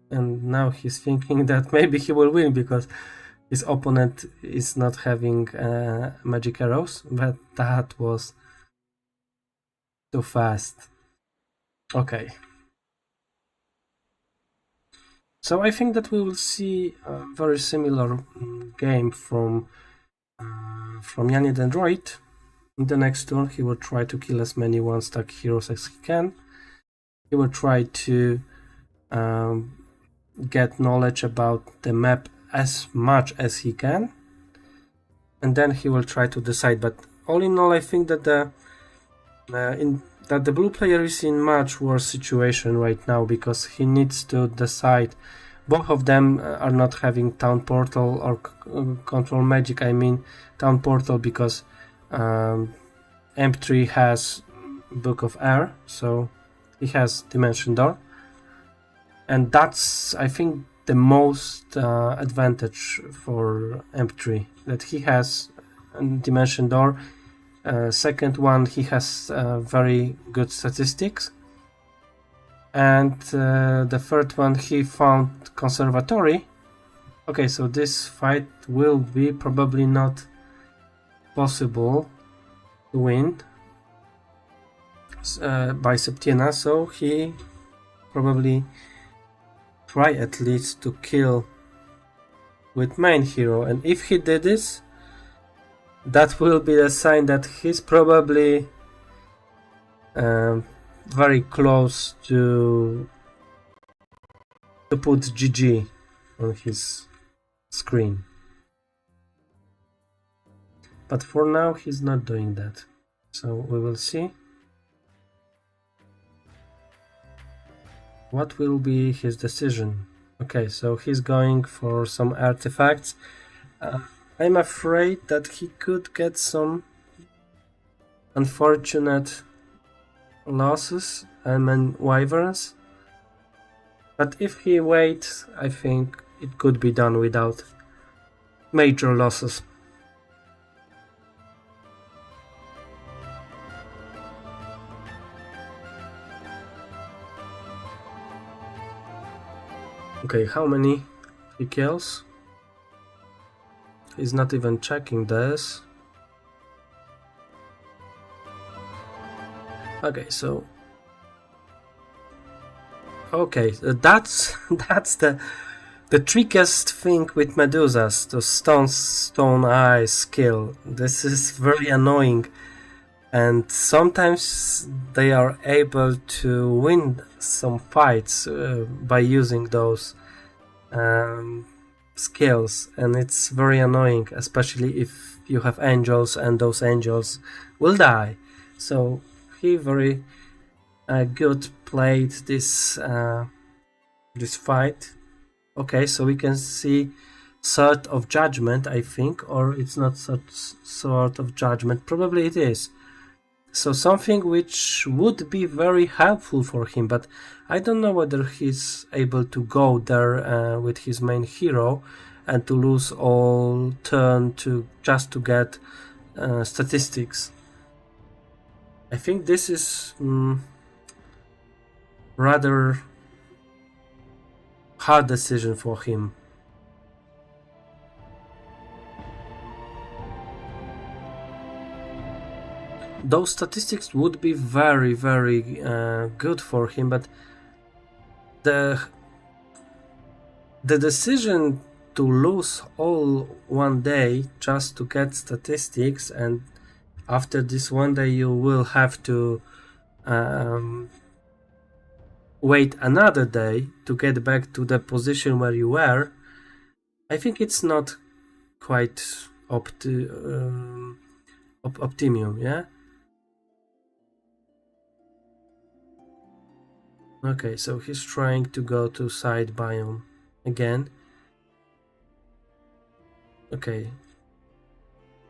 and now he's thinking that maybe he will win because his opponent is not having magic arrows, but that was too fast. Okay. So I think that we will see a very similar game from YaNieDendroid. In the next turn, he will try to kill as many one-stack heroes as he can. He will try to get knowledge about the map as much as he can, and then he will try to decide. But all in all, I think that the blue player is in much worse situation right now because he needs to decide. Both of them are not having Town Portal or Control Magic. I mean Town Portal because M3 has Book of Air, so he has Dimension Door, and that's, I think, the most advantage for M3, that he has Dimension Door. Second one, he has very good statistics, and the third one, he found Conservatory. Okay, so this fight will be probably not possible to win by Septina, so he probably try at least to kill with main hero, and if he did this, that will be a sign that he's probably very close to put GG on his screen. But for now, he's not doing that. So we will see what will be his decision. Okay, so he's going for some artifacts. I'm afraid that he could get some unfortunate losses, and wyverns. But if he waits, I think it could be done without major losses. Okay, how many he kills? He's not even checking this. Okay, so that's the trickiest thing with Medusas, the stone eye skill. This is very annoying, and sometimes they are able to win some fights by using those skills, and it's very annoying, especially if you have angels and those angels will die. So he very good played this this fight. Okay, so we can see Sword of Judgment, I think, or it's not such Sword of Judgment. Probably it is. So something which would be very helpful for him, but I don't know whether he's able to go there with his main hero and to lose all turn to just to get statistics. I think this is rather hard decision for him. those statistics would be very, very good for him, but the decision to lose all one day just to get statistics, and after this one day you will have to wait another day to get back to the position where you were, I think it's not quite optimum, yeah? Okay, so he's trying to go to side biome again. Okay.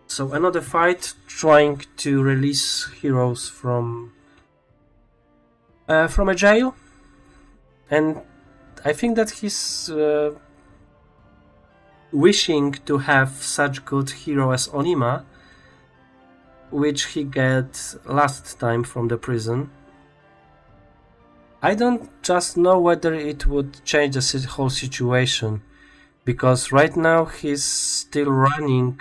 So another fight, trying to release heroes from a jail. And I think that he's wishing to have such good hero as Onima, which he got last time from the prison. I don't just know whether it would change the whole situation, because right now he's still running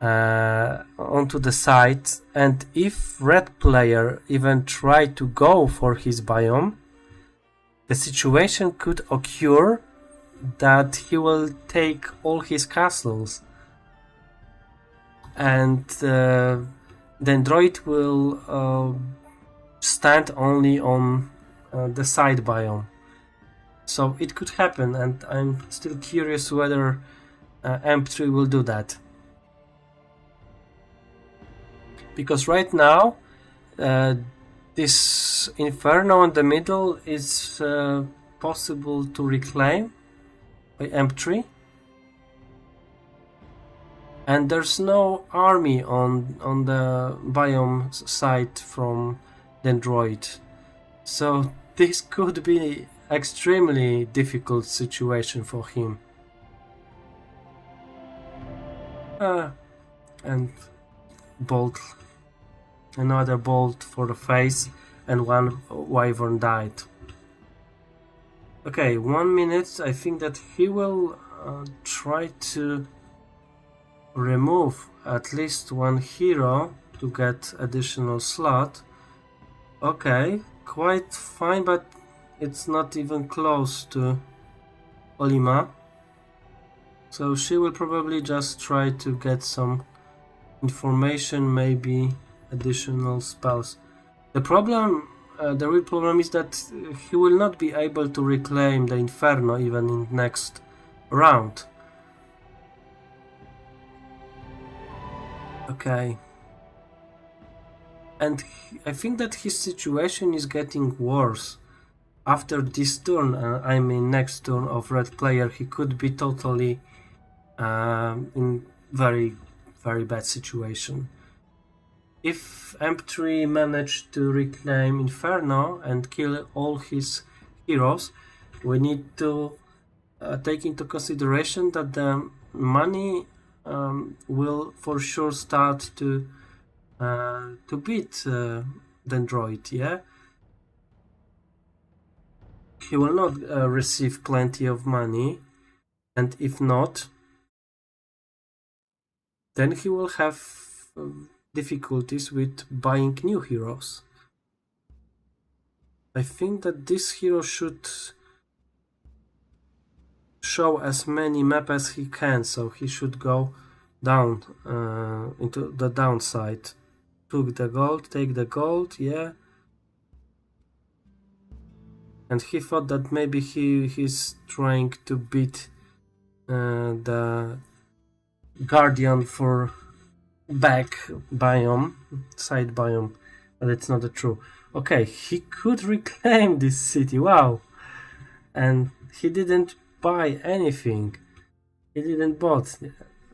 onto the side, and if red player even try to go for his biome, the situation could occur that he will take all his castles, and Dendroid will stand only on the side biome. So it could happen, and I'm still curious whether M3 will do that. Because right now, this Inferno in the middle is possible to reclaim by M3. And there's no army on the biome side from Dendroid. So this could be extremely difficult situation for him. And bolt. Another bolt for the face, and one wyvern died. Okay, 1 minute. I think that he will try to remove at least one hero to get additional slot. Okay, quite fine, but it's not even close to Olima. So she will probably just try to get some information, maybe additional spells. The problem, the real problem is that he will not be able to reclaim the Inferno even in next round. Okay. And I think that his situation is getting worse. After this turn, I mean next turn of red player, he could be totally in very, very bad situation. If M3 managed to reclaim Inferno and kill all his heroes, we need to take into consideration that the money will for sure start to beat Dendroid, yeah? He will not receive plenty of money, and if not, then he will have difficulties with buying new heroes. I think that this hero should show as many maps as he can, so he should go down into the downside. Take the gold, yeah. And he thought that maybe he's trying to beat the Guardian for back biome, side biome, but it's not true. Okay, he could reclaim this city, wow. And he didn't buy anything. He didn't bought.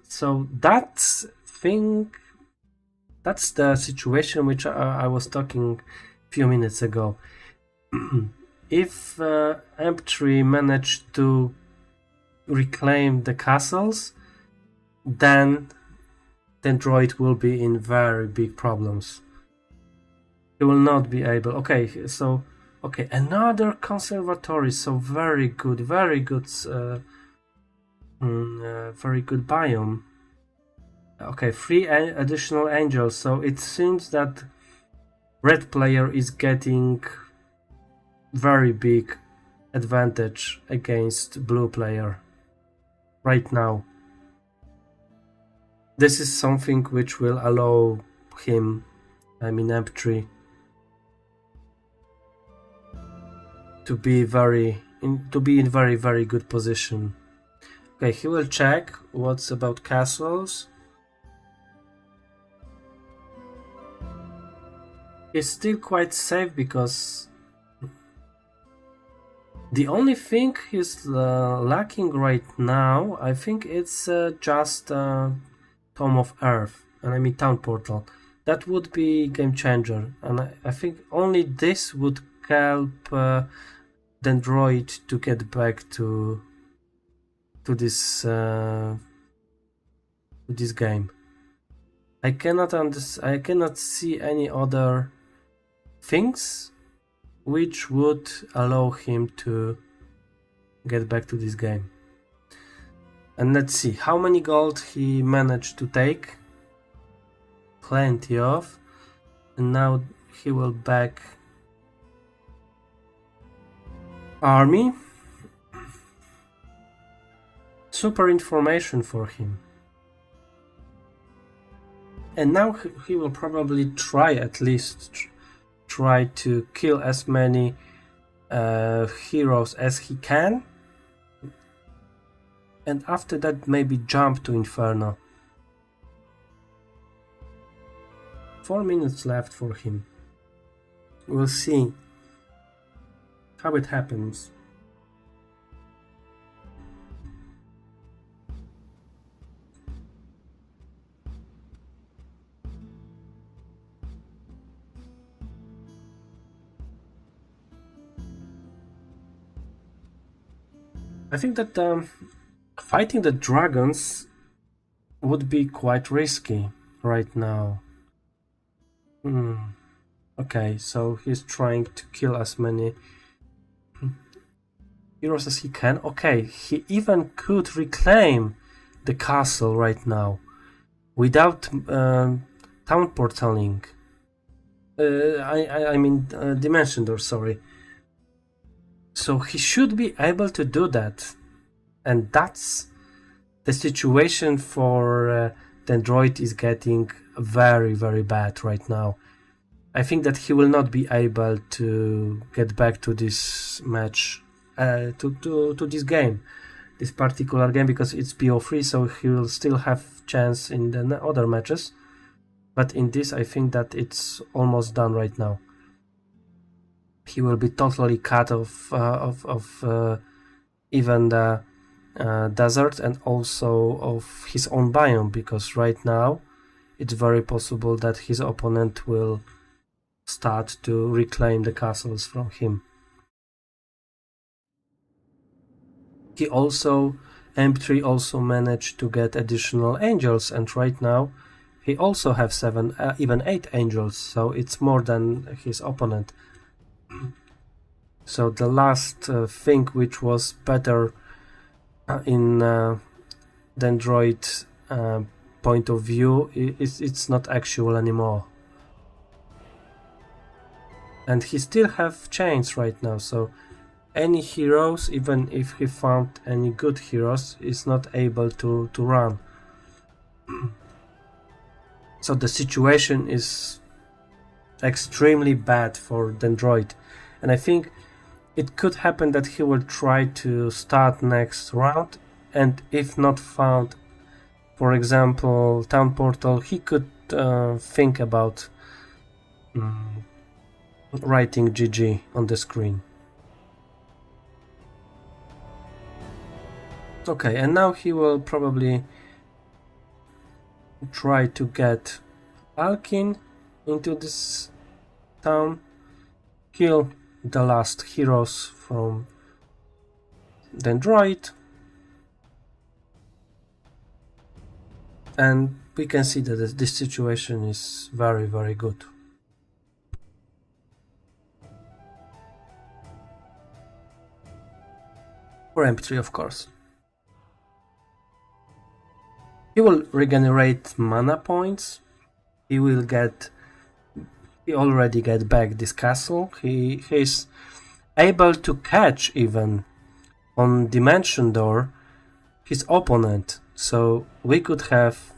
So that's the situation which I was talking a few minutes ago. If M3 managed to reclaim the castles, then Dendroid will be in very big problems. He will not be able. Okay, so another conservatory. So very good biome. Okay, 3 additional angels, so it seems that red player is getting very big advantage against blue player right now. This is something which will allow him, M3, to be in very good position. Okay, he will check what's about castles. He's still quite safe because the only thing he's lacking right now, I think it's just Tome of Earth, and I mean Town Portal. That would be game changer, and I think only this would help Dendroid to get back to this game. I cannot see any other things which would allow him to get back to this game. And let's see how many gold he managed to take. Plenty of. And now he will back army. Super information for him. And now he will probably try to kill as many heroes as he can, and after that maybe jump to Inferno. 4 minutes left for him. We'll see how it happens. I think that fighting the dragons would be quite risky right now. Okay, so he's trying to kill as many heroes as he can. Okay, he even could reclaim the castle right now without town portaling. I mean dimension door, sorry. So he should be able to do that, and that's the situation for Dendroid is getting very bad right now. I think that he will not be able to get back to this match, to this game, this particular game, because it's BO3, so he will still have chance in the other matches. But in this, I think that it's almost done right now. He will be totally cut off of even the desert and also of his own biome, because right now it's very possible that his opponent will start to reclaim the castles from him. He also, M3 also managed to get additional angels, and right now he also have 7, even 8 angels, so it's more than his opponent. So the last thing which was better in Dendroid point of view, it's not actual anymore. And he still have chains right now, so any heroes, even if he found any good heroes, is not able to run. So the situation is extremely bad for Dendroid, and I think it could happen that he will try to start next round, and if not found, for example, Town Portal, he could think about writing GG on the screen. Okay, and now he will probably try to get Alkin into this town, kill the last heroes from Dendroid, and we can see that this situation is very good. For M3, of course. He will regenerate mana points. He already get back this castle. He's able to catch even on Dimension Door his opponent. So we could have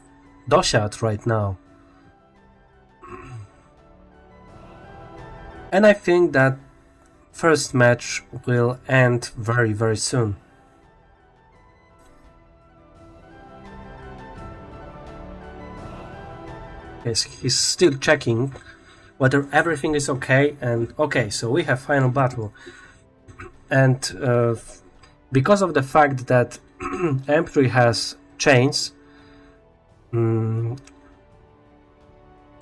Doshat right now. And I think that first match will end very, very soon. Yes, he's still checking whether everything is okay, and okay, so we have final battle. And because of the fact that M3 has chains,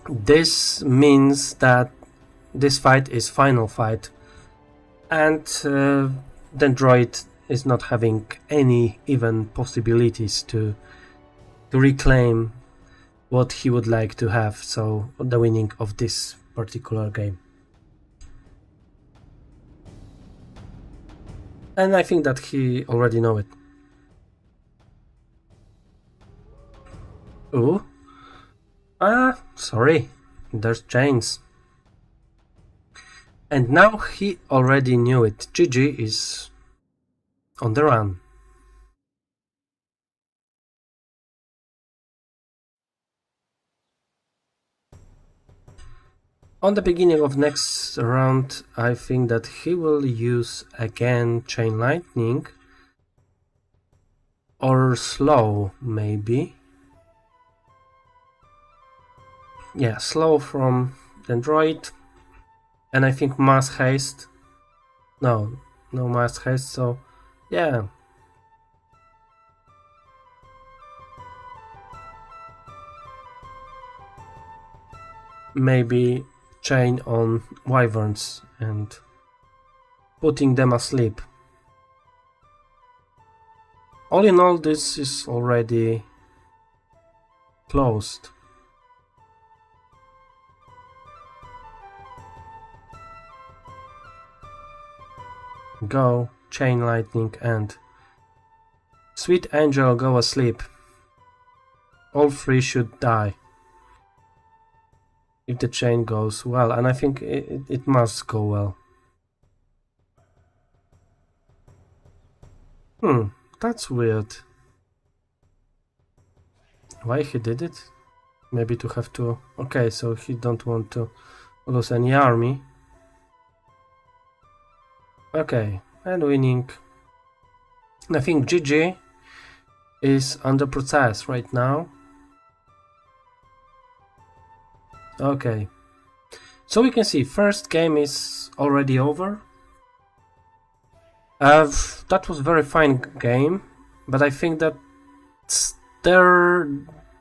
this means that this fight is final fight, and Dendroid is not having any even possibilities to reclaim what he would like to have, so the winning of this particular game. And I think that he already know it. Ooh. Sorry. There's chains. And now he already knew it. GG is on the run. On the beginning of next round, I think that he will use again Chain Lightning or Slow, maybe. Yeah, Slow from Dendroid, and I think Mass Haste. No Mass Haste, so yeah. Maybe chain on wyverns and putting them asleep. All in all, this is already closed. Go, Chain Lightning, and Sweet Angel, go asleep. All three should die if the chain goes well, and I think it must go well. That's weird. Why he did it? Maybe to have to... Okay, so he don't want to lose any army. Okay, and winning. I think GG is under process right now. Okay, so we can see first game is already over. That was a very fine game, but I think that there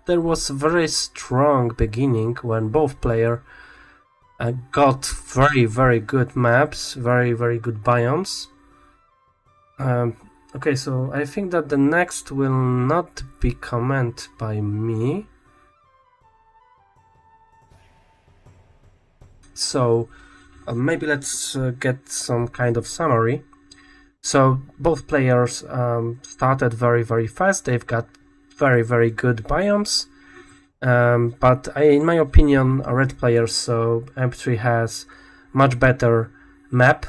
was a very strong beginning when both players got very, very good maps, very, very good biomes. Okay, so I think that the next will not be commented by me. So maybe let's get some kind of summary. So both players started very, very fast. They've got very, very good biomes. But in my opinion, red players, so M3 has much better map,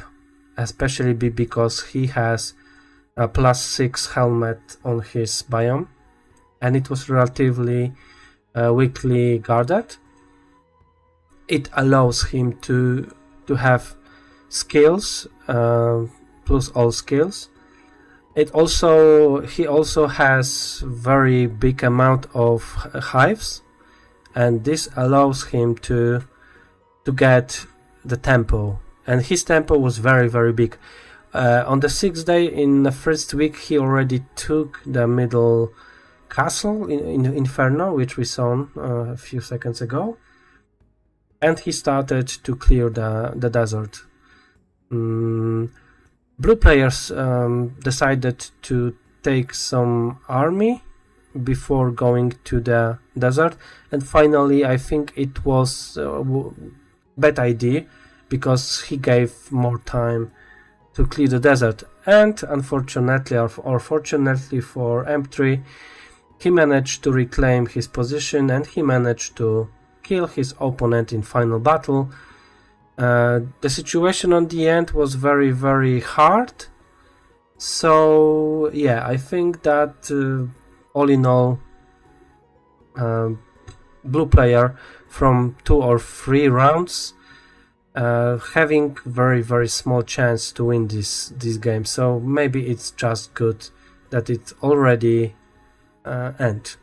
especially because he has a +6 helmet on his biome, and it was relatively weakly guarded. It allows him to have skills, plus all skills. He also has very big amount of hives, and this allows him to get the tempo, and his tempo was very, very big. On the 6th day in the first week, he already took the middle castle in Inferno, which we saw a few seconds ago, and he started to clear the desert. Blue players decided to take some army before going to the desert, and finally I think it was a bad idea because he gave more time to clear the desert, and unfortunately or fortunately for M3, he managed to reclaim his position and he managed to kill his opponent in final battle. The situation on the end was very, very hard. So yeah, I think that all in all, blue player from 2 or 3 rounds having very, very small chance to win this game. So maybe it's just good that it already end.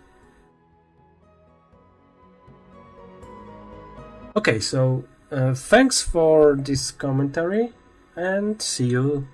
Okay, so thanks for this commentary and see you